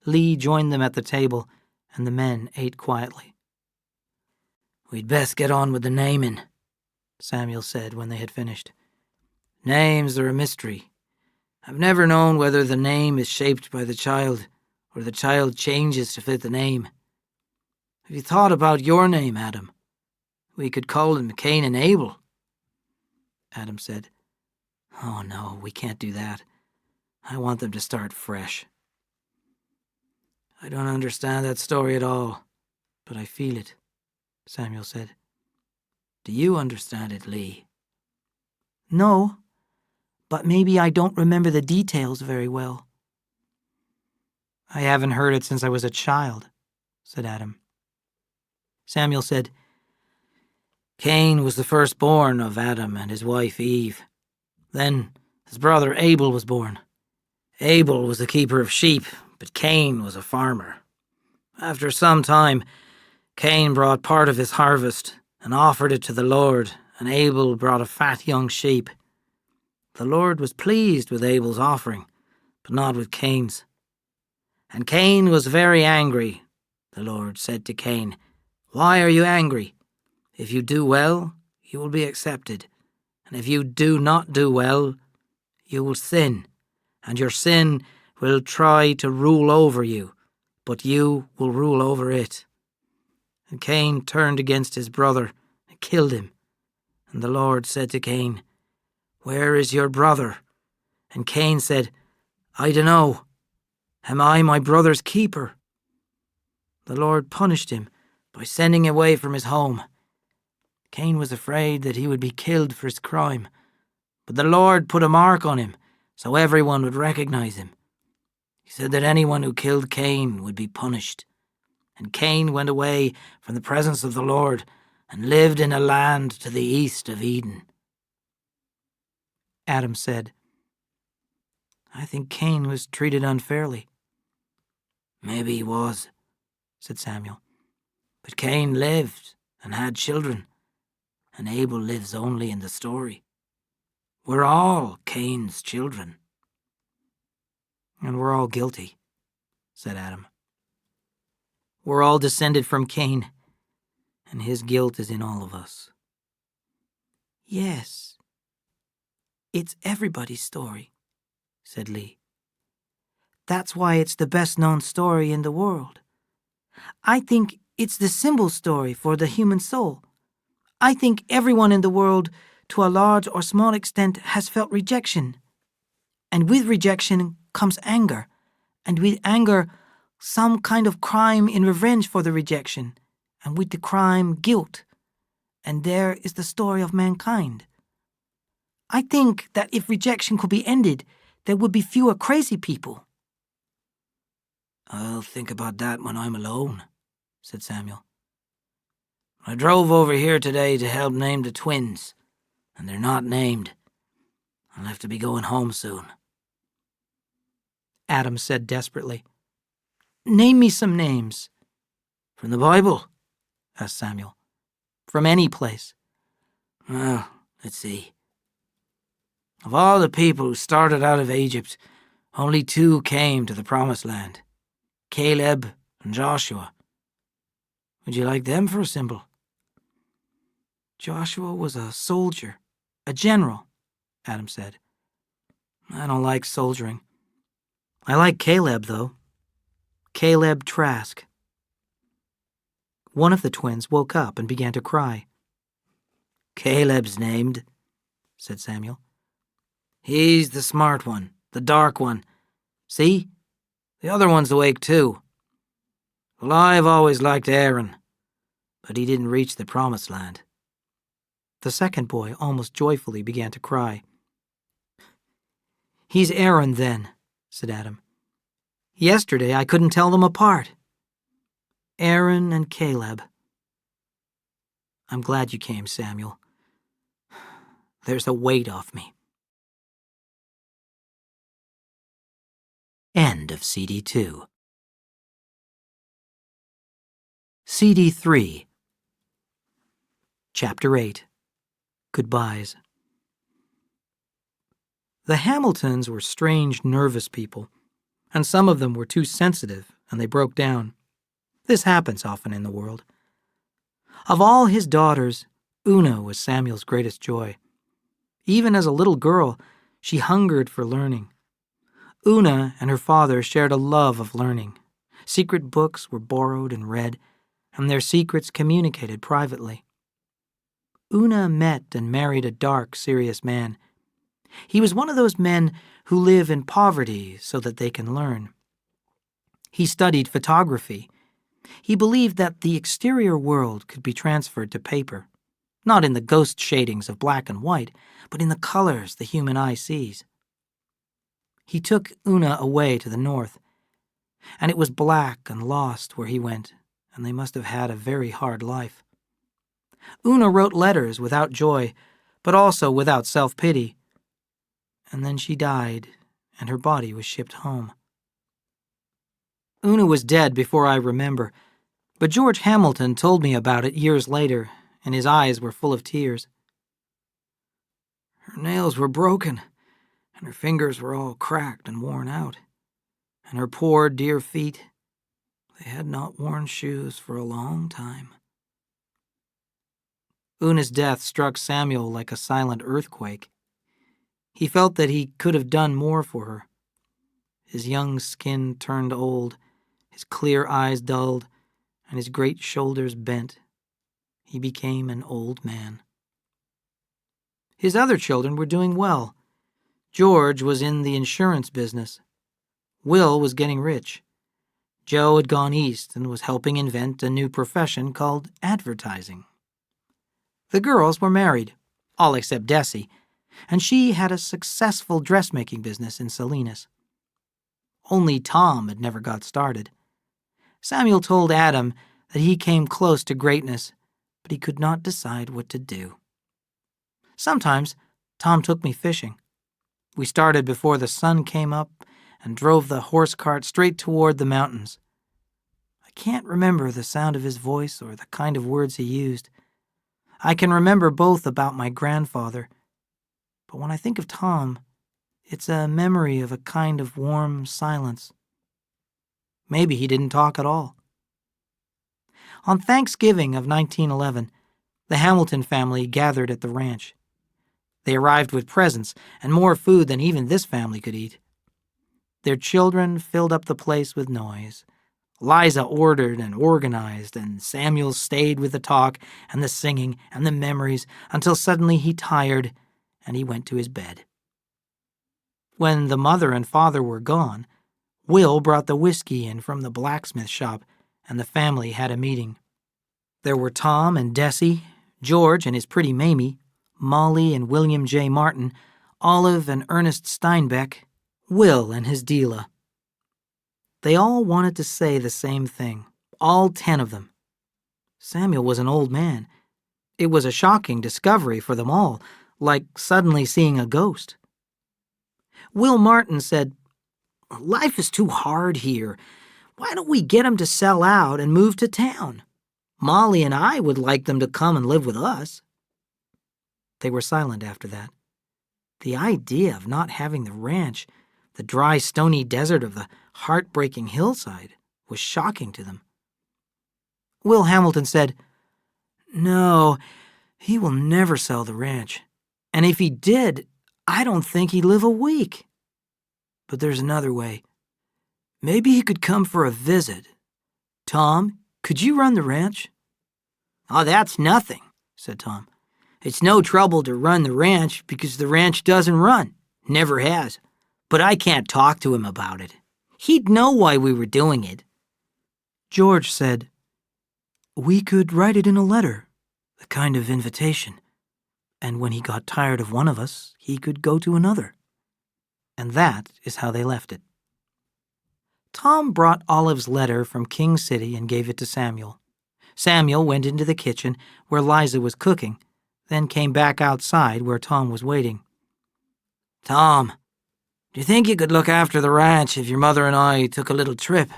Lee joined them at the table, and the men ate quietly. "We'd best get on with the naming," Samuel said when they had finished. "Names are a mystery. I've never known whether the name is shaped by the child or the child changes to fit the name. Have you thought about your name, Adam? We could call him Cain and Abel." Adam said, "Oh no, we can't do that. I want them to start fresh." "I don't understand that story at all, "But I feel it," Samuel said. Do you understand it, Lee?" "No, but maybe I don't remember the details very well." "I haven't heard it since I was a child," said Adam. Samuel said, "Cain was the firstborn of Adam and his wife Eve. Then his brother Abel was born. Abel was a keeper of sheep, but Cain was a farmer. After some time, Cain brought part of his harvest and offered it to the Lord, and Abel brought a fat young sheep. The Lord was pleased with Abel's offering, but not with Cain's. And Cain was very angry. The Lord said to Cain, 'Why are you angry? If you do well, you will be accepted. And if you do not do well, you will sin. And your sin will try to rule over you, but you will rule over it.' And Cain turned against his brother and killed him. And the Lord said to Cain, 'Where is your brother?' And Cain said, 'I dunno. Am I my brother's keeper?' The Lord punished him by sending him away from his home. Cain was afraid that he would be killed for his crime, but the Lord put a mark on him so everyone would recognize him. He said that anyone who killed Cain would be punished. And Cain went away from the presence of the Lord and lived in a land to the east of Eden." Adam said, "I think Cain was treated unfairly." "Maybe he was," said Samuel. "But Cain lived and had children, and Abel lives only in the story. We're all Cain's children." "And we're all guilty," said Adam. "We're all descended from Cain, and his guilt is in all of us." "Yes, it's everybody's story," said Lee. "That's why it's the best-known story in the world. I think it's the symbol story for the human soul. I think everyone in the world, to a large or small extent, has felt rejection. And with rejection comes anger, and with anger, some kind of crime in revenge for the rejection, and with the crime, guilt. And there is the story of mankind. I think that if rejection could be ended, there would be fewer crazy people." "I'll think about that when I'm alone," said Samuel. "I drove over here today to help name the twins, and they're not named. I'll have to be going home soon." Adam said desperately, "Name me some names." "From the Bible?" asked Samuel. "From any place." "Well, let's see. Of all the people who started out of Egypt, only 2 came to the Promised Land, Caleb and Joshua. Would you like them for a symbol?" "Joshua was a soldier, a general," Adam said. "I don't like soldiering. I like Caleb, though. Caleb Trask." One of the twins woke up and began to cry. "Caleb's named," said Samuel. "He's the smart one, the dark one. See? The other one's awake too. Well, I've always liked Aaron, but he didn't reach the Promised Land." The second boy almost joyfully began to cry. "He's Aaron, then," said Adam. "Yesterday I couldn't tell them apart. Aaron and Caleb. I'm glad you came, Samuel. There's a weight off me." End of CD2. CD 3. Chapter 8. Goodbyes. The Hamiltons were strange, nervous people, and some of them were too sensitive, and they broke down. This happens often in the world. Of all his daughters, Una was Samuel's greatest joy. Even as a little girl, she hungered for learning. Una and her father shared a love of learning. Secret books were borrowed and read, and their secrets communicated privately. Una met and married a dark, serious man. He was one of those men who live in poverty so that they can learn. He studied photography. He believed that the exterior world could be transferred to paper, not in the ghost shadings of black and white, but in the colors the human eye sees. He took Una away to the north, and it was black and lost where he went, and they must have had a very hard life. Una wrote letters without joy, but also without self-pity. And then she died, and her body was shipped home. Una was dead before I remember, but George Hamilton told me about it years later, and his eyes were full of tears. Her nails were broken, and her fingers were all cracked and worn out, and her poor dear feet, they had not worn shoes for a long time. Una's death struck Samuel like a silent earthquake. He felt that he could have done more for her. His young skin turned old, his clear eyes dulled, and his great shoulders bent. He became an old man. His other children were doing well. George was in the insurance business. Will was getting rich. Joe had gone east and was helping invent a new profession called advertising. The girls were married, all except Desi, and she had a successful dressmaking business in Salinas. Only Tom had never got started. Samuel told Adam that he came close to greatness, but he could not decide what to do. Sometimes Tom took me fishing. We started before the sun came up and drove the horse cart straight toward the mountains. I can't remember the sound of his voice or the kind of words he used. I can remember both about my grandfather, but when I think of Tom, it's a memory of a kind of warm silence. Maybe he didn't talk at all. On Thanksgiving of 1911, the Hamilton family gathered at the ranch. They arrived with presents and more food than even this family could eat. Their children filled up the place with noise. Liza ordered and organized, and Samuel stayed with the talk and the singing and the memories until suddenly he tired and he went to his bed. When the mother and father were gone, Will brought the whiskey in from the blacksmith shop, and the family had a meeting. There were Tom and Desi, George and his pretty Mamie, Molly and William J. Martin, Olive and Ernest Steinbeck, Will and his Deela. They all wanted to say the same thing, all 10 of them. Samuel was an old man. It was a shocking discovery for them all, like suddenly seeing a ghost. Will Martin said, "Life is too hard here. Why don't we get them to sell out and move to town? Molly and I would like them to come and live with us." They were silent after that. The idea of not having the ranch, the dry, stony desert of the heartbreaking hillside, was shocking to them. Will Hamilton said, "No, he will never sell the ranch. And if he did, I don't think he'd live a week. But there's another way. Maybe he could come for a visit. Tom, could you run the ranch?" "Oh, that's nothing," said Tom. "It's no trouble to run the ranch because the ranch doesn't run. Never has. But I can't talk to him about it. He'd know why we were doing it." George said, "We could write it in a letter, a kind of invitation. And when he got tired of one of us, he could go to another." And that is how they left it. Tom brought Olive's letter from King City and gave it to Samuel. Samuel went into the kitchen where Liza was cooking, then came back outside where Tom was waiting. "Tom, do you think you could look after the ranch if your mother and I took a little trip?"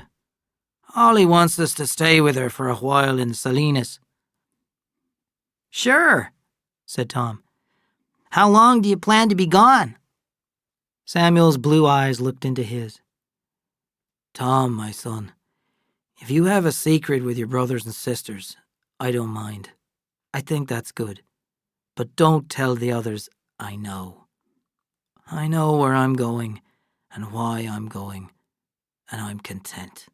Ollie wants us to stay with her for a while in Salinas." "Sure," said Tom. "How long do you plan to be gone?" Samuel's blue eyes looked into his. "Tom, my son, if you have a secret with your brothers and sisters, I don't mind. I think that's good. But don't tell the others I know. I know where I'm going and why I'm going, and I'm content."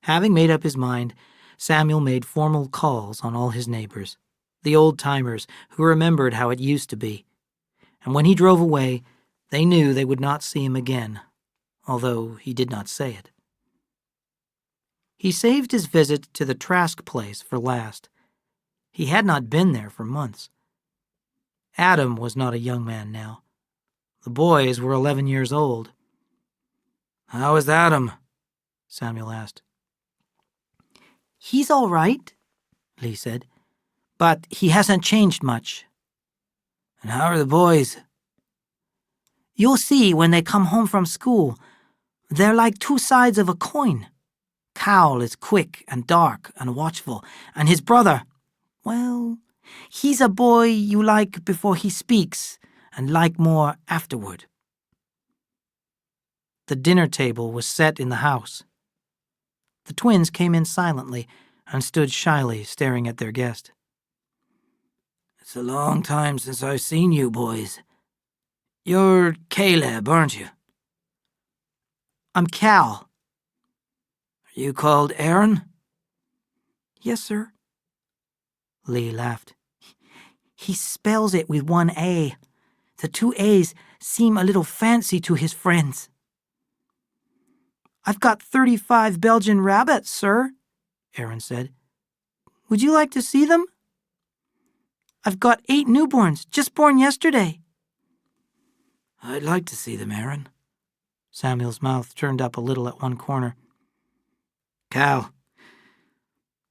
Having made up his mind, Samuel made formal calls on all his neighbors, the old-timers who remembered how it used to be. And when he drove away, they knew they would not see him again, although he did not say it. He saved his visit to the Trask place for last. He had not been there for months. Adam was not a young man now. The boys were 11 years old. "How is Adam?" Samuel asked. "He's all right," Lee said, "but he hasn't changed much." "And how are the boys?" "You'll see when they come home from school. They're like two sides of a coin. Cal is quick and dark and watchful, and his brother, well, he's a boy you like before he speaks and like more afterward." The dinner table was set in the house. The twins came in silently and stood shyly staring at their guest. "It's a long time since I've seen you boys. You're Caleb, aren't you?" "I'm Cal." "Are you called Aaron?" "Yes, sir." Lee laughed. "He spells it with one A. The two A's seem a little fancy to his friends." "I've got 35 Belgian rabbits, sir," Aaron said. "Would you like to see them? I've got 8 newborns, just born yesterday." "I'd like to see them, Aaron." Samuel's mouth turned up a little at one corner. "Cal,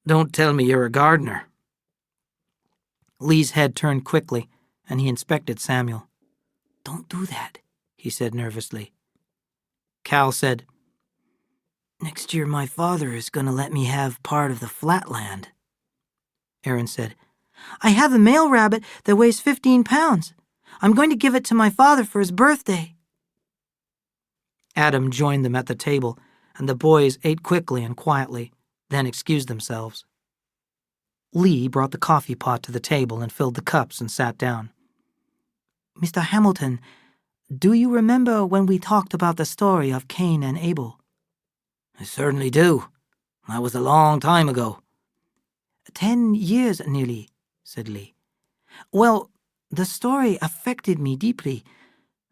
don't tell me you're a gardener." Lee's head turned quickly, and he inspected Samuel. "Don't do that," he said nervously. Cal said, "Next year my father is going to let me have part of the flatland." Aaron said, "I have a male rabbit that weighs 15 pounds. I'm going to give it to my father for his birthday." Adam joined them at the table, and the boys ate quickly and quietly, then excused themselves. Lee brought the coffee pot to the table and filled the cups and sat down. "Mr. Hamilton, do you remember when we talked about the story of Cain and Abel?" "I certainly do. That was a long time ago." 10 years nearly," said Lee. "Well, the story affected me deeply,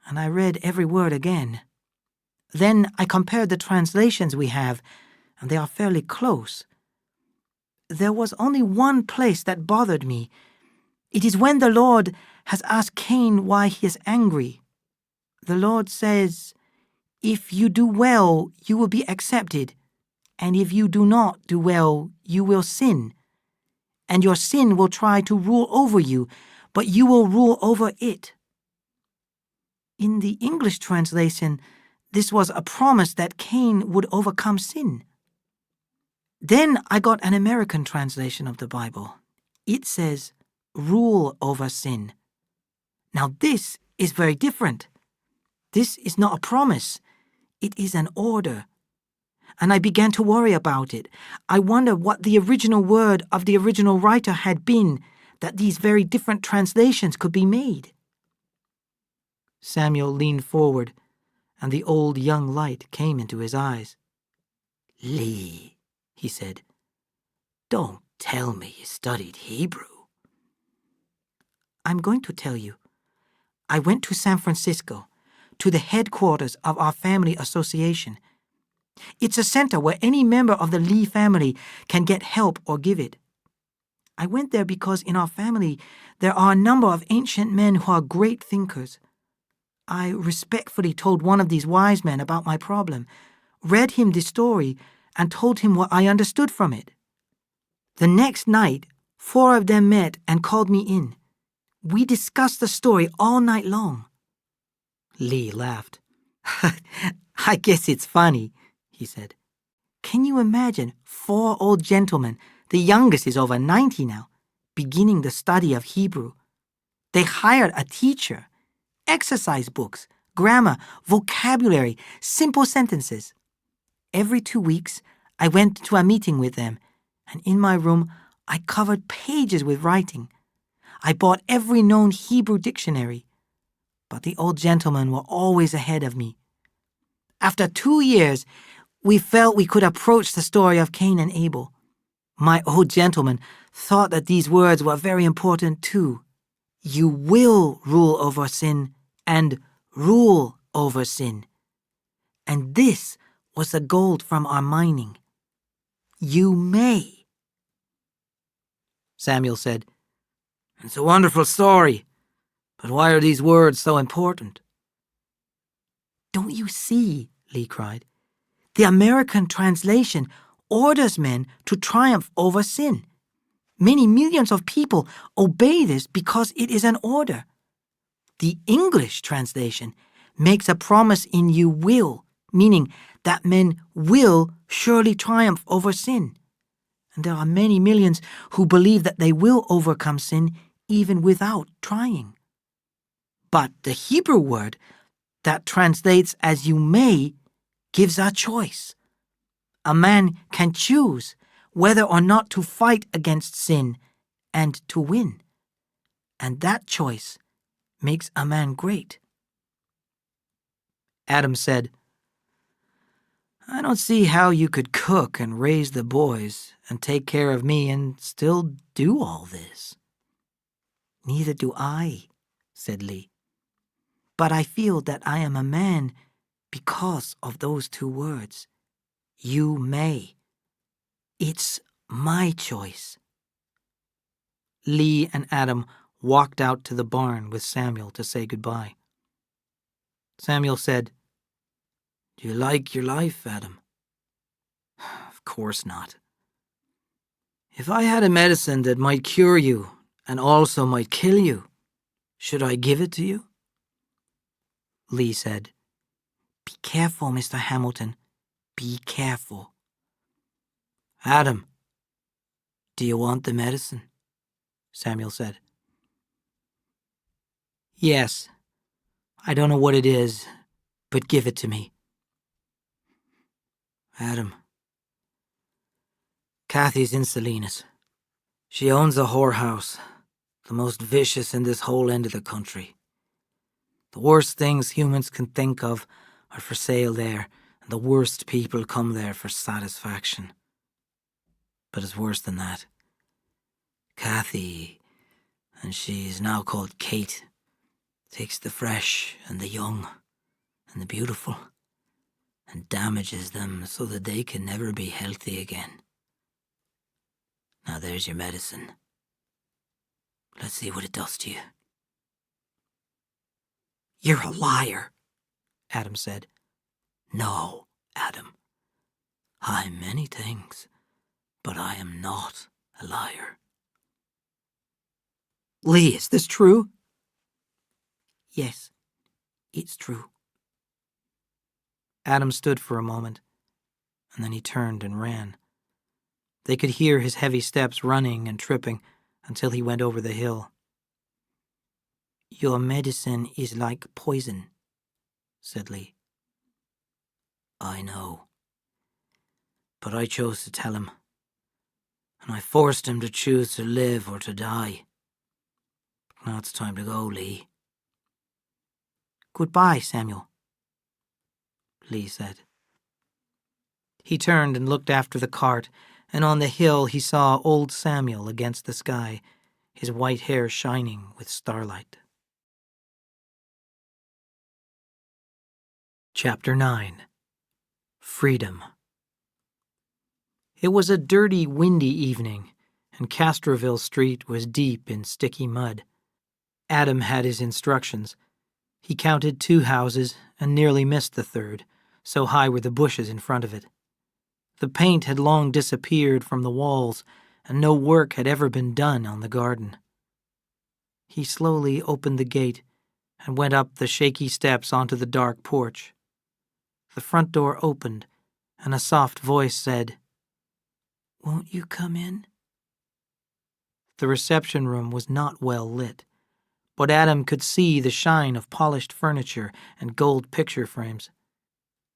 and I read every word again. Then I compared the translations we have, and they are fairly close. There was only one place that bothered me. It is when the Lord has asked Cain why he is angry. The Lord says, 'If you do well, you will be accepted, and if you do not do well, you will sin. And your sin will try to rule over you, but you will rule over it.' In the English translation, this was a promise that Cain would overcome sin. Then I got an American translation of the Bible. It says, 'Rule over sin.' Now this is very different. This is not a promise. It is an order. And I began to worry about it. I wonder what the original word of the original writer had been, that these very different translations could be made." Samuel leaned forward, and the old young light came into his eyes. "Lee," he said, "don't tell me you studied Hebrew." "I'm going to tell you. I went to San Francisco, to the headquarters of our family association. It's a center where any member of the Lee family can get help or give it. I went there because in our family there are a number of ancient men who are great thinkers. I respectfully told one of these wise men about my problem, read him the story, and told him what I understood from it. The next night, 4 of them met and called me in. We discussed the story all night long." Lee laughed. "I guess it's funny," he said. Can you imagine 4 old gentlemen, the youngest is over 90 now, beginning the study of Hebrew? They hired a teacher, exercise books, grammar, vocabulary, simple sentences. Every 2 weeks, I went to a meeting with them, and in my room, I covered pages with writing. I bought every known Hebrew dictionary, but the old gentlemen were always ahead of me. After 2 years, we felt we could approach the story of Cain and Abel. My old gentleman thought that these words were very important too. You will rule over sin and rule over sin. And this was the gold from our mining. You may. Samuel said, "It's a wonderful story, but why are these words so important?" "Don't you see?" Lee cried. "The American translation orders men to triumph over sin. Many millions of people obey this because it is an order. The English translation makes a promise in you will, meaning that men will surely triumph over sin. And there are many millions who believe that they will overcome sin even without trying. But the Hebrew word that translates as you may gives a choice. A man can choose whether or not to fight against sin and to win. And that choice makes a man great." Adam said, "I don't see how you could cook and raise the boys and take care of me and still do all this." "Neither do I," said Lee. "But I feel that I am a man because of those 2 words. You may. It's my choice." Lee and Adam walked out to the barn with Samuel to say goodbye. Samuel said, "Do you like your life, Adam?" "Of course not." "If I had a medicine that might cure you and also might kill you, should I give it to you?" Lee said, "Be careful, Mr. Hamilton. Be careful." "Adam, do you want the medicine?" Samuel said. "Yes. I don't know what it is, but give it to me." "Adam, Kathy's in Salinas. She owns a whorehouse, the most vicious in this whole end of the country. The worst things humans can think of are for sale there, and the worst people come there for satisfaction. But it's worse than that. Kathy, and she's now called Kate, takes the fresh and the young and the beautiful and damages them so that they can never be healthy again. Now there's your medicine. Let's see what it does to you." "You're a liar," Adam said. "No, Adam. I'm many things, but I am not a liar." "Lee, is this true?" "Yes, it's true." Adam stood for a moment, and then he turned and ran. They could hear his heavy steps running and tripping until he went over the hill. "Your medicine is like poison," said Lee. "I know. But I chose to tell him, and I forced him to choose to live or to die. Now it's time to go, Lee." "Goodbye, Samuel," Lee said. He turned and looked after the cart, and on the hill he saw old Samuel against the sky, his white hair shining with starlight. Chapter 9. Freedom. It was a dirty, windy evening, and Castroville Street was deep in sticky mud. Adam had his instructions. He counted 2 houses and nearly missed the 3rd, so high were the bushes in front of it. The paint had long disappeared from the walls, and no work had ever been done on the garden. He slowly opened the gate and went up the shaky steps onto the dark porch. The front door opened, and a soft voice said, "Won't you come in?" The reception room was not well lit, but Adam could see the shine of polished furniture and gold picture frames.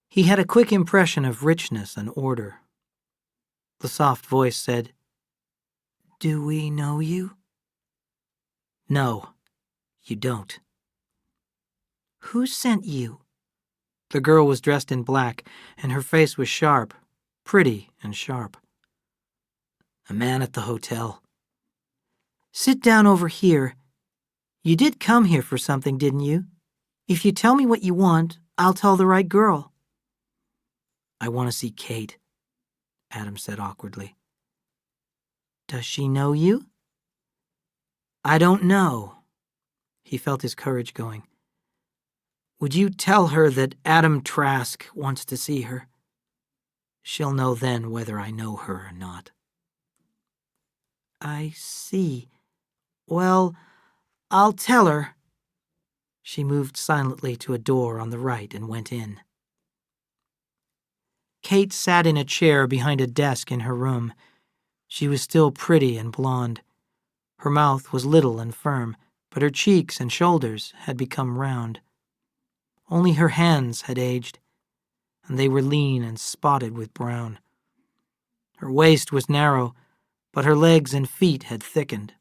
He had a quick impression of richness and order. The soft voice said, "Do we know you?" "No, you don't." "Who sent you?" The girl was dressed in black, and her face was sharp, pretty and sharp. "A man at the hotel." "Sit down over here. You did come here for something, didn't you? If you tell me what you want, I'll tell the right girl." "I want to see Kate," Adam said awkwardly. "Does she know you?" "I don't know." He felt his courage going. "Would you tell her that Adam Trask wants to see her? She'll know then whether I know her or not." "I see. Well, I'll tell her." She moved silently to a door on the right and went in. Kate sat in a chair behind a desk in her room. She was still pretty and blonde. Her mouth was little and firm, but her cheeks and shoulders had become round. Only her hands had aged, and they were lean and spotted with brown. Her waist was narrow, but her legs and feet had thickened.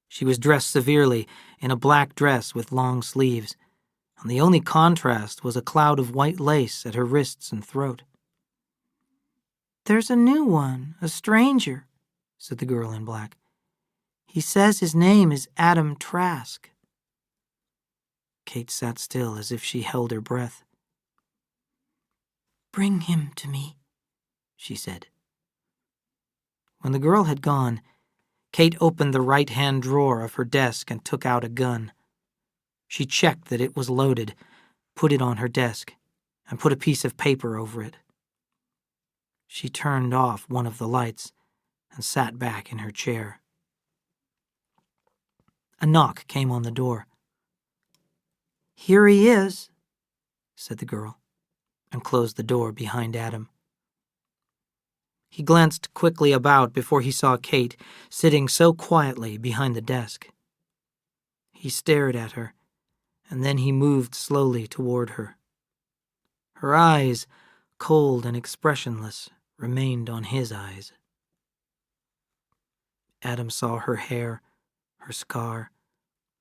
She was dressed severely in a black dress with long sleeves, and the only contrast was a cloud of white lace at her wrists and throat. "There's a new one, a stranger," said the girl in black. "He says his name is Adam Trask." Kate sat still as if she held her breath. "Bring him to me," she said. When the girl had gone, Kate opened the right-hand drawer of her desk and took out a gun. She checked that it was loaded, put it on her desk, and put a piece of paper over it. She turned off one of the lights and sat back in her chair. A knock came on the door. "Here he is," said the girl, and closed the door behind Adam. He glanced quickly about before he saw Kate sitting so quietly behind the desk. He stared at her, and then he moved slowly toward her. Her eyes, cold and expressionless, remained on his eyes. Adam saw her hair, her scar,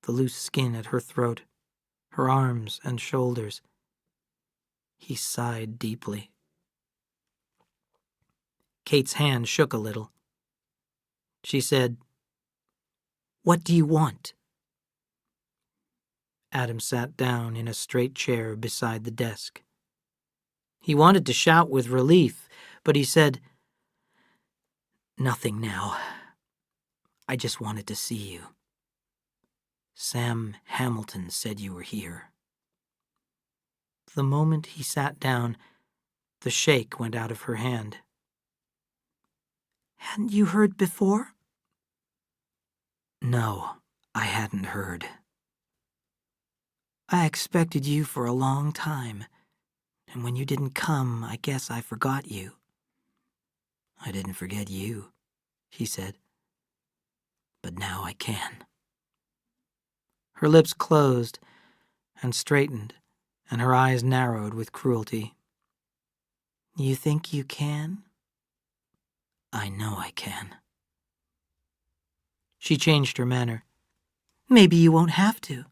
the loose skin at her throat, her arms and shoulders. He sighed deeply. Kate's hand shook a little. She said, "What do you want?" Adam sat down in a straight chair beside the desk. He wanted to shout with relief, but he said, "Nothing now. I just wanted to see you. Sam Hamilton said you were here." The moment he sat down, the shake went out of her hand. "Hadn't you heard before?" "No, I hadn't heard." "I expected you for a long time, and when you didn't come, I guess I forgot you." "I didn't forget you," he said. "But now I can." Her lips closed and straightened, and her eyes narrowed with cruelty. "You think you can?" "I know I can." She changed her manner. "Maybe you won't have to,"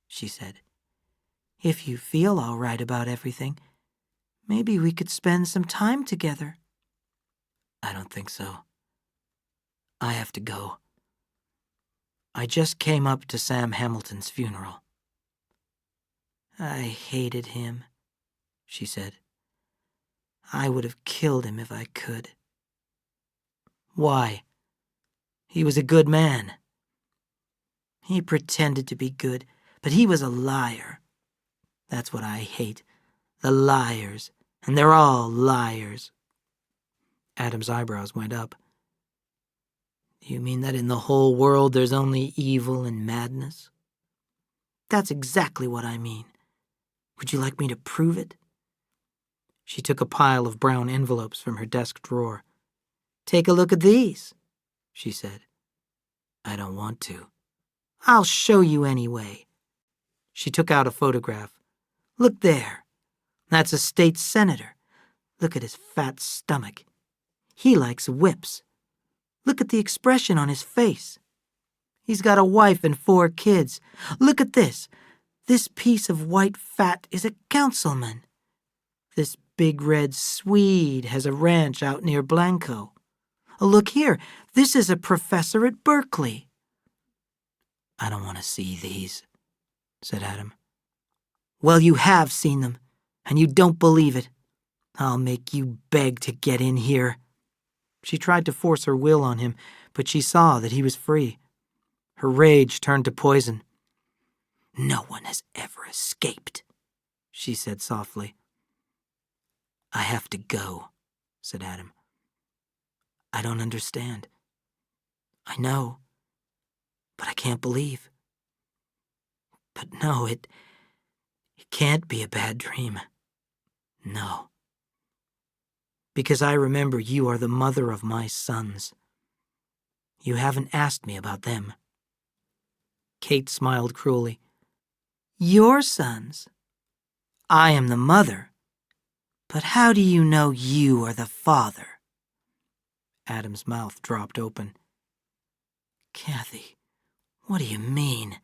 she said. "If you feel all right about everything, maybe we could spend some time together." "I don't think so. I have to go. I just came up to Sam Hamilton's funeral." "I hated him," she said. "I would have killed him if I could." "Why? He was a good man." "He pretended to be good, but he was a liar. That's what I hate, the liars, and they're all liars." Adam's eyebrows went up. "Do you mean that in the whole world there's only evil and madness?" "That's exactly what I mean. Would you like me to prove it?" She took a pile of brown envelopes from her desk drawer. "Take a look at these," she said. "I don't want to." "I'll show you anyway." She took out a photograph. "Look there. That's a state senator. Look at his fat stomach. He likes whips. Look at the expression on his face. He's got a wife and 4 kids. Look at this. This piece of white fat is a councilman. This big red Swede has a ranch out near Blanco. Look here. This is a professor at Berkeley." "I don't want to see these," said Adam. "Well, you have seen them, and you don't believe it. I'll make you beg to get in here." She tried to force her will on him, but she saw that he was free. Her rage turned to poison. "No one has ever escaped," she said softly. "I have to go," said Adam. "I don't understand." "I know, but I can't believe. But no, it can't be a bad dream. No. Because I remember you are the mother of my sons. You haven't asked me about them." Kate smiled cruelly. "Your sons? I am the mother. But how do you know you are the father?" Adam's mouth dropped open. "Kathy, what do you mean?"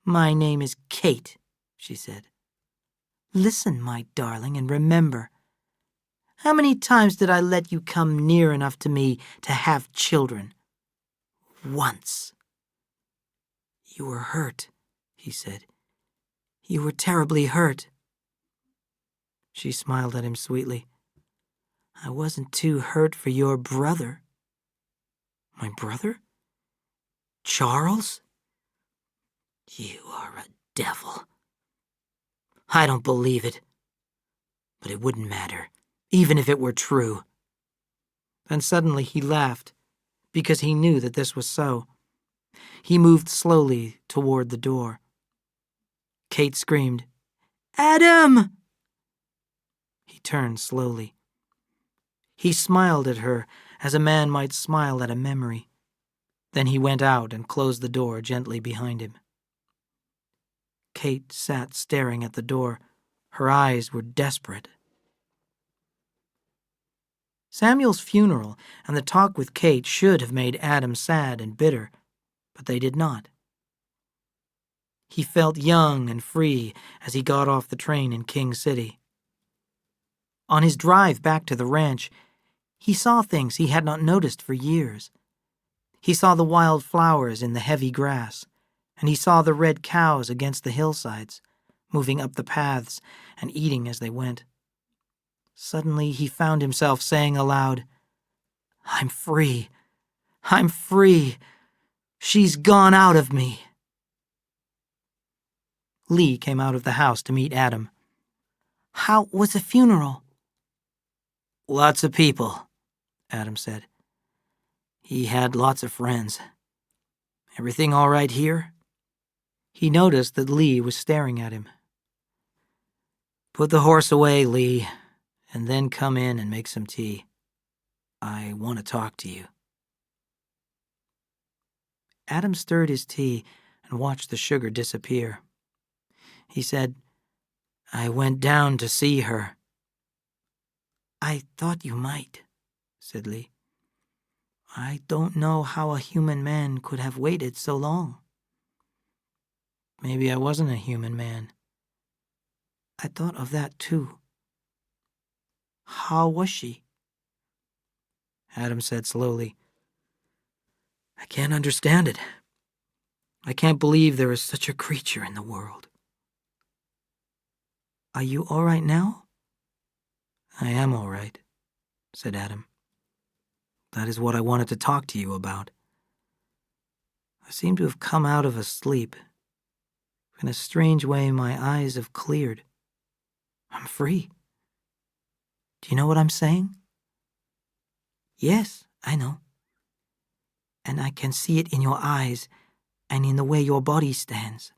"My name is Kate," she said. "Listen, my darling, and remember. How many times did I let you come near enough to me to have children?" "Once." "You were hurt," he said. "You were terribly hurt." She smiled at him sweetly. "I wasn't too hurt for your brother." "My brother? Charles? You are a devil." "I don't believe it. But it wouldn't matter, even if it were true." Then suddenly he laughed, because he knew that this was so. He moved slowly toward the door. Kate screamed, "Adam!" He turned slowly. He smiled at her as a man might smile at a memory. Then he went out and closed the door gently behind him. Kate sat staring at the door. Her eyes were desperate. Samuel's funeral and the talk with Kate should have made Adam sad and bitter, but they did not. He felt young and free as he got off the train in King City. On his drive back to the ranch, he saw things he had not noticed for years. He saw the wild flowers in the heavy grass, and he saw the red cows against the hillsides, moving up the paths and eating as they went. Suddenly he found himself saying aloud, "I'm free. I'm free. She's gone out of me." Lee came out of the house to meet Adam. "How was the funeral?" "Lots of people," Adam said. "He had lots of friends. Everything all right here?" He noticed that Lee was staring at him. "Put the horse away, Lee, and then come in and make some tea. I want to talk to you." Adam stirred his tea and watched the sugar disappear. He said, "I went down to see her." "I thought you might," said Lee. "I don't know how a human man could have waited so long." "Maybe I wasn't a human man." "I thought of that too. How was she?" Adam said slowly, "I can't understand it. I can't believe there is such a creature in the world." "Are you all right now?" "I am all right," said Adam. "That is what I wanted to talk to you about. I seem to have come out of a sleep. In a strange way, my eyes have cleared. I'm free. Do you know what I'm saying?" "Yes, I know. And I can see it in your eyes and in the way your body stands."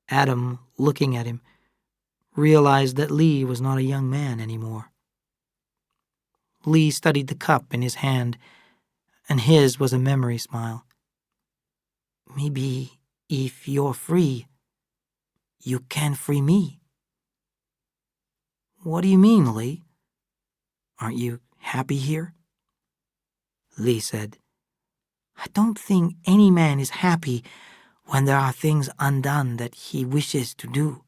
Adam, looking at him, realized that Lee was not a young man anymore. Lee studied the cup in his hand, and his was a memory smile. Maybe if you're free, you can free me. What do you mean, Lee? Aren't you happy here? Lee said, I don't think any man is happy when there are things undone that he wishes to do.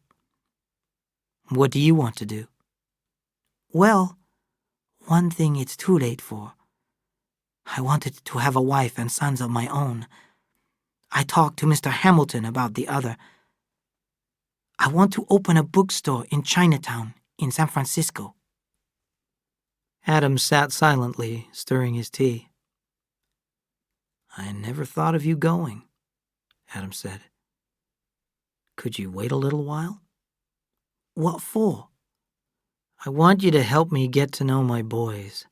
What do you want to do? Well, one thing it's too late for. I wanted to have a wife and sons of my own. I talked to Mr. Hamilton about the other. I want to open a bookstore in Chinatown, in San Francisco. Adam sat silently, stirring his tea. I never thought of you going, Adam said. Could you wait a little while? What for? I want you to help me get to know my boys.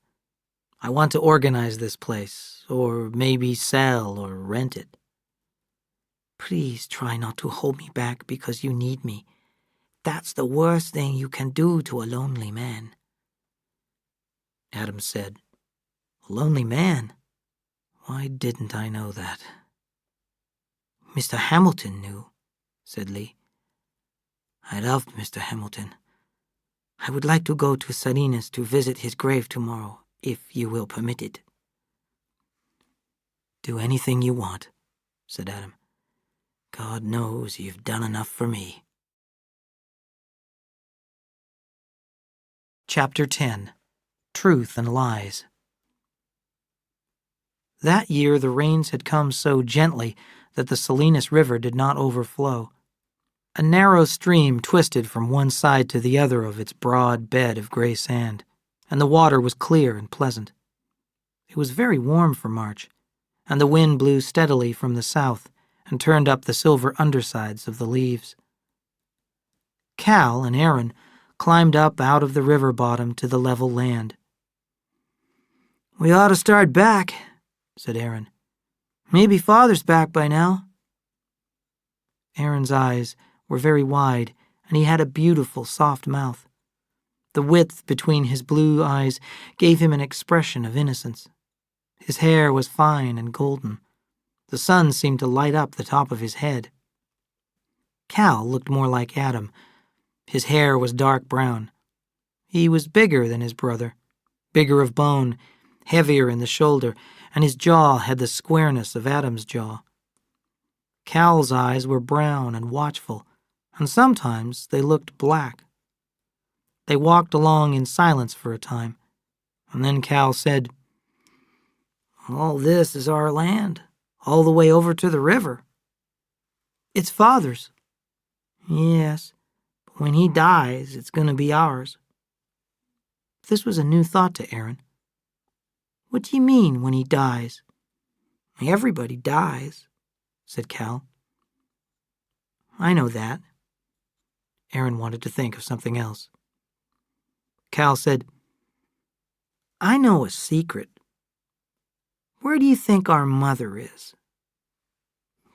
I want to organize this place, or maybe sell or rent it. Please try not to hold me back because you need me. That's the worst thing you can do to a lonely man. Adam said, A lonely man? Why didn't I know that? Mr. Hamilton knew, said Lee. I loved Mr. Hamilton. I would like to go to Salinas to visit his grave tomorrow, if you will permit it. Do anything you want, said Adam. God knows you've done enough for me. Chapter 10. Truth and Lies. That year the rains had come so gently that the Salinas River did not overflow. A narrow stream twisted from one side to the other of its broad bed of gray sand, and the water was clear and pleasant. It was very warm for March, and the wind blew steadily from the south and turned up the silver undersides of the leaves. Cal and Aaron climbed up out of the river bottom to the level land. We ought to start back, said Aaron. Maybe Father's back by now. Aaron's eyes were very wide, and he had a beautiful, soft mouth. The width between his blue eyes gave him an expression of innocence. His hair was fine and golden. The sun seemed to light up the top of his head. Cal looked more like Adam. His hair was dark brown. He was bigger than his brother, bigger of bone, heavier in the shoulder, and his jaw had the squareness of Adam's jaw. Cal's eyes were brown and watchful, and sometimes they looked black. They walked along in silence for a time, and then Cal said, All this is our land, all the way over to the river. It's Father's. Yes, but when he dies, it's going to be ours. This was a new thought to Aaron. What do you mean, when he dies? Everybody dies, said Cal. I know that. Aaron wanted to think of something else. Cal said, I know a secret. Where do you think our mother is?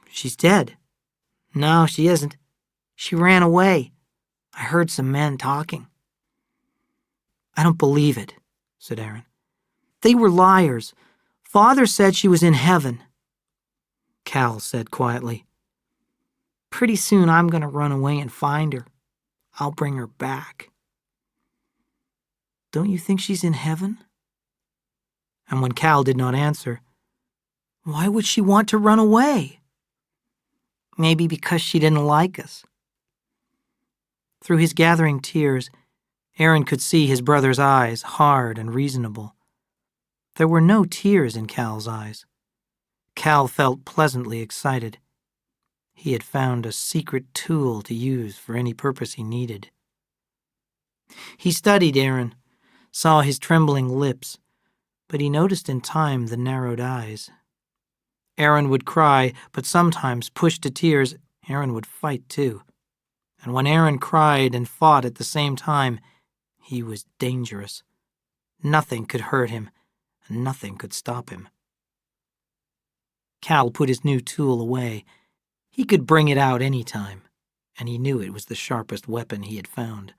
She's dead. No, she isn't. She ran away. I heard some men talking. I don't believe it, said Aaron. They were liars. Father said she was in heaven. Cal said quietly, Pretty soon I'm going to run away and find her. I'll bring her back. Don't you think she's in heaven? And when Cal did not answer, why would she want to run away? Maybe because she didn't like us. Through his gathering tears, Aaron could see his brother's eyes, hard and reasonable. There were no tears in Cal's eyes. Cal felt pleasantly excited. He had found a secret tool to use for any purpose he needed. He studied Aaron, saw his trembling lips, but he noticed in time the narrowed eyes. Aaron would cry, but sometimes, pushed to tears, Aaron would fight too. And when Aaron cried and fought at the same time, he was dangerous. Nothing could hurt him, and nothing could stop him. Cal put his new tool away. He could bring it out any time, and he knew it was the sharpest weapon he had found.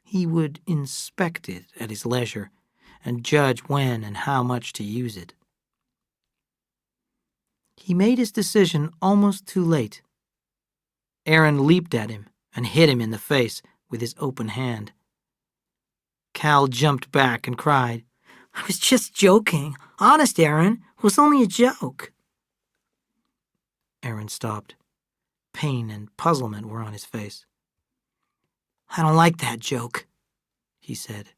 He would inspect it at his leisure and judge when and how much to use it. He made his decision almost too late. Aaron leaped at him and hit him in the face with his open hand. Cal jumped back and cried, "I was just joking. Honest, Aaron, it was only a joke." Aaron stopped. Pain and puzzlement were on his face. "I don't like that joke," he said.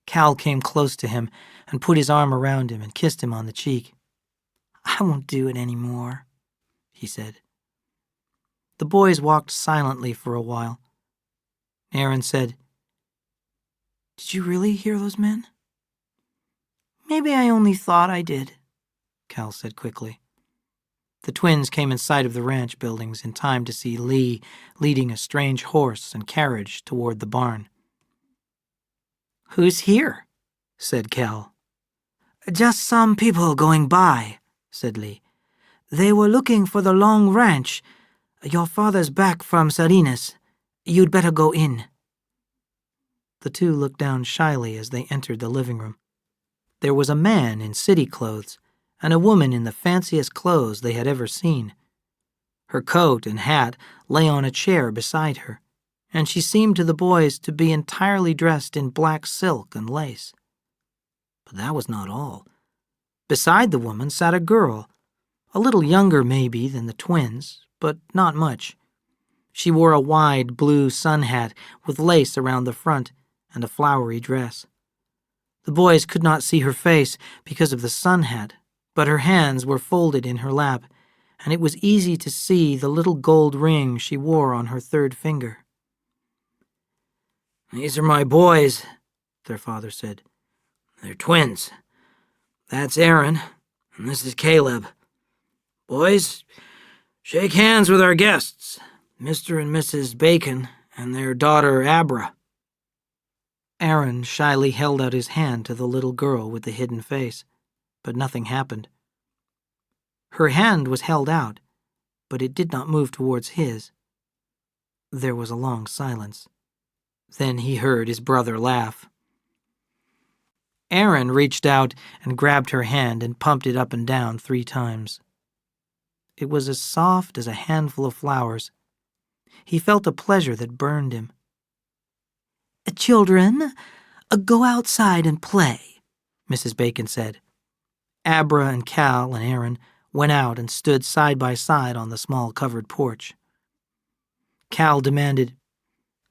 Cal came close to him and put his arm around him and kissed him on the cheek. "I won't do it anymore," he said. The boys walked silently for a while. Aaron said, "Did you really hear those men?" "Maybe I only thought I did," Cal said quickly. The twins came in sight of the ranch buildings in time to see Lee leading a strange horse and carriage toward the barn. "Who's here?" said Cal. "Just some people going by," said Lee. "They were looking for the Long Ranch. Your father's back from Salinas. You'd better go in." The two looked down shyly as they entered the living room. There was a man in city clothes and a woman in the fanciest clothes they had ever seen. Her coat and hat lay on a chair beside her, and she seemed to the boys to be entirely dressed in black silk and lace. But that was not all. Beside the woman sat a girl, a little younger maybe than the twins, but not much. She wore a wide blue sun hat with lace around the front and a flowery dress. The boys could not see her face because of the sun hat, but her hands were folded in her lap, and it was easy to see the little gold ring she wore on her third finger. "These are my boys," their father said. "They're twins. That's Aaron, and this is Caleb. Boys, shake hands with our guests, Mr. and Mrs. Bacon and their daughter Abra." Aaron shyly held out his hand to the little girl with the hidden face, but nothing happened. Her hand was held out, but it did not move towards his. There was a long silence. Then he heard his brother laugh. Aaron reached out and grabbed her hand and pumped it up and down 3 times. It was as soft as a handful of flowers. He felt a pleasure that burned him. "Children, go outside and play," Mrs. Bacon said. Abra and Cal and Aaron went out and stood side by side on the small covered porch. Cal demanded,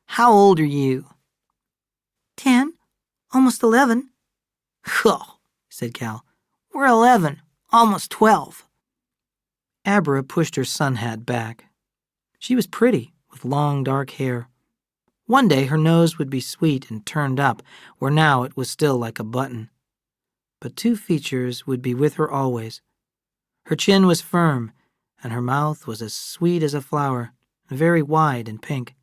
"How old are you?" 10, almost 11. "Huh," said Cal. "We're 11, almost 12. Abra pushed her sun hat back. She was pretty, with long dark hair. One day her nose would be sweet and turned up, where now it was still like a button. But 2 features would be with her always. Her chin was firm, and her mouth was as sweet as a flower, very wide and pink.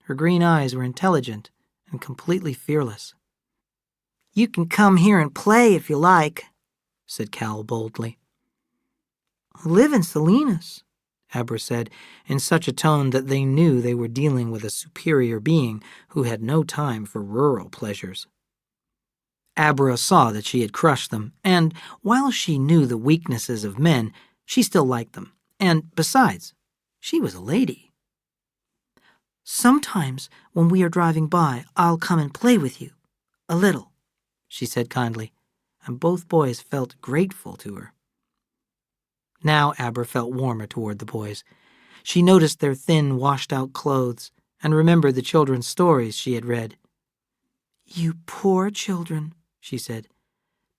Her green eyes were intelligent and completely fearless. "You can come here and play if you like," said Cal boldly. "I live in Salinas," Abra said, in such a tone that they knew they were dealing with a superior being who had no time for rural pleasures. Abra saw that she had crushed them, and while she knew the weaknesses of men, she still liked them, and besides, she was a lady. "Sometimes when we are driving by, I'll come and play with you. A little," she said kindly, and both boys felt grateful to her. Now Abra felt warmer toward the boys. She noticed their thin, washed-out clothes and remembered the children's stories she had read. "You poor children," she said.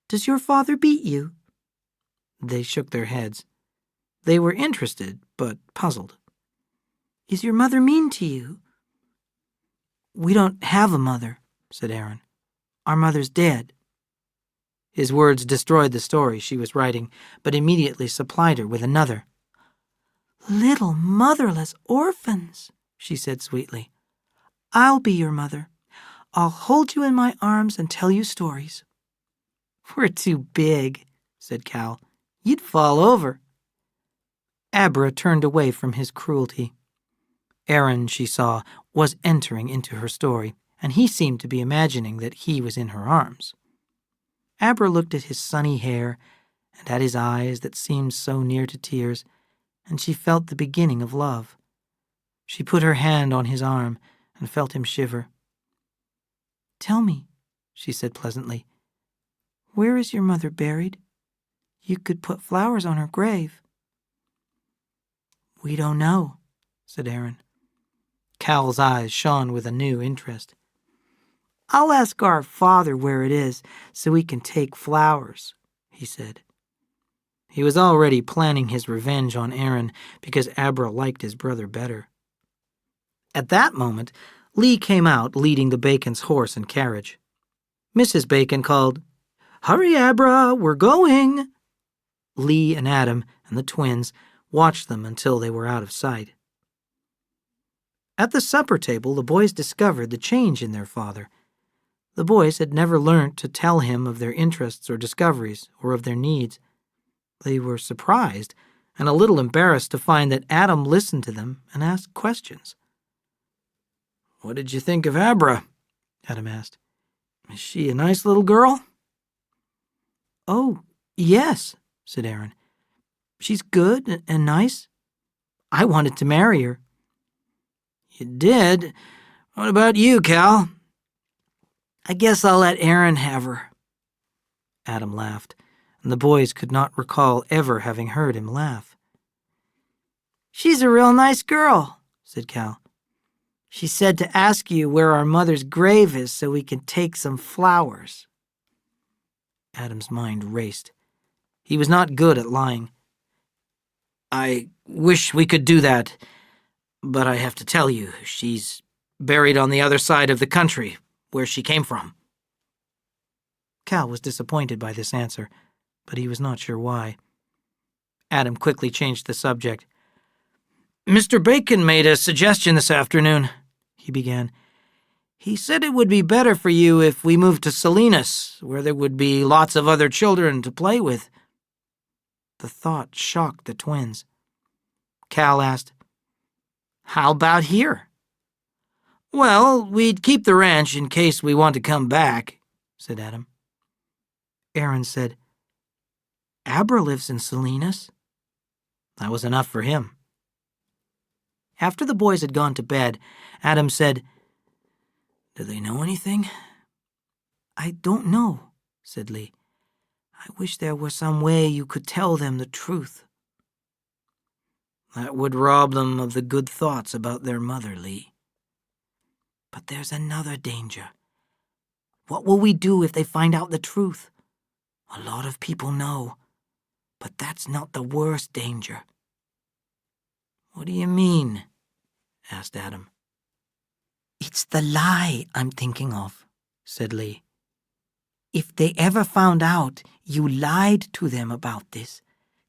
"Does your father beat you?" They shook their heads. They were interested, but puzzled. "Is your mother mean to you?" "We don't have a mother," said Aaron. "Our mother's dead." His words destroyed the story she was writing, but immediately supplied her with another. "Little motherless orphans," she said sweetly. "I'll be your mother. I'll hold you in my arms and tell you stories." "We're too big," said Cal. "You'd fall over." Abra turned away from his cruelty. Aaron, she saw, was entering into her story, and he seemed to be imagining that he was in her arms. Abra looked at his sunny hair and at his eyes that seemed so near to tears, and she felt the beginning of love. She put her hand on his arm and felt him shiver. "Tell me," she said pleasantly, "where is your mother buried? You could put flowers on her grave." "We don't know," said Aaron. Cal's eyes shone with a new interest. "I'll ask our father where it is so we can take flowers," he said. He was already planning his revenge on Aaron because Abra liked his brother better. At that moment, Lee came out leading the Bacon's horse and carriage. Mrs. Bacon called, "Hurry, Abra, we're going." Lee and Adam and the twins watched them until they were out of sight. At the supper table, the boys discovered the change in their father. The boys had never learnt to tell him of their interests or discoveries or of their needs. They were surprised and a little embarrassed to find that Adam listened to them and asked questions. "What did you think of Abra?" Adam asked. "Is she a nice little girl?" "Oh, yes," said Aaron. "She's good and nice. I wanted to marry her." "You did? What about you, Cal?" "I guess I'll let Aaron have her." Adam laughed, and the boys could not recall ever having heard him laugh. "She's a real nice girl," said Cal. "She said to ask you where our mother's grave is so we can take some flowers." Adam's mind raced. He was not good at lying. "I wish we could do that, but I have to tell you, she's buried on the other side of the country, where she came from." Cal was disappointed by this answer, but he was not sure why. Adam quickly changed the subject. "Mr. Bacon made a suggestion this afternoon," he began. "He said it would be better for you if we moved to Salinas, where there would be lots of other children to play with." The thought shocked the twins. Cal asked, "How about here?" "Well, we'd keep the ranch in case we want to come back," said Adam. Aaron said, "Abra lives in Salinas." That was enough for him. After the boys had gone to bed, Adam said, "Do they know anything?" "I don't know," said Lee. "I wish there were some way you could tell them the truth." "That would rob them of the good thoughts about their mother, Lee." "But there's another danger. What will we do if they find out the truth? A lot of people know, but that's not the worst danger." "What do you mean?" asked Adam. "It's the lie I'm thinking of," said Lee. "If they ever found out you lied to them about this,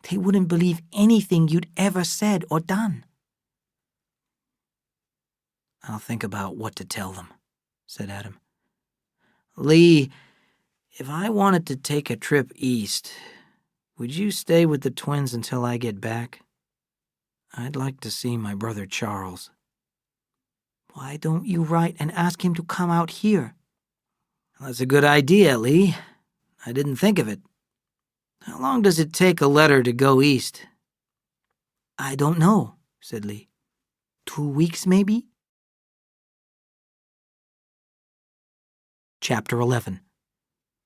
they wouldn't believe anything you'd ever said or done." "I'll think about what to tell them," said Adam. "Lee, if I wanted to take a trip east, would you stay with the twins until I get back? I'd like to see my brother Charles." "Why don't you write and ask him to come out here?" "That's a good idea, Lee. I didn't think of it. How long does it take a letter to go east?" "I don't know," said Lee. 2 weeks, maybe?" Chapter 11.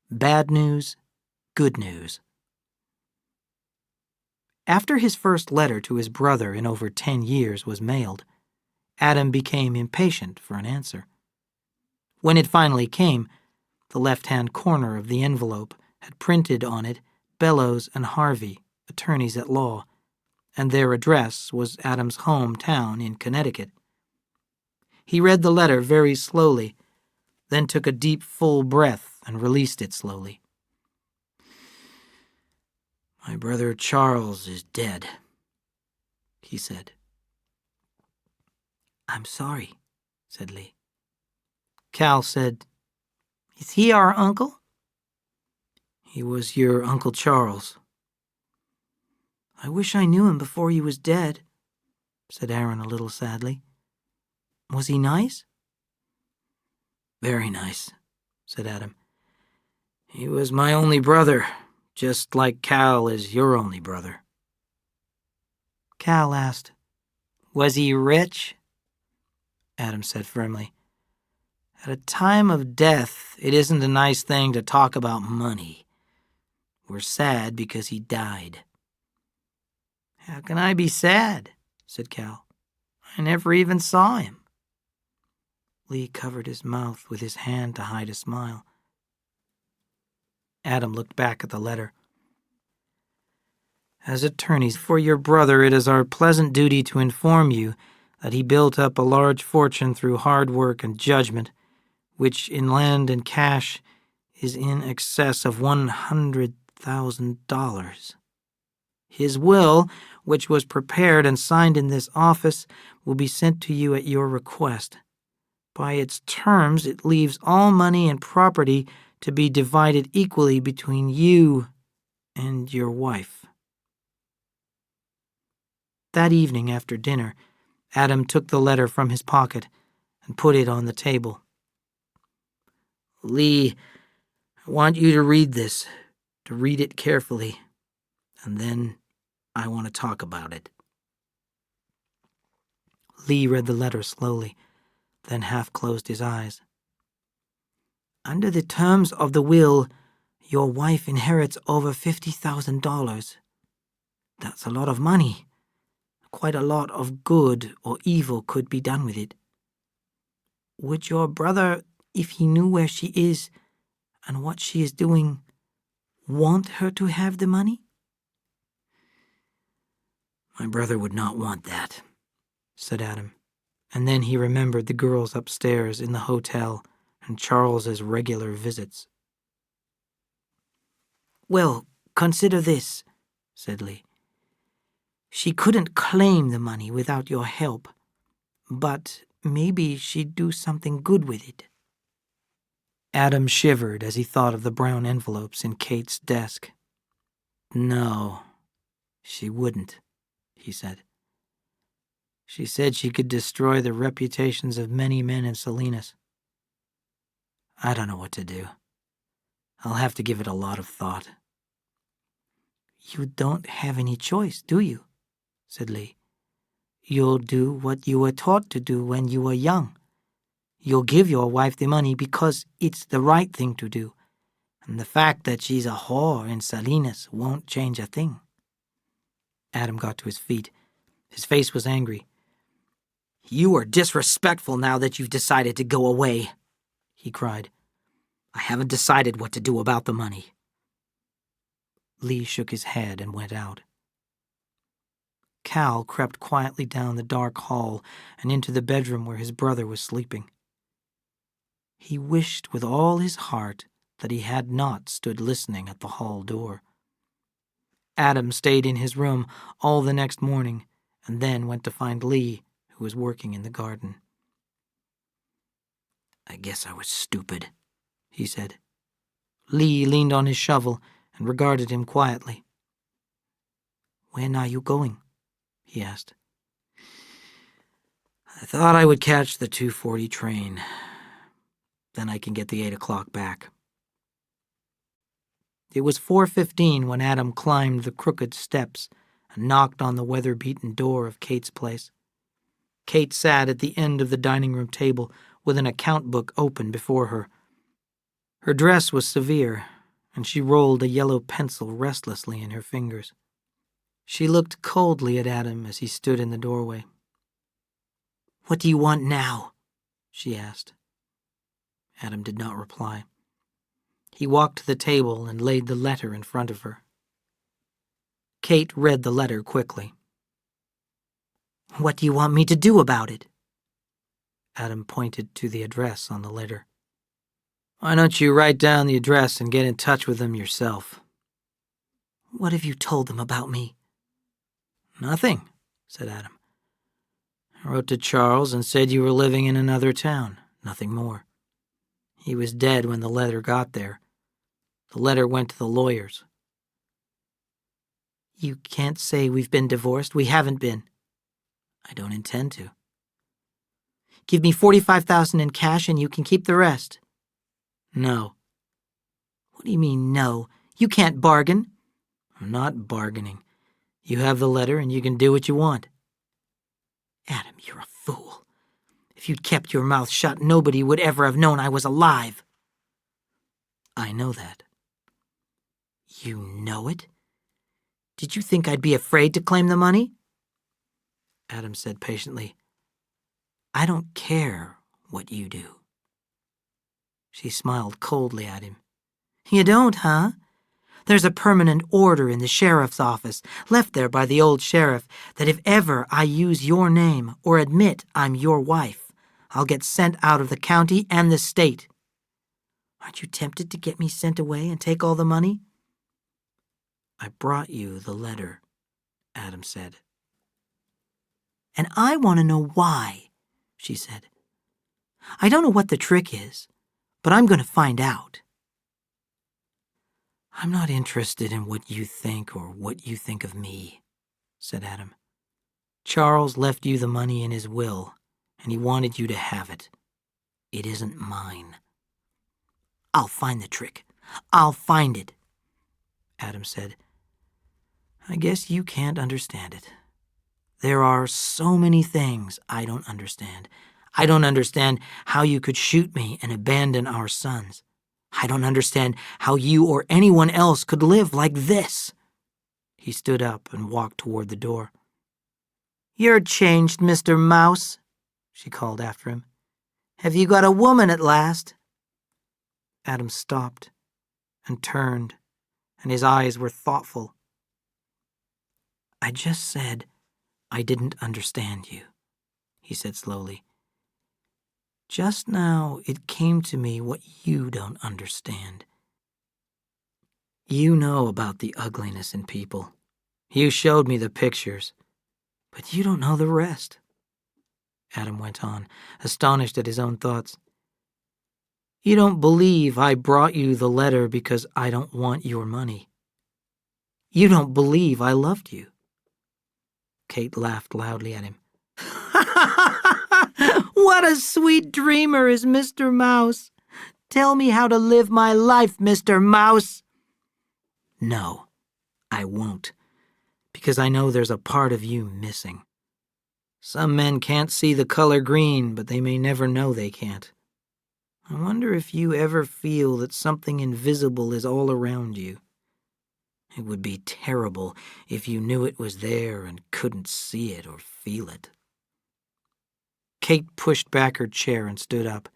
Bad News, Good News. After his first letter to his brother in over 10 years was mailed, Adam became impatient for an answer. When it finally came, the left-hand corner of the envelope had printed on it Bellows and Harvey, attorneys at law, and their address was Adam's hometown in Connecticut. He read the letter very slowly, then took a deep, full breath and released it slowly. "My brother Charles is dead," he said. "I'm sorry," said Lee. Cal said, "Is he our uncle?" "He was your Uncle Charles." I wish I knew him before he was dead, said Aaron a little sadly. Was he nice? Very nice, said Adam. He was my only brother, just like Cal is your only brother. Cal asked, Was he rich? Adam said firmly, At a time of death, it isn't a nice thing to talk about money. We're sad because he died. How can I be sad? Said Cal. I never even saw him. Lee covered his mouth with his hand to hide a smile. Adam looked back at the letter. As attorneys for your brother, it is our pleasant duty to inform you that he built up a large fortune through hard work and judgment, which in land and cash is in excess of $100,000. His will, which was prepared and signed in this office, will be sent to you at your request. By its terms, it leaves all money and property to be divided equally between you and your wife. That evening after dinner, Adam took the letter from his pocket and put it on the table. Lee, I want you to read this, to read it carefully, and then I want to talk about it. Lee read the letter slowly, then half closed his eyes. Under the terms of the will, your wife inherits over $50,000. That's a lot of money. Quite a lot of good or evil could be done with it. Would your brother, if he knew where she is and what she is doing, want her to have the money? My brother would not want that, said Adam, and then he remembered the girls upstairs in the hotel and Charles's regular visits. Well, consider this, said Lee. She couldn't claim the money without your help, but maybe she'd do something good with it. Adam shivered as he thought of the brown envelopes in Kate's desk. No, she wouldn't, he said. She said she could destroy the reputations of many men in Salinas. I don't know what to do. I'll have to give it a lot of thought. You don't have any choice, do you? Said Lee. You'll do what you were taught to do when you were young. You'll give your wife the money because it's the right thing to do, and the fact that she's a whore in Salinas won't change a thing. Adam got to his feet. His face was angry. You are disrespectful now that you've decided to go away, he cried. I haven't decided what to do about the money. Lee shook his head and went out. Cal crept quietly down the dark hall and into the bedroom where his brother was sleeping. He wished with all his heart that he had not stood listening at the hall door. Adam stayed in his room all the next morning and then went to find Lee, who was working in the garden. I guess I was stupid, he said. Lee leaned on his shovel and regarded him quietly. When are you going? He asked. I thought I would catch the 2:40 train. Then I can get the 8 o'clock back. It was 4:15 when Adam climbed the crooked steps and knocked on the weather-beaten door of Kate's place. Kate sat at the end of the dining room table with an account book open before her. Her dress was severe, and she rolled a yellow pencil restlessly in her fingers. She looked coldly at Adam as he stood in the doorway. What do you want now? She asked. Adam did not reply. He walked to the table and laid the letter in front of her. Kate read the letter quickly. What do you want me to do about it? Adam pointed to the address on the letter. Why don't you write down the address and get in touch with them yourself? What have you told them about me? Nothing, said Adam. I wrote to Charles and said you were living in another town, nothing more. He was dead when the letter got there. The letter went to the lawyers. You can't say we've been divorced. We haven't been. I don't intend to. Give me $45,000 in cash and you can keep the rest. No. What do you mean, no? You can't bargain. I'm not bargaining. You have the letter and you can do what you want. Adam, you're a fool. If you'd kept your mouth shut, nobody would ever have known I was alive. I know that. You know it? Did you think I'd be afraid to claim the money? Adam said patiently, I don't care what you do. She smiled coldly at him. You don't, huh? There's a permanent order in the sheriff's office, left there by the old sheriff, that if ever I use your name or admit I'm your wife, I'll get sent out of the county and the state. Aren't you tempted to get me sent away and take all the money? I brought you the letter, Adam said. And I want to know why, she said. I don't know what the trick is, but I'm going to find out. I'm not interested in what you think or what you think of me, said Adam. Charles left you the money in his will, and he wanted you to have it. It isn't mine. I'll find the trick. I'll find it, Adam said. I guess you can't understand it. There are so many things I don't understand. I don't understand how you could shoot me and abandon our sons. I don't understand how you or anyone else could live like this. He stood up and walked toward the door. You're changed, Mr. Mouse, she called after him. Have you got a woman at last? Adam stopped and turned, and his eyes were thoughtful. I just said I didn't understand you, he said slowly. Just now it came to me what you don't understand. You know about the ugliness in people. You showed me the pictures, but you don't know the rest. Adam went on, astonished at his own thoughts. You don't believe I brought you the letter because I don't want your money. You don't believe I loved you. Kate laughed loudly at him. What a sweet dreamer is Mr. Mouse. Tell me how to live my life, Mr. Mouse. No, I won't, because I know there's a part of you missing. Some men can't see the color green, but they may never know they can't. I wonder if you ever feel that something invisible is all around you. It would be terrible if you knew it was there and couldn't see it or feel it. Kate pushed back her chair and stood up.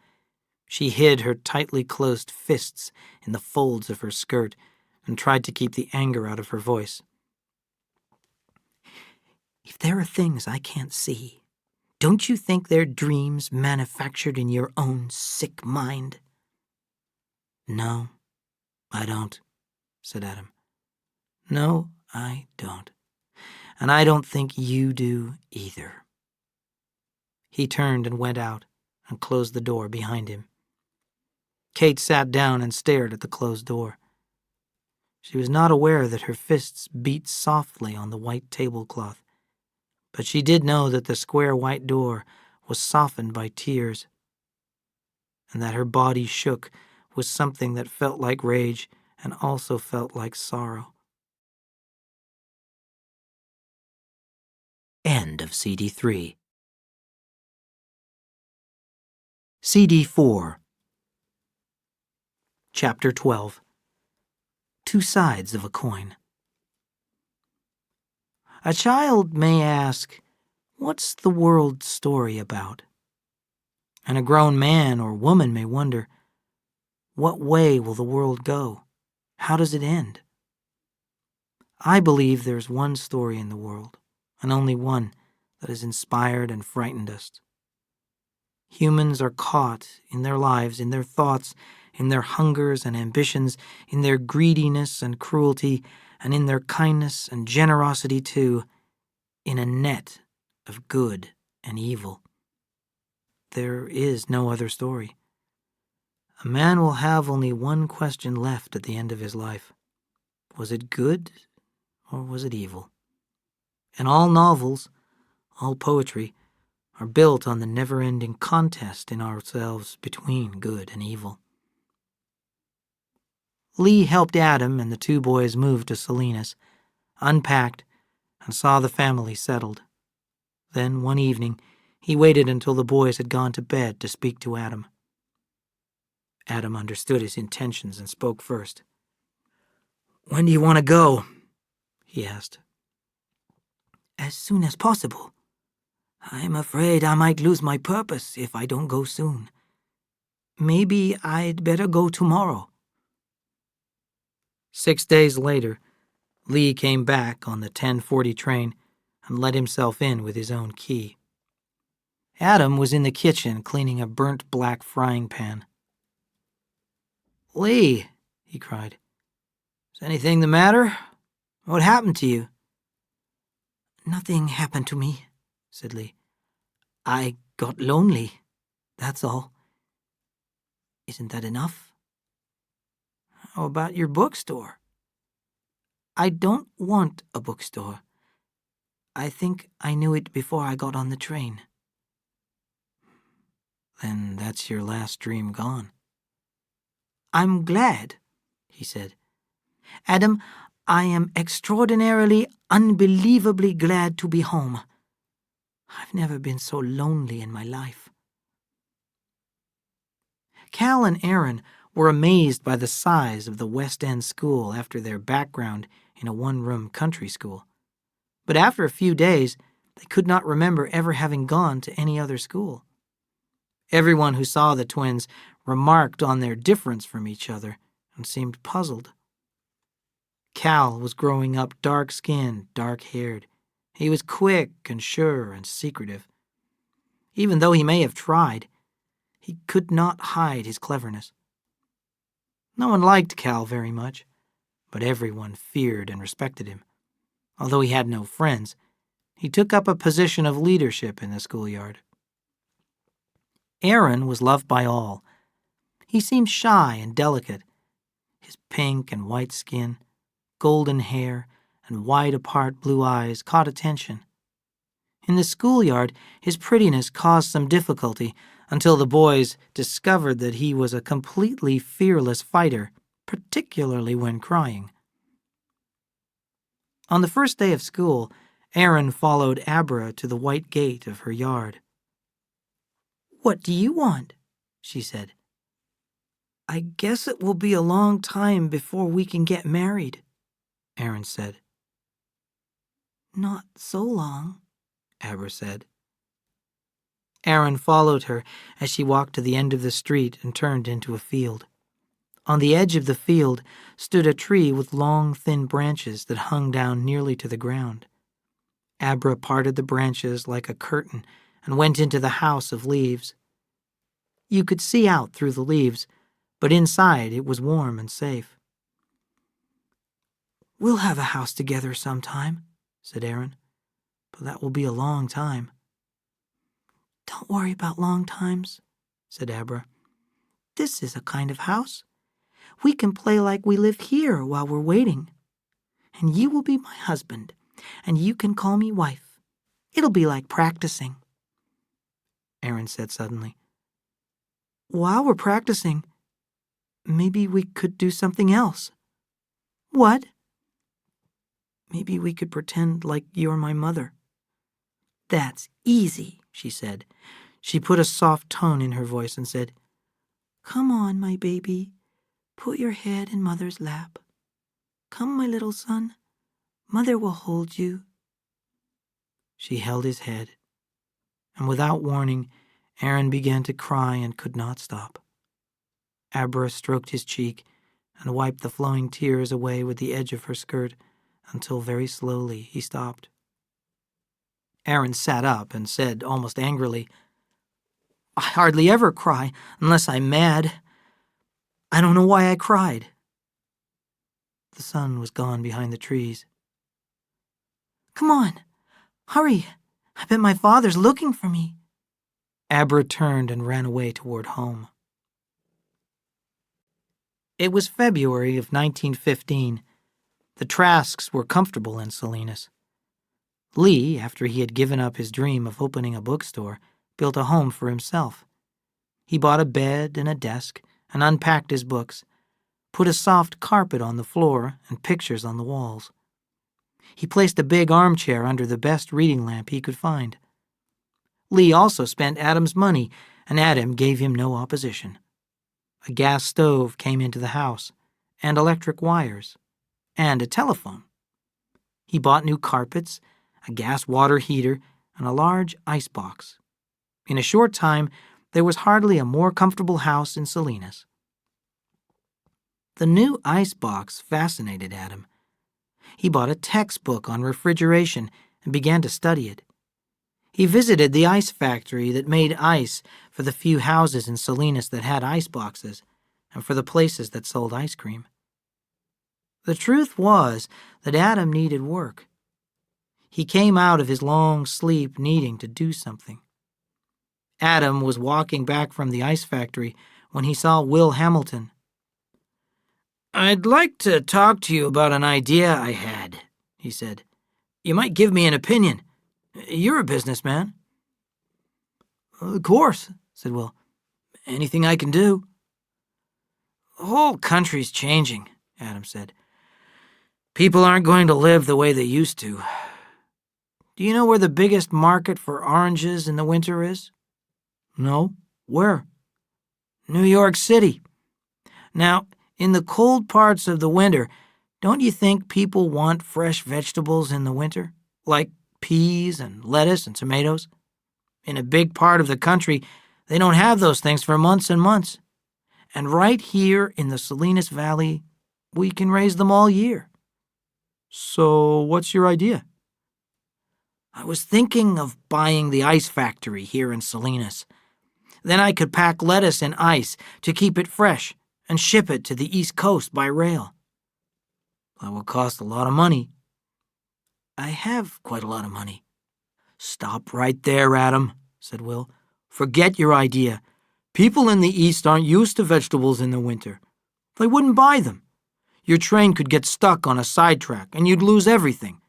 She hid her tightly closed fists in the folds of her skirt and tried to keep the anger out of her voice. If there are things I can't see, don't you think they're dreams manufactured in your own sick mind? No, I don't, said Adam. No, I don't. And I don't think you do either. He turned and went out and closed the door behind him. Kate sat down and stared at the closed door. She was not aware that her fists beat softly on the white tablecloth, but she did know that the square white door was softened by tears, and that her body shook with something that felt like rage and also felt like sorrow. End of CD 3. CD 4. Chapter 12. Two Sides of a Coin. A child may ask, what's the world's story about? And a grown man or woman may wonder, what way will the world go? How does it end? I believe there's one story in the world, and only one, that has inspired and frightened us. Humans are caught in their lives, in their thoughts, in their hungers and ambitions, in their greediness and cruelty, and in their kindness and generosity too, in a net of good and evil. There is no other story. A man will have only one question left at the end of his life. Was it good or was it evil? And all novels, all poetry, are built on the never-ending contest in ourselves between good and evil. Lee helped Adam and the two boys move to Salinas, unpacked, and saw the family settled. Then, one evening, he waited until the boys had gone to bed to speak to Adam. Adam understood his intentions and spoke first. "When do you want to go?" he asked. "As soon as possible. I'm afraid I might lose my purpose if I don't go soon. Maybe I'd better go tomorrow." 6 days later, Lee came back on the 10:40 train and let himself in with his own key. Adam was in the kitchen cleaning a burnt black frying pan. "Lee," he cried, "is anything the matter? What happened to you?" "Nothing happened to me," said Lee. "I got lonely, that's all. Isn't that enough?" "How about your bookstore?" "I don't want a bookstore. I think I knew it before I got on the train." "Then that's your last dream gone." "I'm glad," he said. "Adam, I am extraordinarily, unbelievably glad to be home. I've never been so lonely in my life." Cal and Aaron were amazed by the size of the West End school after their background in a one-room country school. But after a few days, they could not remember ever having gone to any other school. Everyone who saw the twins remarked on their difference from each other and seemed puzzled. Cal was growing up dark-skinned, dark-haired. He was quick and sure and secretive. Even though he may have tried, he could not hide his cleverness. No one liked Cal very much, but everyone feared and respected him. Although he had no friends, he took up a position of leadership in the schoolyard. Aaron was loved by all. He seemed shy and delicate. His pink and white skin, golden hair, and wide-apart blue eyes caught attention. In the schoolyard, his prettiness caused some difficulty until the boys discovered that he was a completely fearless fighter, particularly when crying. On the first day of school, Aaron followed Abra to the white gate of her yard. "What do you want?" she said. "I guess it will be a long time before we can get married," Aaron said. "Not so long," Abra said. Aaron followed her as she walked to the end of the street and turned into a field. On the edge of the field stood a tree with long, thin branches that hung down nearly to the ground. Abra parted the branches like a curtain and went into the house of leaves. You could see out through the leaves, but inside it was warm and safe. "We'll have a house together sometime," said Aaron, "but that will be a long time." "Don't worry about long times," said Abra. "This is a kind of house. We can play like we live here while we're waiting. And you will be my husband, and you can call me wife. It'll be like practicing." Aaron said suddenly, "While we're practicing, maybe we could do something else." "What?" "Maybe we could pretend like you're my mother." "That's easy," she said. She put a soft tone in her voice and said, "Come on, my baby. Put your head in Mother's lap. Come, my little son. Mother will hold you." She held his head, and without warning, Aaron began to cry and could not stop. Abra stroked his cheek and wiped the flowing tears away with the edge of her skirt until very slowly he stopped. Aaron sat up and said almost angrily, "I hardly ever cry unless I'm mad. I don't know why I cried." The sun was gone behind the trees. "Come on, hurry. I bet my father's looking for me." Abra turned and ran away toward home. It was February of 1915. The Trasks were comfortable in Salinas. Lee, after he had given up his dream of opening a bookstore, built a home for himself. He bought a bed and a desk and unpacked his books, put a soft carpet on the floor and pictures on the walls. He placed a big armchair under the best reading lamp he could find. Lee also spent Adam's money, and Adam gave him no opposition. A gas stove came into the house, and electric wires, and a telephone. He bought new carpets, a gas water heater, and a large ice box. In a short time, there was hardly a more comfortable house in Salinas. The new ice box fascinated Adam. He bought a textbook on refrigeration and began to study it. He visited the ice factory that made ice for the few houses in Salinas that had ice boxes and for the places that sold ice cream. The truth was that Adam needed work. He came out of his long sleep needing to do something. Adam was walking back from the ice factory when he saw Will Hamilton. "I'd like to talk to you about an idea I had," he said. "You might give me an opinion. You're a businessman." "Of course," said Will. "Anything I can do." "The whole country's changing," Adam said. "People aren't going to live the way they used to. Do you know where the biggest market for oranges in the winter is?" "No. Where?" "New York City. Now, in the cold parts of the winter, don't you think people want fresh vegetables in the winter, like peas and lettuce and tomatoes? In a big part of the country, they don't have those things for months and months. And right here in the Salinas Valley, we can raise them all year." "So what's your idea?" "I was thinking of buying the ice factory here in Salinas. Then I could pack lettuce in ice to keep it fresh and ship it to the East Coast by rail." "That will cost a lot of money." "I have quite a lot of money." "Stop right there, Adam," said Will. "Forget your idea. People in the East aren't used to vegetables in the winter. They wouldn't buy them. Your train could get stuck on a sidetrack and you'd lose everything.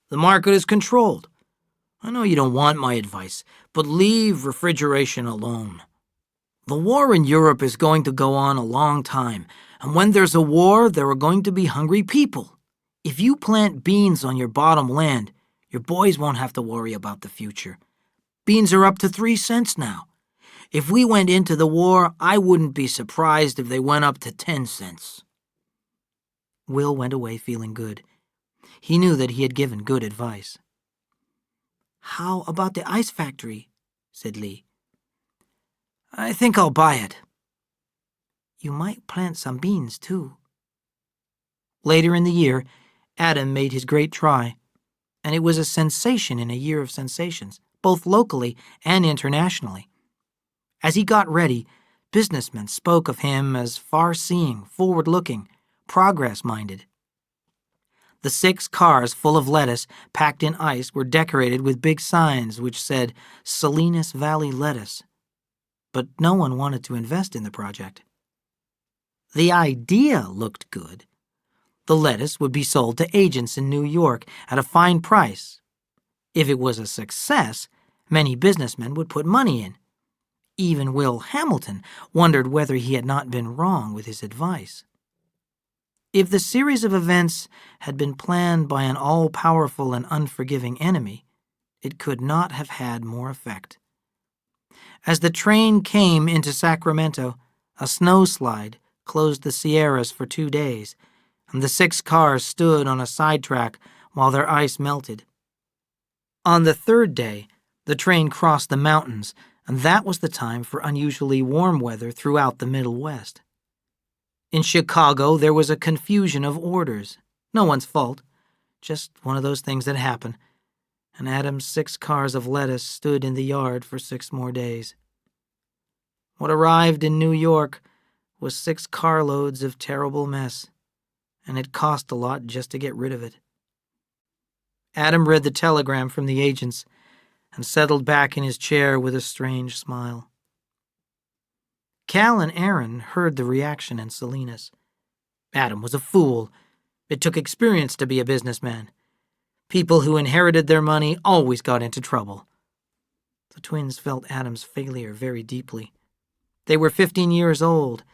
The market is controlled. I know you don't want my advice, but leave refrigeration alone. The war in Europe is going to go on a long time, and when there's a war, there are going to be hungry people. If you plant beans on your bottom land, your boys won't have to worry about the future. Beans are up to 3 cents now. If we went into the war, I wouldn't be surprised if they went up to 10 cents. Will went away feeling good. He knew that he had given good advice. "How about the ice factory?" said Lee. "I think I'll buy it." "You might plant some beans, too." Later in the year, Adam made his great try, and it was a sensation in a year of sensations, both locally and internationally. As he got ready, businessmen spoke of him as far-seeing, forward-looking, progress-minded. The 6 cars full of lettuce packed in ice were decorated with big signs which said Salinas Valley Lettuce, but no one wanted to invest in the project. The idea looked good. The lettuce would be sold to agents in New York at a fine price. If it was a success, many businessmen would put money in. Even Will Hamilton wondered whether he had not been wrong with his advice. If the series of events had been planned by an all-powerful and unforgiving enemy, it could not have had more effect. As the train came into Sacramento, a snowslide closed the Sierras for 2 days, and the 6 cars stood on a sidetrack while their ice melted. On the 3rd day, the train crossed the mountains, and that was the time for unusually warm weather throughout the Middle West. In Chicago, there was a confusion of orders. No one's fault, just one of those things that happen, and Adam's 6 cars of lettuce stood in the yard for 6 more days. What arrived in New York was 6 carloads of terrible mess, and it cost a lot just to get rid of it. Adam read the telegram from the agents and settled back in his chair with a strange smile. Cal and Aaron heard the reaction in Salinas. Adam was a fool. It took experience to be a businessman. People who inherited their money always got into trouble. The twins felt Adam's failure very deeply. They were 15 years old,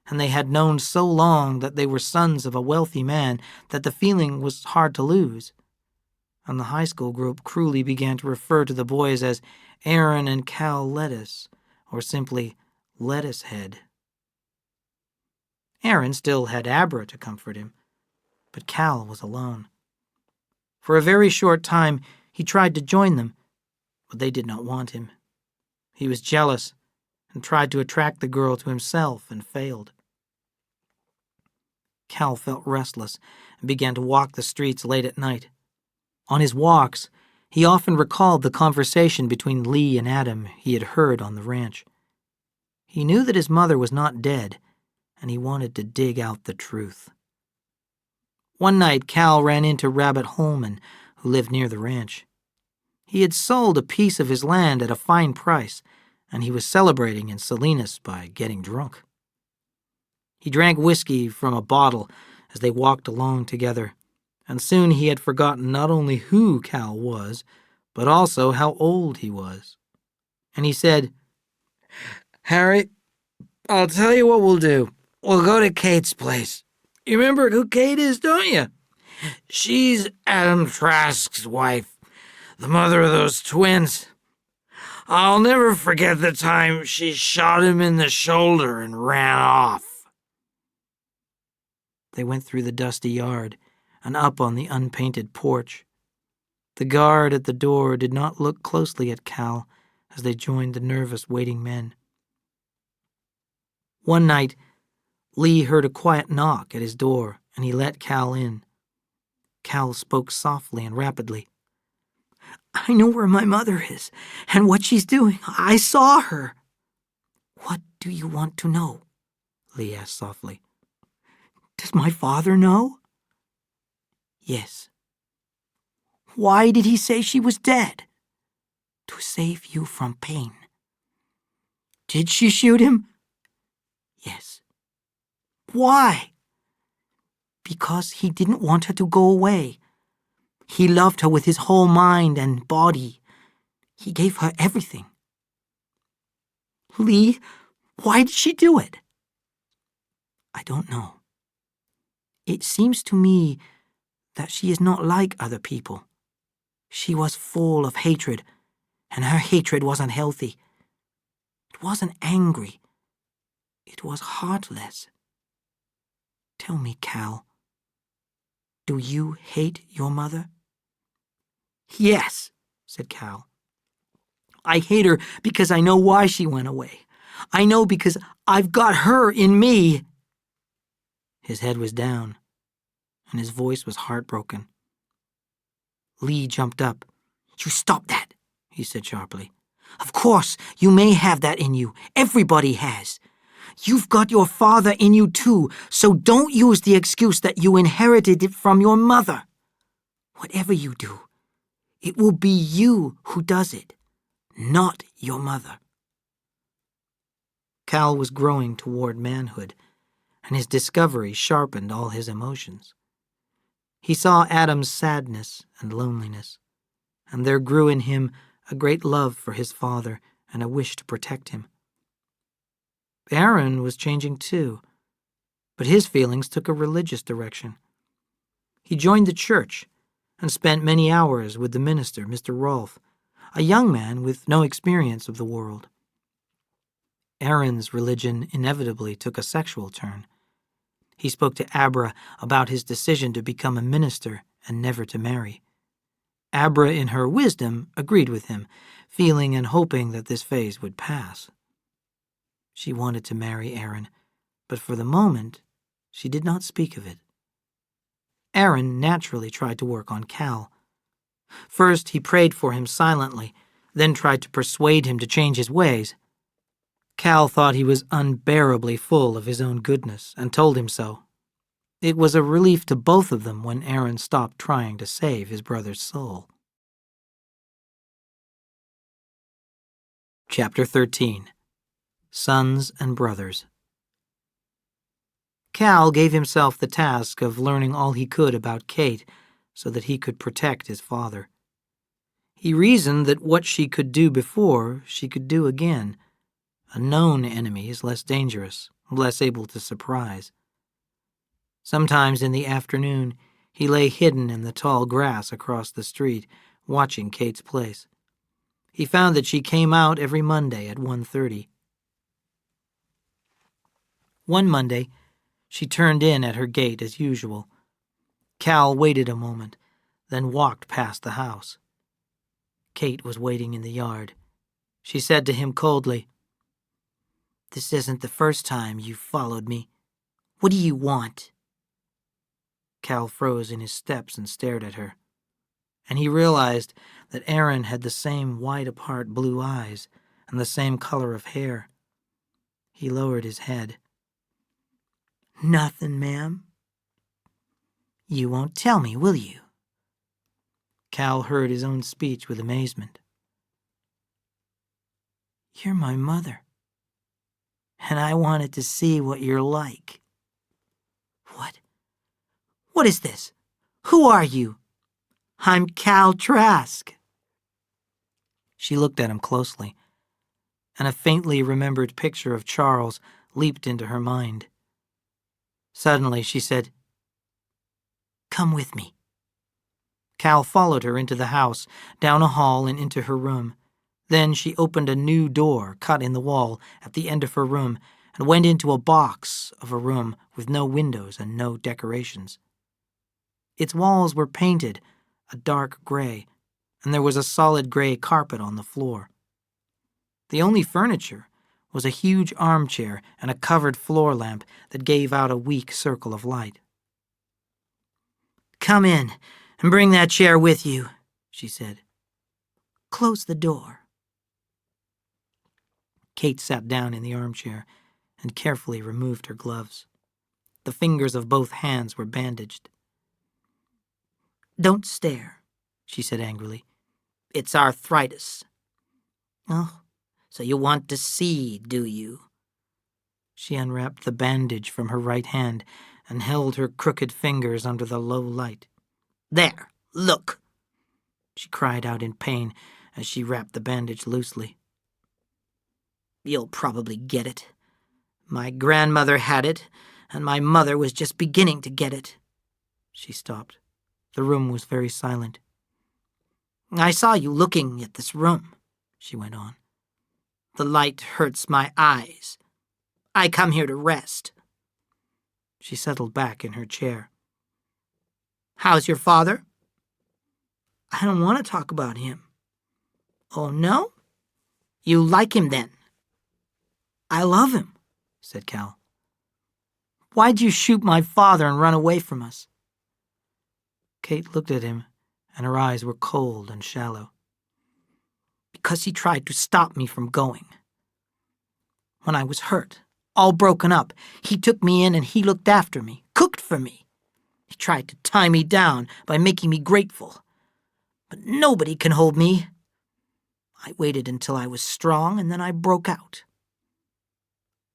and they had known so long that they were sons of a wealthy man that the feeling was hard to lose. And the high school group cruelly began to refer to the boys as Aaron and Cal Lettuce, or simply Lettuce Head. Aaron still had Abra to comfort him, but Cal was alone. For a very short time, he tried to join them, but they did not want him. He was jealous and tried to attract the girl to himself and failed. Cal felt restless and began to walk the streets late at night. On his walks, he often recalled the conversation between Lee and Adam he had heard on the ranch. He knew that his mother was not dead, and he wanted to dig out the truth. One night, Cal ran into Rabbit Holman, who lived near the ranch. He had sold a piece of his land at a fine price, and he was celebrating in Salinas by getting drunk. He drank whiskey from a bottle as they walked along together, and soon he had forgotten not only who Cal was, but also how old he was. And he said, "Harry, I'll tell you what we'll do. We'll go to Kate's place. You remember who Kate is, don't you? She's Adam Trask's wife, the mother of those twins. I'll never forget the time she shot him in the shoulder and ran off." They went through the dusty yard and up on the unpainted porch. The guard at the door did not look closely at Cal as they joined the nervous waiting men. One night, Lee heard a quiet knock at his door, and he let Cal in. Cal spoke softly and rapidly. "I know where my mother is and what she's doing. I saw her." "What do you want to know?" Lee asked softly. "Does my father know?" "Yes." "Why did he say she was dead?" "To save you from pain." "Did she shoot him?" "Yes." "Why?" "Because he didn't want her to go away. He loved her with his whole mind and body. He gave her everything." "Lee, why did she do it?" "I don't know. It seems to me that she is not like other people. She was full of hatred, and her hatred wasn't healthy. It wasn't angry. It was heartless. Tell me, Cal, do you hate your mother?" "Yes," said Cal. "I hate her because I know why she went away. I know because I've got her in me." His head was down, and his voice was heartbroken. Lee jumped up. "You stop that," he said sharply. "Of course, you may have that in you. Everybody has. You've got your father in you too, so don't use the excuse that you inherited it from your mother. Whatever you do, it will be you who does it, not your mother." Cal was growing toward manhood, and his discovery sharpened all his emotions. He saw Adam's sadness and loneliness, and there grew in him a great love for his father and a wish to protect him. Aaron was changing too, but his feelings took a religious direction. He joined the church and spent many hours with the minister, Mr. Rolfe, a young man with no experience of the world. Aaron's religion inevitably took a sexual turn. He spoke to Abra about his decision to become a minister and never to marry. Abra, in her wisdom, agreed with him, feeling and hoping that this phase would pass. She wanted to marry Aaron, but for the moment, she did not speak of it. Aaron naturally tried to work on Cal. First, he prayed for him silently, then tried to persuade him to change his ways. Cal thought he was unbearably full of his own goodness and told him so. It was a relief to both of them when Aaron stopped trying to save his brother's soul. Chapter 13. Sons and Brothers. Cal gave himself the task of learning all he could about Kate so that he could protect his father. He reasoned that what she could do before, she could do again. A known enemy is less dangerous, less able to surprise. Sometimes in the afternoon, he lay hidden in the tall grass across the street, watching Kate's place. He found that she came out every Monday at 1:30. One Monday, she turned in at her gate as usual. Cal waited a moment, then walked past the house. Kate was waiting in the yard. She said to him coldly, "This isn't the first time you've followed me. What do you want?" Cal froze in his steps and stared at her, and he realized that Aaron had the same wide-apart blue eyes and the same color of hair. He lowered his head. "Nothing, ma'am." "You won't tell me, will you?" Cal heard his own speech with amazement. "You're my mother, and I wanted to see what you're like." "What? What is this? Who are you?" "I'm Cal Trask." She looked at him closely, and a faintly remembered picture of Charles leaped into her mind. Suddenly she said, "Come with me." Cal followed her into the house, down a hall and into her room. Then she opened a new door cut in the wall at the end of her room and went into a box of a room with no windows and no decorations. Its walls were painted a dark gray, and there was a solid gray carpet on the floor. The only furniture was a huge armchair and a covered floor lamp that gave out a weak circle of light. "Come in and bring that chair with you," she said. "Close the door." Kate sat down in the armchair and carefully removed her gloves. The fingers of both hands were bandaged. "Don't stare," she said angrily. "It's arthritis." "Oh, so you want to see, do you?" She unwrapped the bandage from her right hand and held her crooked fingers under the low light. "There, look!" she cried out in pain as she wrapped the bandage loosely. "You'll probably get it. My grandmother had it, and my mother was just beginning to get it." She stopped. The room was very silent. "I saw you looking at this room," she went on. "The light hurts my eyes. I come here to rest." She settled back in her chair. "How's your father?" "I don't want to talk about him." "Oh, no? You like him then?" "I love him," said Cal. "Why'd you shoot my father and run away from us?" Kate looked at him, and her eyes were cold and shallow. "Because he tried to stop me from going. When I was hurt, all broken up, he took me in and he looked after me, cooked for me. He tried to tie me down by making me grateful. But nobody can hold me. I waited until I was strong, and then I broke out."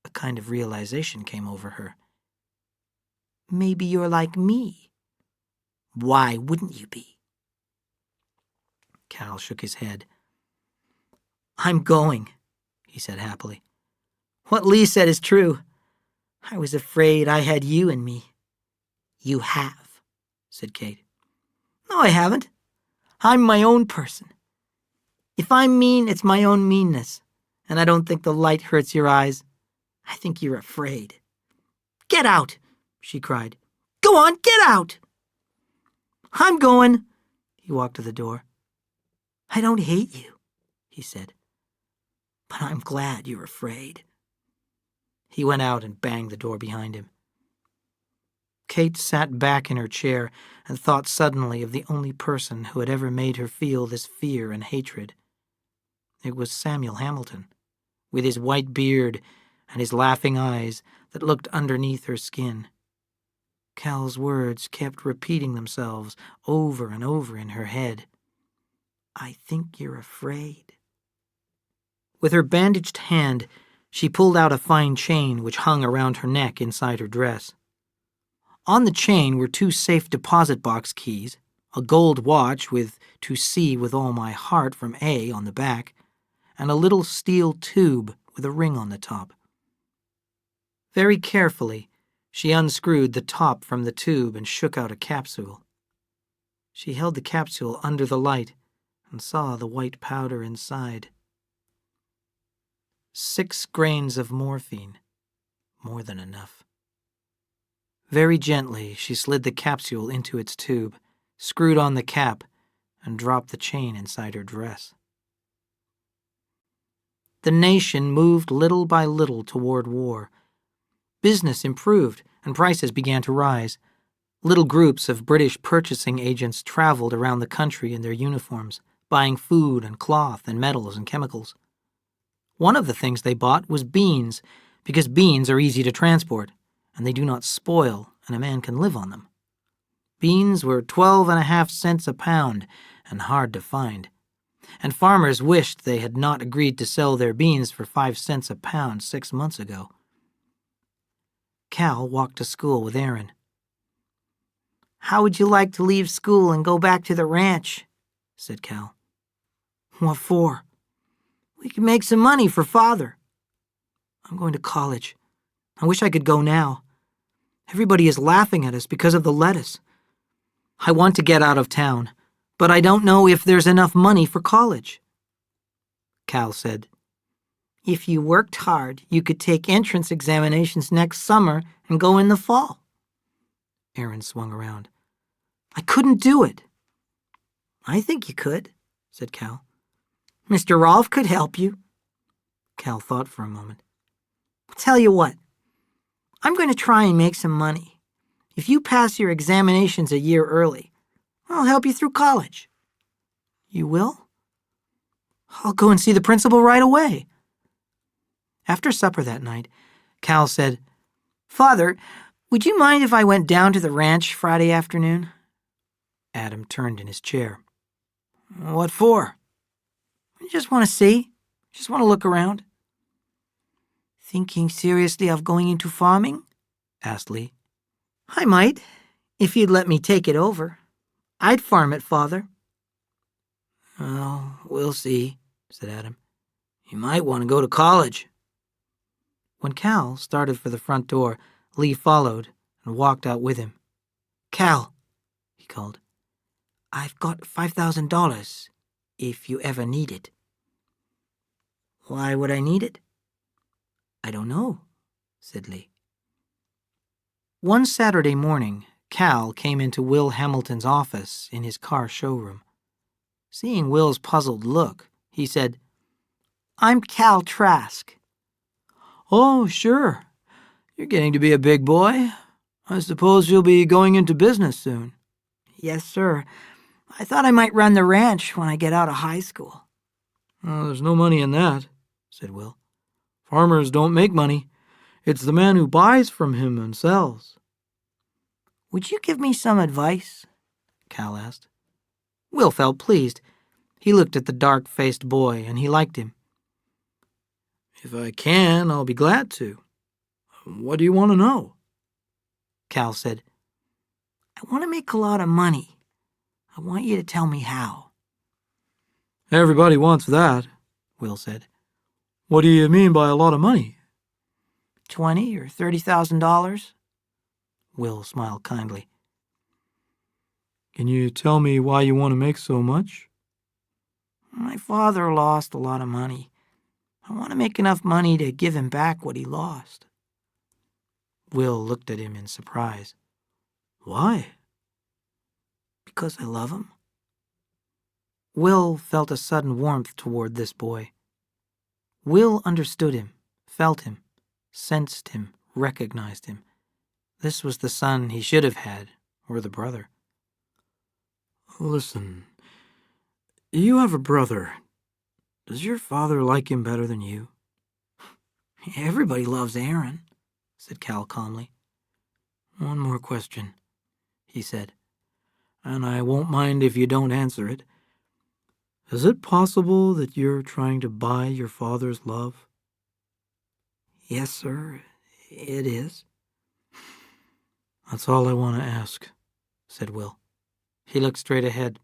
A kind of realization came over her. "Maybe you're like me. Why wouldn't you be?" Cal shook his head. "I'm going," he said happily. "What Lee said is true. I was afraid I had you in me." "You have," said Kate. "No, I haven't. I'm my own person. If I'm mean, it's my own meanness, and I don't think the light hurts your eyes. I think you're afraid." "Get out," she cried. "Go on, get out." "I'm going." He walked to the door. "I don't hate you," he said, "but I'm glad you're afraid." He went out and banged the door behind him. Kate sat back in her chair and thought suddenly of the only person who had ever made her feel this fear and hatred. It was Samuel Hamilton, with his white beard and his laughing eyes that looked underneath her skin. Cal's words kept repeating themselves over and over in her head. "I think you're afraid." With her bandaged hand, she pulled out a fine chain which hung around her neck inside her dress. On the chain were 2 safe deposit box keys, a gold watch with "To See with all my heart" from A on the back, and a little steel tube with a ring on the top. Very carefully, she unscrewed the top from the tube and shook out a capsule. She held the capsule under the light and saw the white powder inside. 6 grains of morphine, more than enough. Very gently, she slid the capsule into its tube, screwed on the cap, and dropped the chain inside her dress. The nation moved little by little toward war. Business improved, and prices began to rise. Little groups of British purchasing agents traveled around the country in their uniforms, buying food and cloth and metals and chemicals. One of the things they bought was beans, because beans are easy to transport, and they do not spoil, and a man can live on them. Beans were 12.5 cents a pound, and hard to find. And farmers wished they had not agreed to sell their beans for 5 cents a pound 6 months ago. Cal walked to school with Aaron. "How would you like to leave school and go back to the ranch?" said Cal. "What for?" "We can make some money for Father." "I'm going to college. I wish I could go now. Everybody is laughing at us because of the lettuce. I want to get out of town, but I don't know if there's enough money for college." Cal said, "If you worked hard, you could take entrance examinations next summer and go in the fall." Aaron swung around. "I couldn't do it." "I think you could," said Cal. "Mr. Rolfe could help you." Cal thought for a moment. "Tell you what, I'm going to try and make some money. If you pass your examinations a year early, I'll help you through college." "You will?" "I'll go and see the principal right away." After supper that night, Cal said, "Father, would you mind if I went down to the ranch Friday afternoon?" Adam turned in his chair. "What for?" "I just want to see. Just want to look around." "Thinking seriously of going into farming?" asked Lee. "I might, if you'd let me take it over. I'd farm it, Father." "Oh, we'll see," said Adam. "You might want to go to college." When Cal started for the front door, Lee followed and walked out with him. "Cal," he called, "I've got $5,000 if you ever need it." "Why would I need it?" "I don't know," said Lee. One Saturday morning, Cal came into Will Hamilton's office in his car showroom. Seeing Will's puzzled look, he said, "I'm Cal Trask." "Oh, sure. You're getting to be a big boy. I suppose you'll be going into business soon." "Yes, sir. I thought I might run the ranch when I get out of high school." "Oh, there's no money in that," said Will. "Farmers don't make money. It's the man who buys from him and sells." "Would you give me some advice?" Cal asked. Will felt pleased. He looked at the dark-faced boy, and he liked him. "If I can, I'll be glad to. What do you want to know?" Cal said, "I want to make a lot of money. I want you to tell me how." "Everybody wants that," Will said. "What do you mean by a lot of money?" $20,000 or $30,000? Will smiled kindly. "Can you tell me why you want to make so much?" "My father lost a lot of money. I want to make enough money to give him back what he lost." Will looked at him in surprise. "Why?" "Because I love him." Will felt a sudden warmth toward this boy. Will understood him, felt him, sensed him, recognized him. This was the son he should have had, or the brother. "Listen, you have a brother. Does your father like him better than you?" "Everybody loves Aaron," said Cal calmly. "One more question," he said, "and I won't mind if you don't answer it. Is it possible that you're trying to buy your father's love?" "Yes, sir, it is." That's all I want to ask, said Will. He looked straight ahead.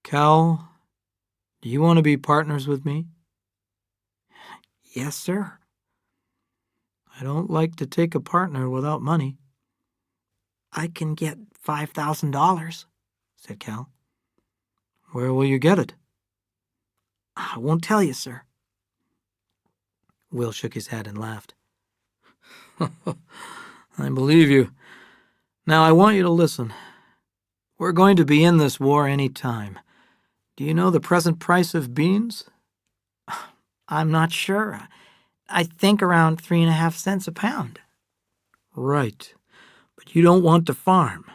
Cal, do you want to be partners with me? Yes, sir. I don't like to take a partner without money. I can get $5,000, said Cal. Where will you get it? I won't tell you, sir. Will shook his head and laughed. I believe you. Now I want you to listen. We're going to be in this war any time. Do you know the present price of beans? I'm not sure. I think around 3.5 cents a pound. Right. But you don't want to farm.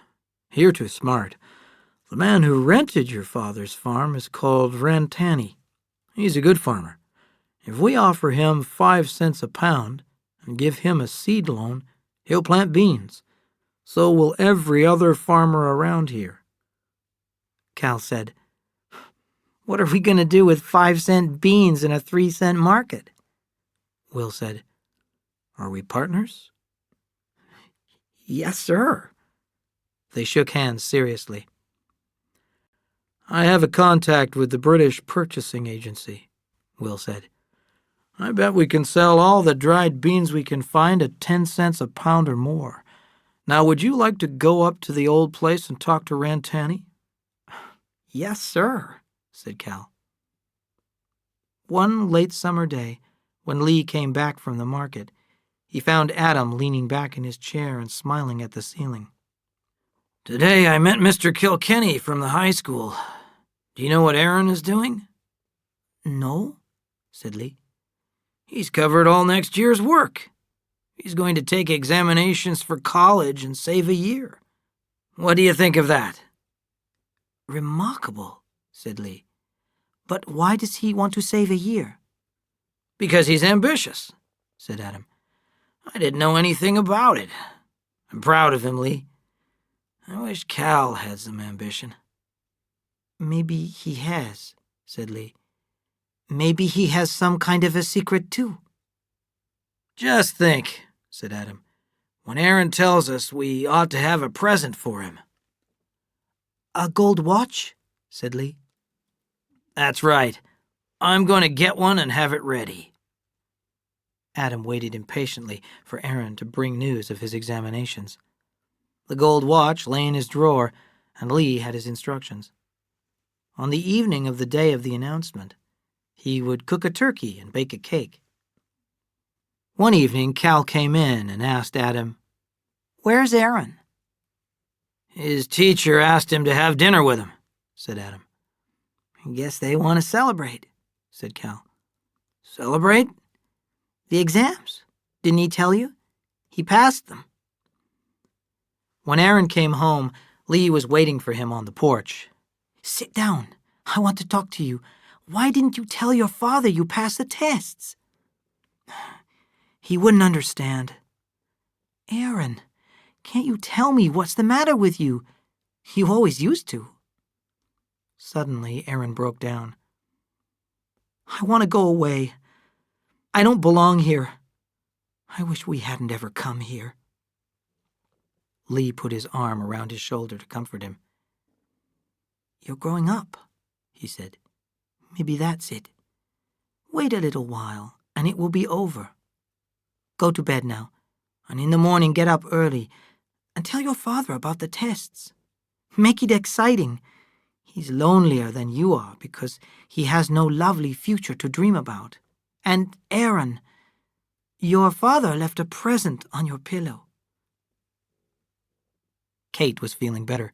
You're too smart. The man who rented your father's farm is called Rantani. He's a good farmer. If we offer him 5 cents a pound and give him a seed loan, he'll plant beans. So will every other farmer around here. Cal said, What are we going to do with 5-cent beans in a 3-cent market? Will said, Are we partners? Yes, sir. They shook hands seriously. I have a contact with the British Purchasing Agency, Will said. I bet we can sell all the dried beans we can find at 10 cents a pound or more. Now, would you like to go up to the old place and talk to Rantani? Yes, sir, said Cal. One late summer day, when Lee came back from the market, he found Adam leaning back in his chair and smiling at the ceiling. Today I met Mr. Kilkenny from the high school. Do you know what Aaron is doing? No, said Lee. He's covered all next year's work. He's going to take examinations for college and save a year. What do you think of that? Remarkable, said Lee. But why does he want to save a year? Because he's ambitious, said Adam. I didn't know anything about it. I'm proud of him, Lee. I wish Cal had some ambition. Maybe he has, said Lee. Maybe he has some kind of a secret, too. Just think, said Adam. When Aaron tells us we ought to have a present for him. A gold watch? Said Lee. That's right. I'm going to get one and have it ready. Adam waited impatiently for Aaron to bring news of his examinations. The gold watch lay in his drawer, and Lee had his instructions. On the evening of the day of the announcement, he would cook a turkey and bake a cake. One evening, Cal came in and asked Adam, "Where's Aaron?" His teacher asked him to have dinner with him, said Adam. "I guess they want to celebrate," said Cal. Celebrate? The exams. Didn't he tell you? He passed them. When Aaron came home, Lee was waiting for him on the porch. "Sit down. I want to talk to you. Why didn't you tell your father you passed the tests?" "He wouldn't understand." "Aaron, can't you tell me what's the matter with you? You always used to." Suddenly, Aaron broke down. "I want to go away. I don't belong here. I wish we hadn't ever come here." Lee put his arm around his shoulder to comfort him. "You're growing up," he said. "Maybe that's it. Wait a little while, and it will be over. Go to bed now, and in the morning get up early, and tell your father about the tests. Make it exciting. He's lonelier than you are because he has no lovely future to dream about. And Aaron, your father left a present on your pillow." Kate was feeling better.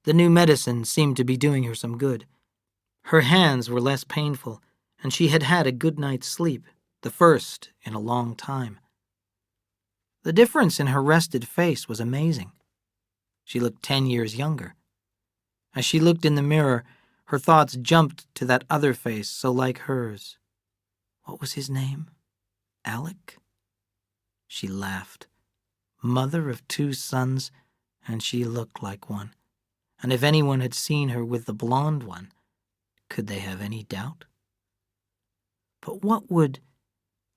The new medicine seemed to be doing her some good. Her hands were less painful, and she had had a good night's sleep, the first in a long time. The difference in her rested face was amazing. She looked 10 years younger. As she looked in the mirror, her thoughts jumped to that other face so like hers. What was his name? Alec? She laughed. Mother of 2 sons, and she looked like one. And if anyone had seen her with the blonde one, could they have any doubt? But what would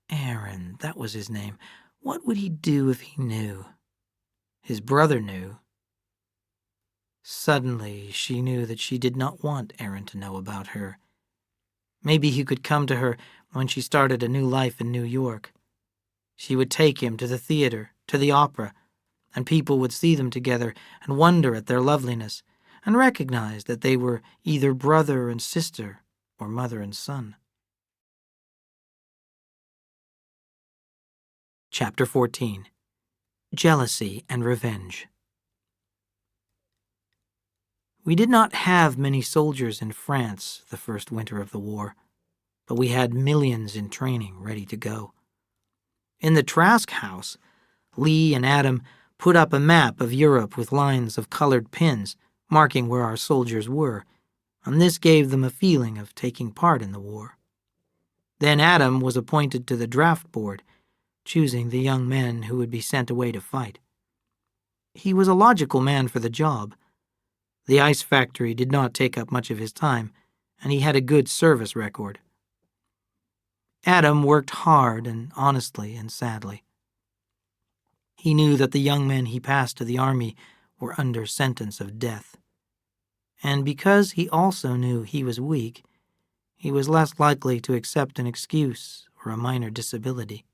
Aaron, that was his name, what would he do if he knew? His brother knew. Suddenly, she knew that she did not want Aaron to know about her. Maybe he could come to her when she started a new life in New York. She would take him to the theater, to the opera, and people would see them together and wonder at their loveliness and recognize that they were either brother and sister or mother and son. Chapter 14. Jealousy and Revenge. We did not have many soldiers in France the first winter of the war, but we had millions in training ready to go. In the Trask house, Lee and Adam put up a map of Europe with lines of colored pins marking where our soldiers were, and this gave them a feeling of taking part in the war. Then Adam was appointed to the draft board, choosing the young men who would be sent away to fight. He was a logical man for the job. The ice factory did not take up much of his time, and he had a good service record. Adam worked hard and honestly and sadly. He knew that the young men he passed to the army were under sentence of death. And because he also knew he was weak, he was less likely to accept an excuse or a minor disability.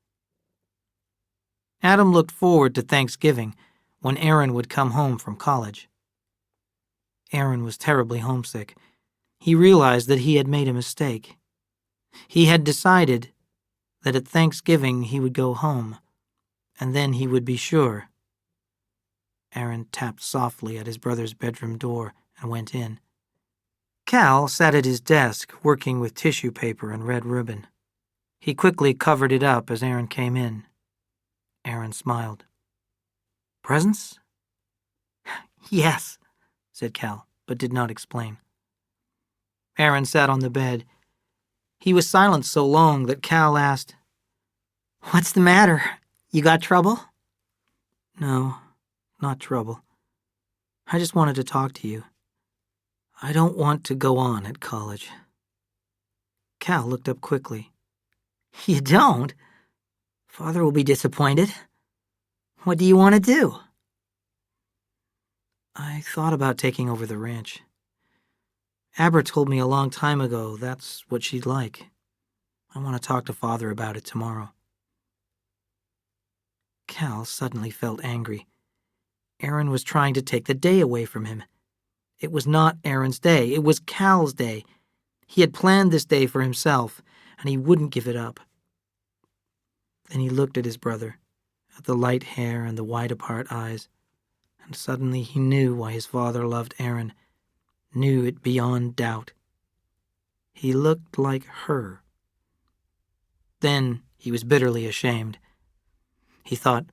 Adam looked forward to Thanksgiving when Aaron would come home from college. Aaron was terribly homesick. He realized that he had made a mistake. He had decided that at Thanksgiving he would go home, and then he would be sure. Aaron tapped softly at his brother's bedroom door and went in. Cal sat at his desk working with tissue paper and red ribbon. He quickly covered it up as Aaron came in. Aaron smiled. "Presents?" "Yes," said Cal, but did not explain. Aaron sat on the bed. He was silent so long that Cal asked, "What's the matter? You got trouble?" "No, not trouble. I just wanted to talk to you. I don't want to go on at college." Cal looked up quickly. "You don't? Father will be disappointed. What do you want to do?" "I thought about taking over the ranch. Abra told me a long time ago that's what she'd like. I want to talk to Father about it tomorrow." Cal suddenly felt angry. Aaron was trying to take the day away from him. It was not Aaron's day. It was Cal's day. He had planned this day for himself, and he wouldn't give it up. Then he looked at his brother, at the light hair and the wide-apart eyes, and suddenly he knew why his father loved Aaron, knew it beyond doubt. He looked like her. Then he was bitterly ashamed. He thought,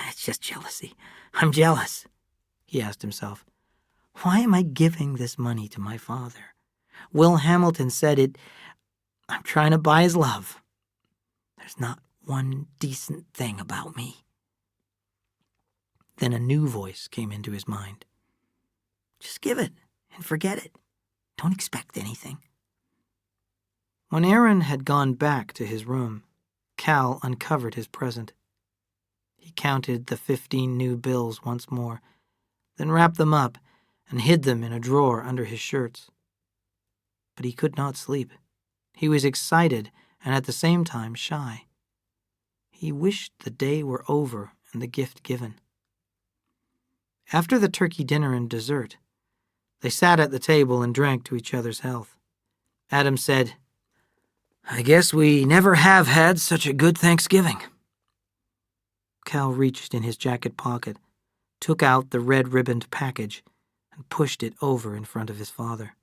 "It's just jealousy. I'm jealous." He asked himself, "Why am I giving this money to my father? Will Hamilton said it. I'm trying to buy his love. There's not one decent thing about me." Then a new voice came into his mind. "Just give it and forget it. Don't expect anything." When Aaron had gone back to his room, Cal uncovered his present. He counted the 15 new bills once more, then wrapped them up and hid them in a drawer under his shirts. But he could not sleep. He was excited and at the same time shy. He wished the day were over and the gift given. After the turkey dinner and dessert, they sat at the table and drank to each other's health. Adam said, "I guess we never have had such a good Thanksgiving." Cal reached in his jacket pocket, took out the red-ribboned package, and pushed it over in front of his father.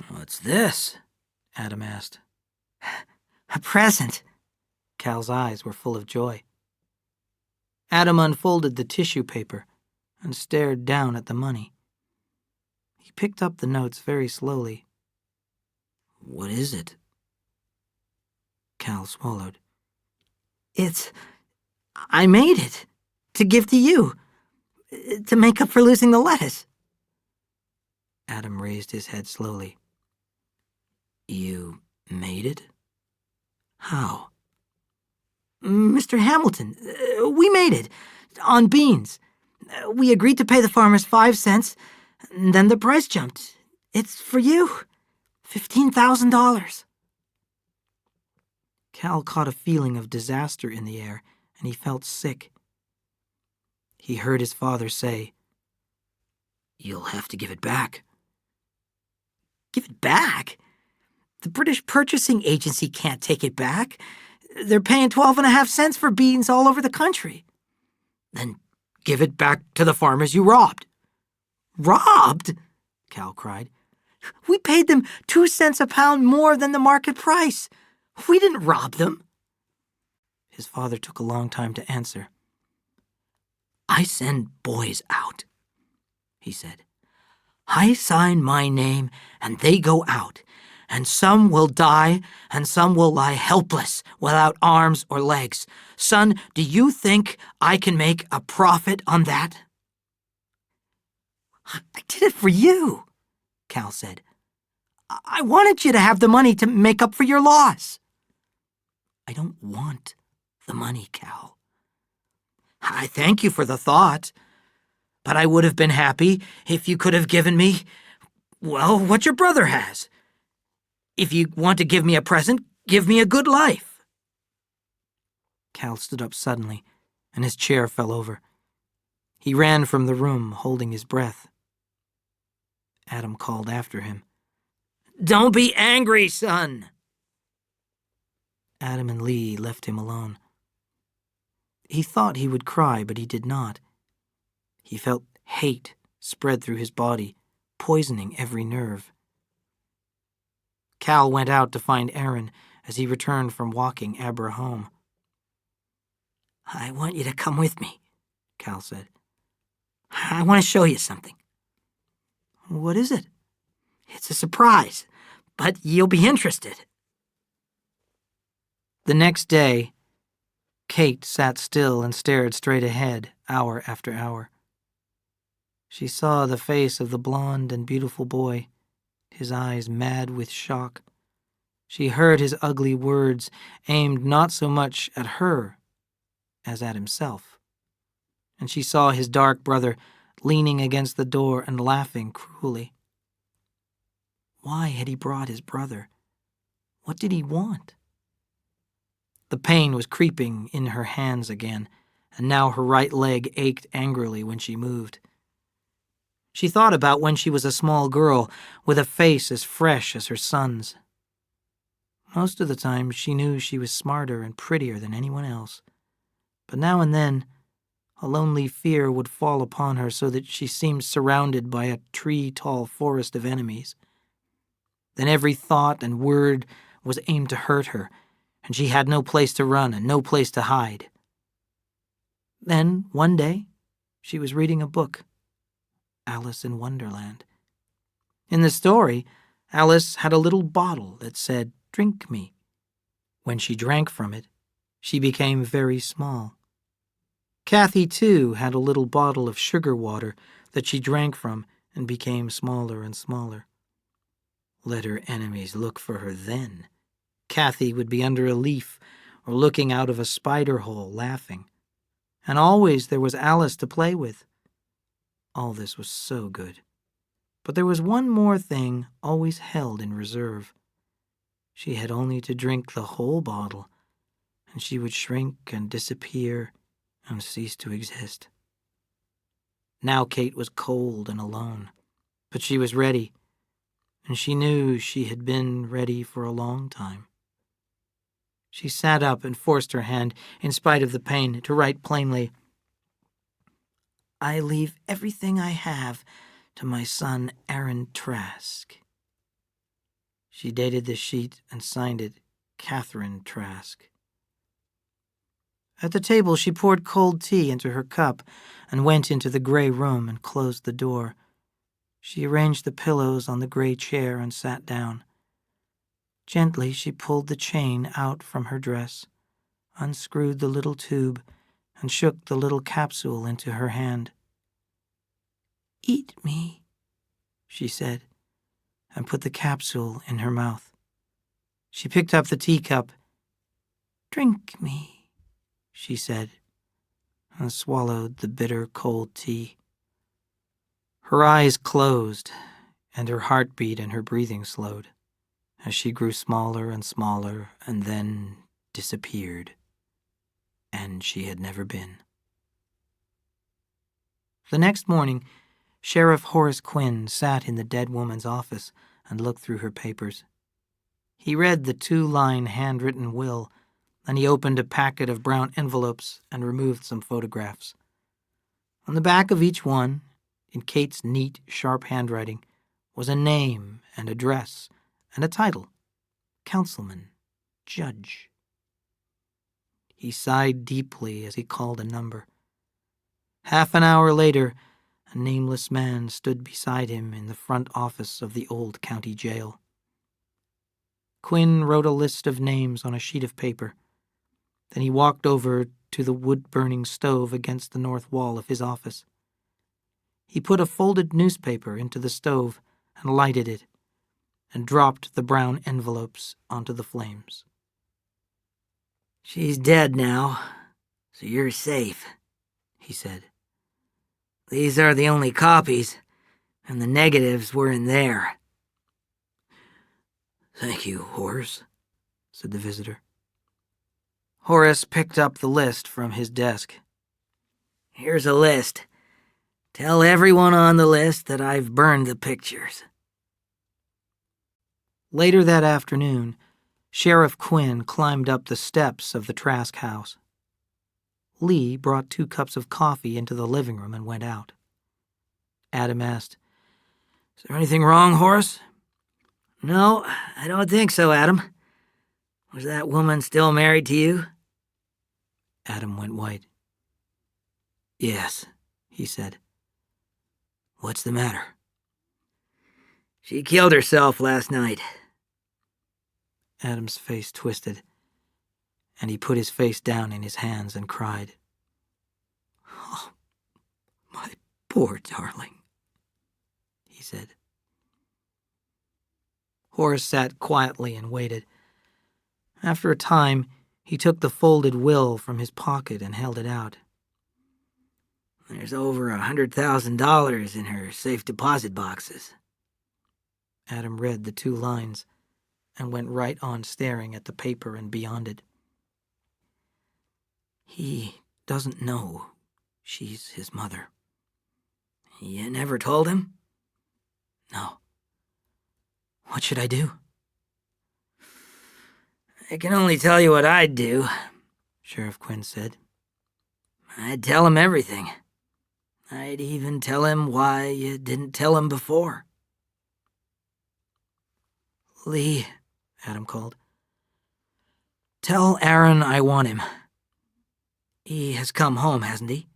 "What's this?" Adam asked. "A present." Cal's eyes were full of joy. Adam unfolded the tissue paper and stared down at the money. He picked up the notes very slowly. "What is it?" Cal swallowed. I made it to give to you, to make up for losing the lettuce." Adam raised his head slowly. "You made it? How?" "Mr. Hamilton, we made it, on beans. We agreed to pay the farmers 5 cents, and then the price jumped. It's for you. $15,000. Cal caught a feeling of disaster in the air, and he felt sick. He heard his father say, "You'll have to give it back." "Give it back? The British Purchasing Agency can't take it back. They're paying 12.5 cents for beans all over the country." "Then give it back to the farmers you robbed." "Robbed?" Cal cried. "We paid them 2 cents a pound more than the market price. We didn't rob them." His father took a long time to answer. "I send boys out," he said. "I sign my name and they go out, and some will die and some will lie helpless without arms or legs. Son, do you think I can make a profit on that?" "I did it for you," Cal said. "I wanted you to have the money to make up for your loss." "I don't want the money, Cal. I thank you for the thought, but I would have been happy if you could have given me, well, what your brother has. If you want to give me a present, give me a good life." Cal stood up suddenly, and his chair fell over. He ran from the room, holding his breath. Adam called after him. "Don't be angry, son." Adam and Lee left him alone. He thought he would cry, but he did not. He felt hate spread through his body, poisoning every nerve. Cal went out to find Aaron as he returned from walking Abra home. "I want you to come with me," Cal said. "I want to show you something." "What is it?" "It's a surprise, but you'll be interested." The next day, Kate sat still and stared straight ahead, hour after hour. She saw the face of the blond and beautiful boy, his eyes mad with shock. She heard his ugly words aimed not so much at her as at himself. And she saw his dark brother leaning against the door and laughing cruelly. Why had he brought his brother? What did he want? The pain was creeping in her hands again, and now her right leg ached angrily when she moved. She thought about when she was a small girl with a face as fresh as her son's. Most of the time she knew she was smarter and prettier than anyone else, but now and then a lonely fear would fall upon her so that she seemed surrounded by a tree-tall forest of enemies. Then every thought and word was aimed to hurt her, and she had no place to run and no place to hide. Then, one day, she was reading a book, Alice in Wonderland. In the story, Alice had a little bottle that said, "Drink me." When she drank from it, she became very small. Kathy, too, had a little bottle of sugar water that she drank from and became smaller and smaller. Let her enemies look for her then. Kathy would be under a leaf or looking out of a spider hole laughing. And always there was Alice to play with. All this was so good. But there was one more thing always held in reserve. She had only to drink the whole bottle, and she would shrink and disappear and cease to exist. Now Kate was cold and alone, but she was ready, and she knew she had been ready for a long time. She sat up and forced her hand, in spite of the pain, to write plainly, "I leave everything I have to my son Aaron Trask." She dated the sheet and signed it Catherine Trask. At the table she poured cold tea into her cup and went into the gray room and closed the door. She arranged the pillows on the gray chair and sat down. Gently she pulled the chain out from her dress, unscrewed the little tube, and shook the little capsule into her hand. "Eat me," she said, and put the capsule in her mouth. She picked up the teacup. "Drink me," she said, and swallowed the bitter cold tea. Her eyes closed, and her heartbeat and her breathing slowed, as she grew smaller and smaller and then disappeared, and she had never been. The next morning, Sheriff Horace Quinn sat in the dead woman's office and looked through her papers. He read the 2-line handwritten will, and he opened a packet of brown envelopes and removed some photographs. On the back of each one, in Kate's neat, sharp handwriting, was a name and address and a title: Councilman, Judge. He sighed deeply as he called a number. Half an hour later, a nameless man stood beside him in the front office of the old county jail. Quinn wrote a list of names on a sheet of paper. Then he walked over to the wood-burning stove against the north wall of his office. He put a folded newspaper into the stove and lighted it, and dropped the brown envelopes onto the flames. "She's dead now, so you're safe," he said. "These are the only copies, and the negatives were in there." "Thank you, Horace," said the visitor. Horace picked up the list from his desk. "Here's a list. Tell everyone on the list that I've burned the pictures." Later that afternoon, Sheriff Quinn climbed up the steps of the Trask house. Lee brought 2 cups of coffee into the living room and went out. Adam asked, "Is there anything wrong, Horace?" "No, I don't think so, Adam. Was that woman still married to you?" Adam went white. "Yes," he said. "What's the matter?" "She killed herself last night." Adam's face twisted, and he put his face down in his hands and cried. "Oh, my poor darling," he said. Horace sat quietly and waited. After a time, he took the folded will from his pocket and held it out. "There's over $100,000 in her safe deposit boxes." Adam read the 2 lines and went right on staring at the paper and beyond it. "He doesn't know she's his mother." "You never told him?" "No." "What should I do?" "I can only tell you what I'd do," Sheriff Quinn said. "I'd tell him everything. I'd even tell him why you didn't tell him before." "Lee," Adam called. "Tell Aaron I want him. He has come home, hasn't he?"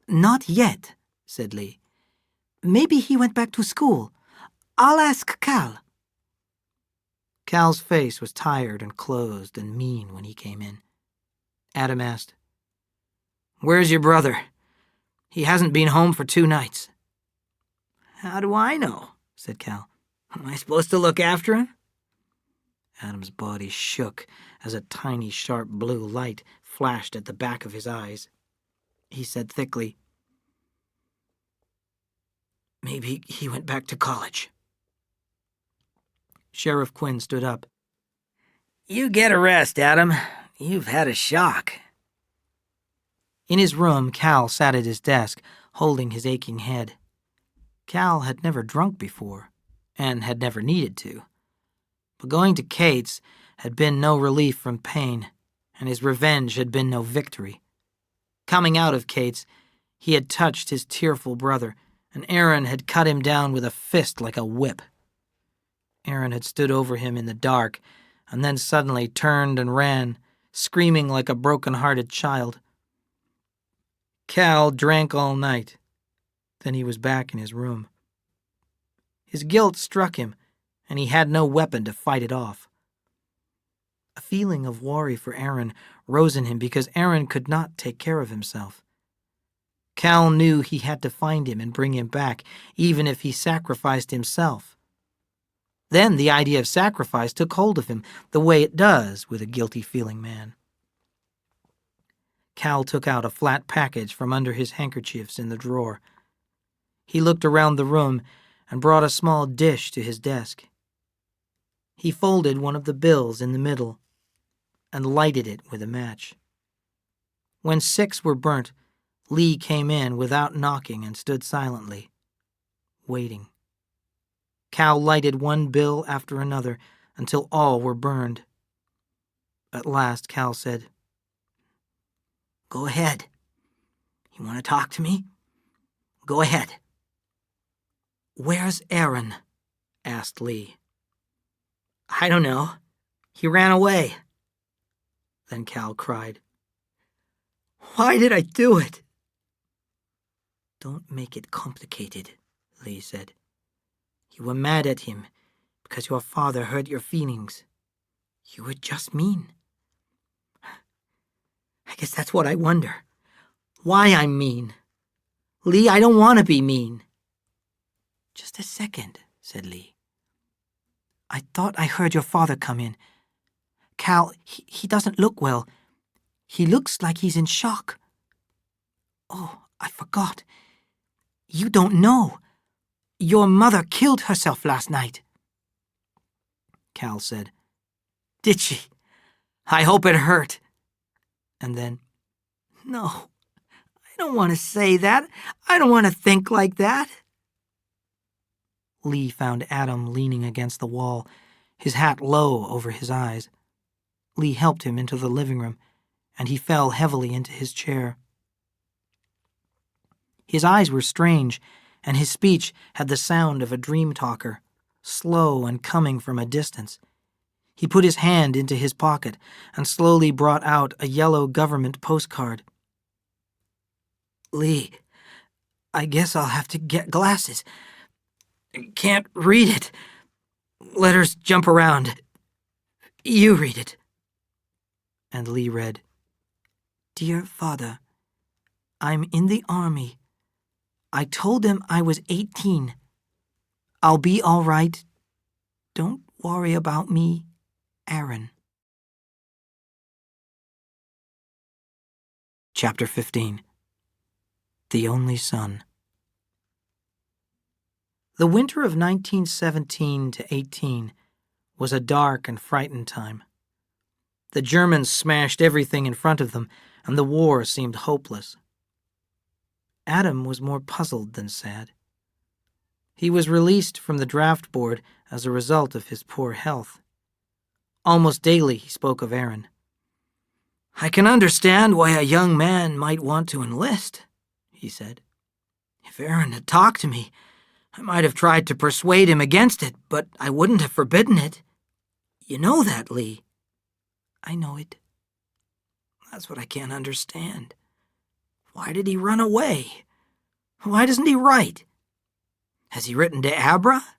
"Not yet," said Lee. "Maybe he went back to school. I'll ask Cal." Cal's face was tired and closed and mean when he came in. Adam asked, "Where's your brother? He hasn't been home for 2 nights." "How do I know?" said Cal. "Am I supposed to look after him?" Adam's body shook as a tiny, sharp blue light flashed at the back of his eyes. He said thickly, "Maybe he went back to college." Sheriff Quinn stood up. "You get a rest, Adam. You've had a shock." In his room, Cal sat at his desk, holding his aching head. Cal had never drunk before, and had never needed to. But going to Kate's had been no relief from pain, and his revenge had been no victory. Coming out of Kate's, he had touched his tearful brother, and Aaron had cut him down with a fist like a whip. Aaron had stood over him in the dark, and then suddenly turned and ran, screaming like a broken-hearted child. Cal drank all night. Then he was back in his room. His guilt struck him, and he had no weapon to fight it off. A feeling of worry for Aaron rose in him because Aaron could not take care of himself. Cal knew he had to find him and bring him back, even if he sacrificed himself. Then the idea of sacrifice took hold of him, the way it does with a guilty-feeling man. Cal took out a flat package from under his handkerchiefs in the drawer. He looked around the room and brought a small dish to his desk. He folded one of the bills in the middle and lighted it with a match. When 6 were burnt, Lee came in without knocking and stood silently, waiting. Cal lighted one bill after another until all were burned. At last, Cal said, "Go ahead. You want to talk to me? Go ahead." "Where's Aaron?" asked Lee. "I don't know. He ran away." Then Cal cried, "Why did I do it?" "Don't make it complicated," Lee said. "You were mad at him because your father hurt your feelings. You were just mean." "I guess that's what I wonder. Why I'm mean. Lee, I don't want to be mean." "Just a second," said Lee. "I thought I heard your father come in. Cal, he doesn't look well. He looks like he's in shock. Oh, I forgot. You don't know. Your mother killed herself last night." Cal said, "Did she? I hope it hurt." and then, "No, I don't want to say that. I don't want to think like that." Lee found Adam leaning against the wall, his hat low over his eyes. Lee helped him into the living room, and he fell heavily into his chair. His eyes were strange, and his speech had the sound of a dream talker, slow and coming from a distance. He put his hand into his pocket and slowly brought out a yellow government postcard. "Lee, I guess I'll have to get glasses. Can't read it. Letters jump around. You read it." And Lee read, "Dear Father, I'm in the army. I told them I was 18. I'll be all right. Don't worry about me, Aaron." Chapter 15. The Only Son. The winter of 1917 to 18 was a dark and frightened time. The Germans smashed everything in front of them, and the war seemed hopeless. Adam was more puzzled than sad. He was released from the draft board as a result of his poor health. Almost daily he spoke of Aaron. "I can understand why a young man might want to enlist," he said. "If Aaron had talked to me, I might have tried to persuade him against it, but I wouldn't have forbidden it. You know that, Lee." "I know it." "That's what I can't understand. Why did he run away? Why doesn't he write? Has he written to Abra?"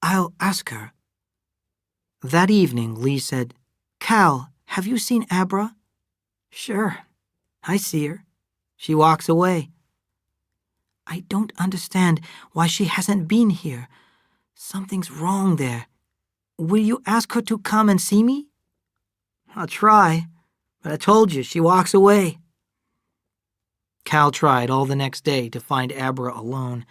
"I'll ask her." That evening, Lee said, "Cal, have you seen Abra?" "Sure, I see her. She walks away." "I don't understand why she hasn't been here. Something's wrong there. Will you ask her to come and see me?" "I'll try, but I told you she walks away." Cal tried all the next day to find Abra alone,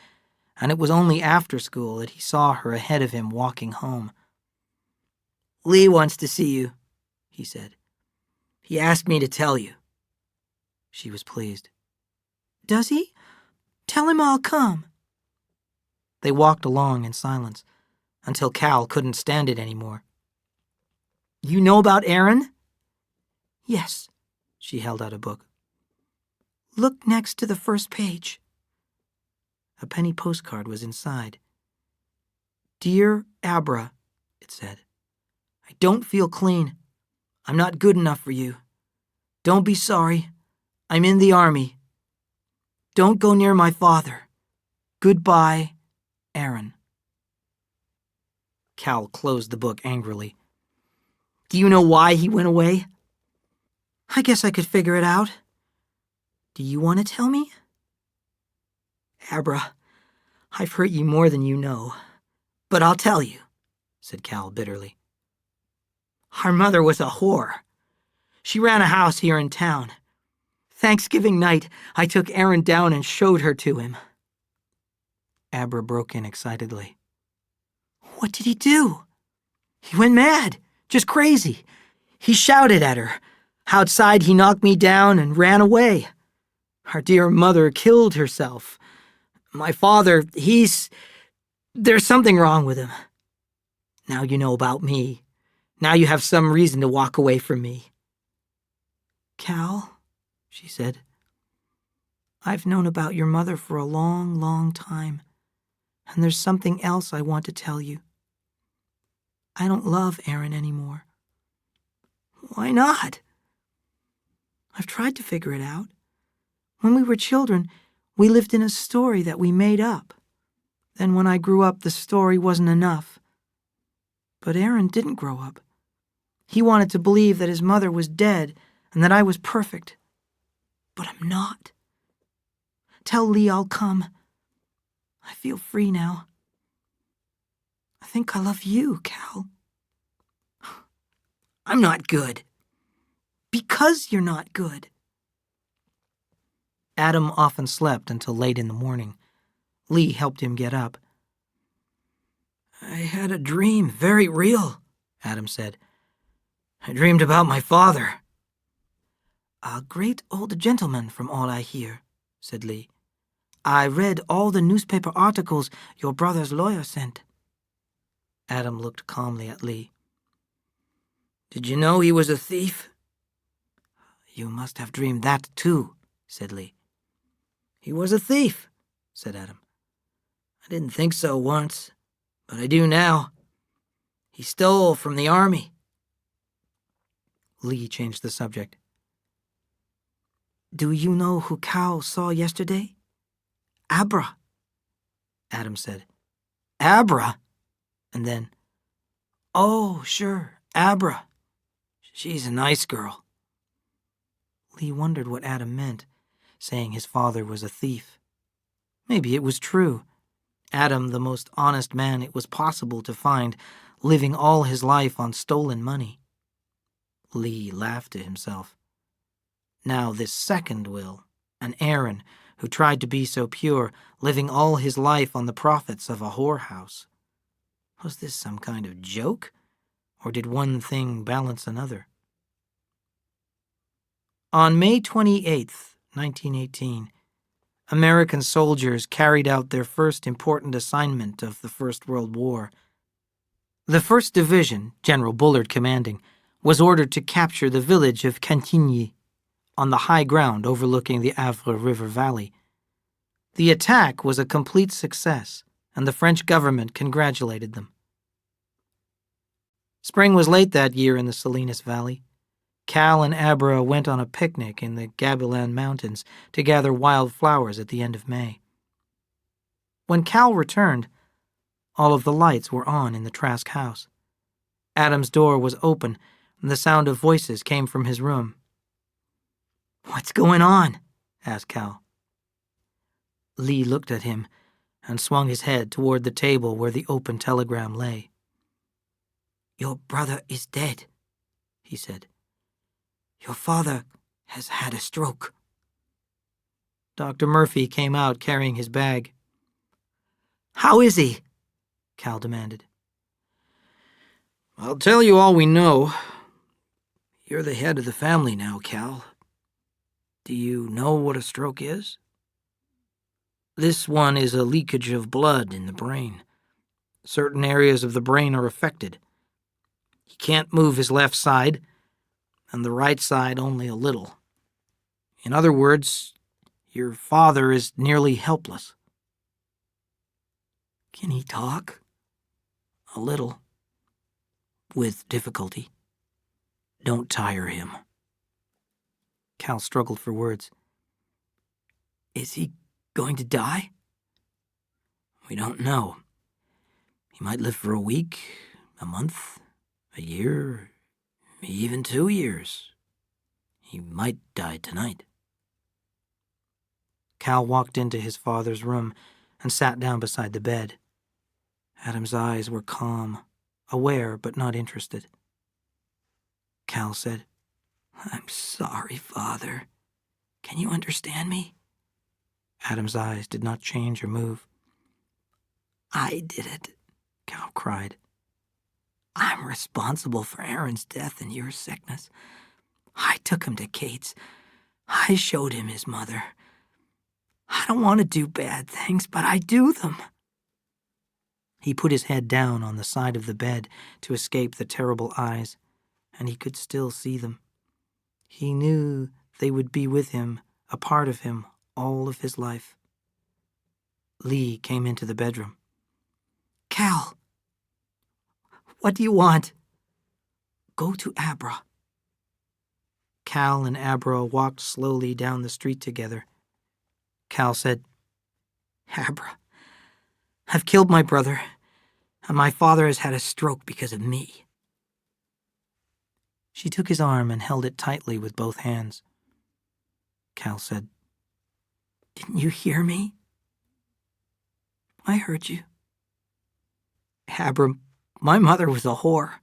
and it was only after school that he saw her ahead of him walking home. "Lee wants to see you," he said. "He asked me to tell you." She was pleased. "Does he? Tell him I'll come." They walked along in silence until Cal couldn't stand it anymore. "You know about Aaron?" "Yes." She held out a book. "Look next to the first page." A penny postcard was inside. "Dear Abra," it said, "I don't feel clean. I'm not good enough for you. Don't be sorry. I'm in the army. Don't go near my father. Goodbye, Aaron." Cal closed the book angrily. "Do you know why he went away?" "I guess I could figure it out. Do you want to tell me?" "Abra, I've hurt you more than you know, but I'll tell you," said Cal bitterly. "Our mother was a whore. She ran a house here in town. Thanksgiving night, I took Aaron down and showed her to him. Abra broke in excitedly. What did he do? He went mad, just crazy. He shouted at her. Outside, he knocked me down and ran away. Our dear mother killed herself. My father, there's something wrong with him. Now you know about me. Now you have some reason to walk away from me. Cal, she said, I've known about your mother for a long, long time, and there's something else I want to tell you. I don't love Aaron anymore. Why not? I've tried to figure it out. When we were children, we lived in a story that we made up. Then when I grew up, the story wasn't enough. But Aaron didn't grow up. He wanted to believe that his mother was dead and that I was perfect. But I'm not. Tell Lee I'll come. I feel free now. I think I love you, Cal. I'm not good. Because you're not good. Adam often slept until late in the morning. Lee helped him get up. I had a dream, very real, Adam said. I dreamed about my father. A great old gentleman, from all I hear, said Lee. I read all the newspaper articles your brother's lawyer sent. Adam looked calmly at Lee. Did you know he was a thief? You must have dreamed that too, said Lee. He was a thief, said Adam. I didn't think so once, but I do now. He stole from the army. Lee changed the subject. Do you know who Cal saw yesterday? Abra. Adam said. Abra? And then, oh, sure, Abra. She's a nice girl. Lee wondered what Adam meant, saying his father was a thief. Maybe it was true. Adam, the most honest man it was possible to find, living all his life on stolen money. Lee laughed to himself. Now this second Will, an Aaron who tried to be so pure, living all his life on the profits of a whorehouse. Was this some kind of joke, or did one thing balance another? On May 28th, 1918, American soldiers carried out their first important assignment of the First World War. The 1st Division, General Bullard commanding, was ordered to capture the village of Cantigny on the high ground overlooking the Avre River Valley. The attack was a complete success, and the French government congratulated them. Spring was late that year in the Salinas Valley. Cal and Abra went on a picnic in the Gabilan Mountains to gather wild flowers at the end of May. When Cal returned, all of the lights were on in the Trask house. Adam's door was open, and the sound of voices came from his room. What's going on? asked Cal. Lee looked at him and swung his head toward the table where the open telegram lay. Your brother is dead, he said. Your father has had a stroke. Dr. Murphy came out carrying his bag. How is he? Cal demanded. I'll tell you all we know. You're the head of the family now, Cal. Do you know what a stroke is? This one is a leakage of blood in the brain. Certain areas of the brain are affected. He can't move his left side, and the right side only a little. In other words, your father is nearly helpless. Can he talk? A little. With difficulty. Don't tire him. Cal struggled for words. Is he going to die? We don't know. He might live for a week, a month, a year, even 2 years. He might die tonight. Cal walked into his father's room and sat down beside the bed. Adam's eyes were calm, aware but not interested. Cal said, I'm sorry, Father. Can you understand me? Adam's eyes did not change or move. I did it, Cal cried. I'm responsible for Aaron's death and your sickness. I took him to Kate's. I showed him his mother. I don't want to do bad things, but I do them. He put his head down on the side of the bed to escape the terrible eyes, and he could still see them. He knew they would be with him, a part of him, all of his life. Lee came into the bedroom. Cal, what do you want? Go to Abra. Cal and Abra walked slowly down the street together. Cal said, Abra, I've killed my brother, and my father has had a stroke because of me. She took his arm and held it tightly with both hands. Cal said, Didn't you hear me? I heard you. Abra, my mother was a whore.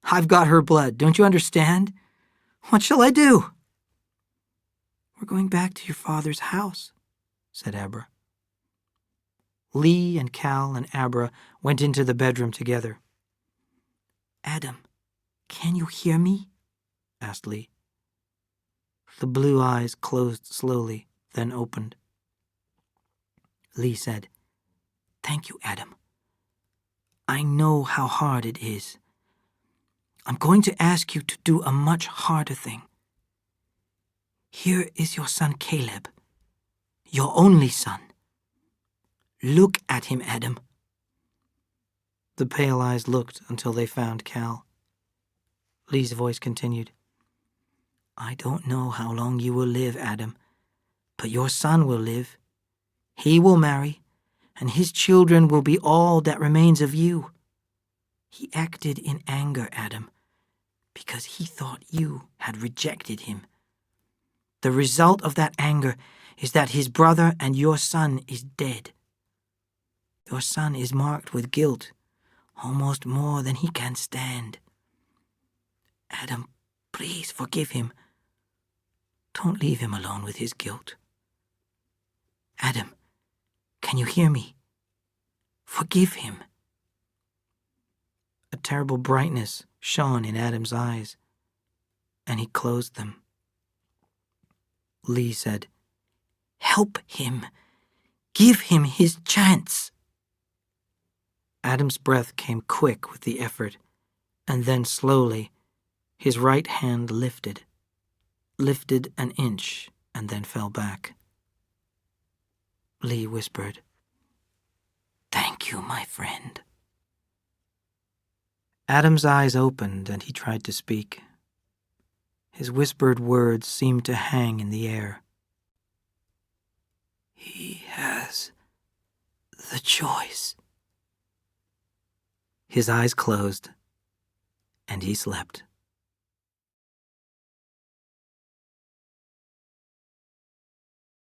I've got her blood, don't you understand? What shall I do? We're going back to your father's house, said Abra. Lee and Cal and Abra went into the bedroom together. Adam, can you hear me? Asked Lee. The blue eyes closed slowly, then opened. Lee said, Thank you, Adam. I know how hard it is. I'm going to ask you to do a much harder thing. Here is your son Caleb, your only son. Look at him, Adam. The pale eyes looked until they found Cal. Lee's voice continued. I don't know how long you will live, Adam, but your son will live. He will marry, and his children will be all that remains of you. He acted in anger, Adam, because he thought you had rejected him. The result of that anger is that his brother and your son is dead. Your son is marked with guilt, almost more than he can stand. Adam, please forgive him. Don't leave him alone with his guilt. Adam, can you hear me? Forgive him. A terrible brightness shone in Adam's eyes, and he closed them. Lee said, Help him. Give him his chance. Adam's breath came quick with the effort, and then slowly, his right hand lifted an inch, and then fell back. Lee whispered, Thank you, my friend. Adam's eyes opened, and he tried to speak. His whispered words seemed to hang in the air. He has the choice. His eyes closed, and he slept.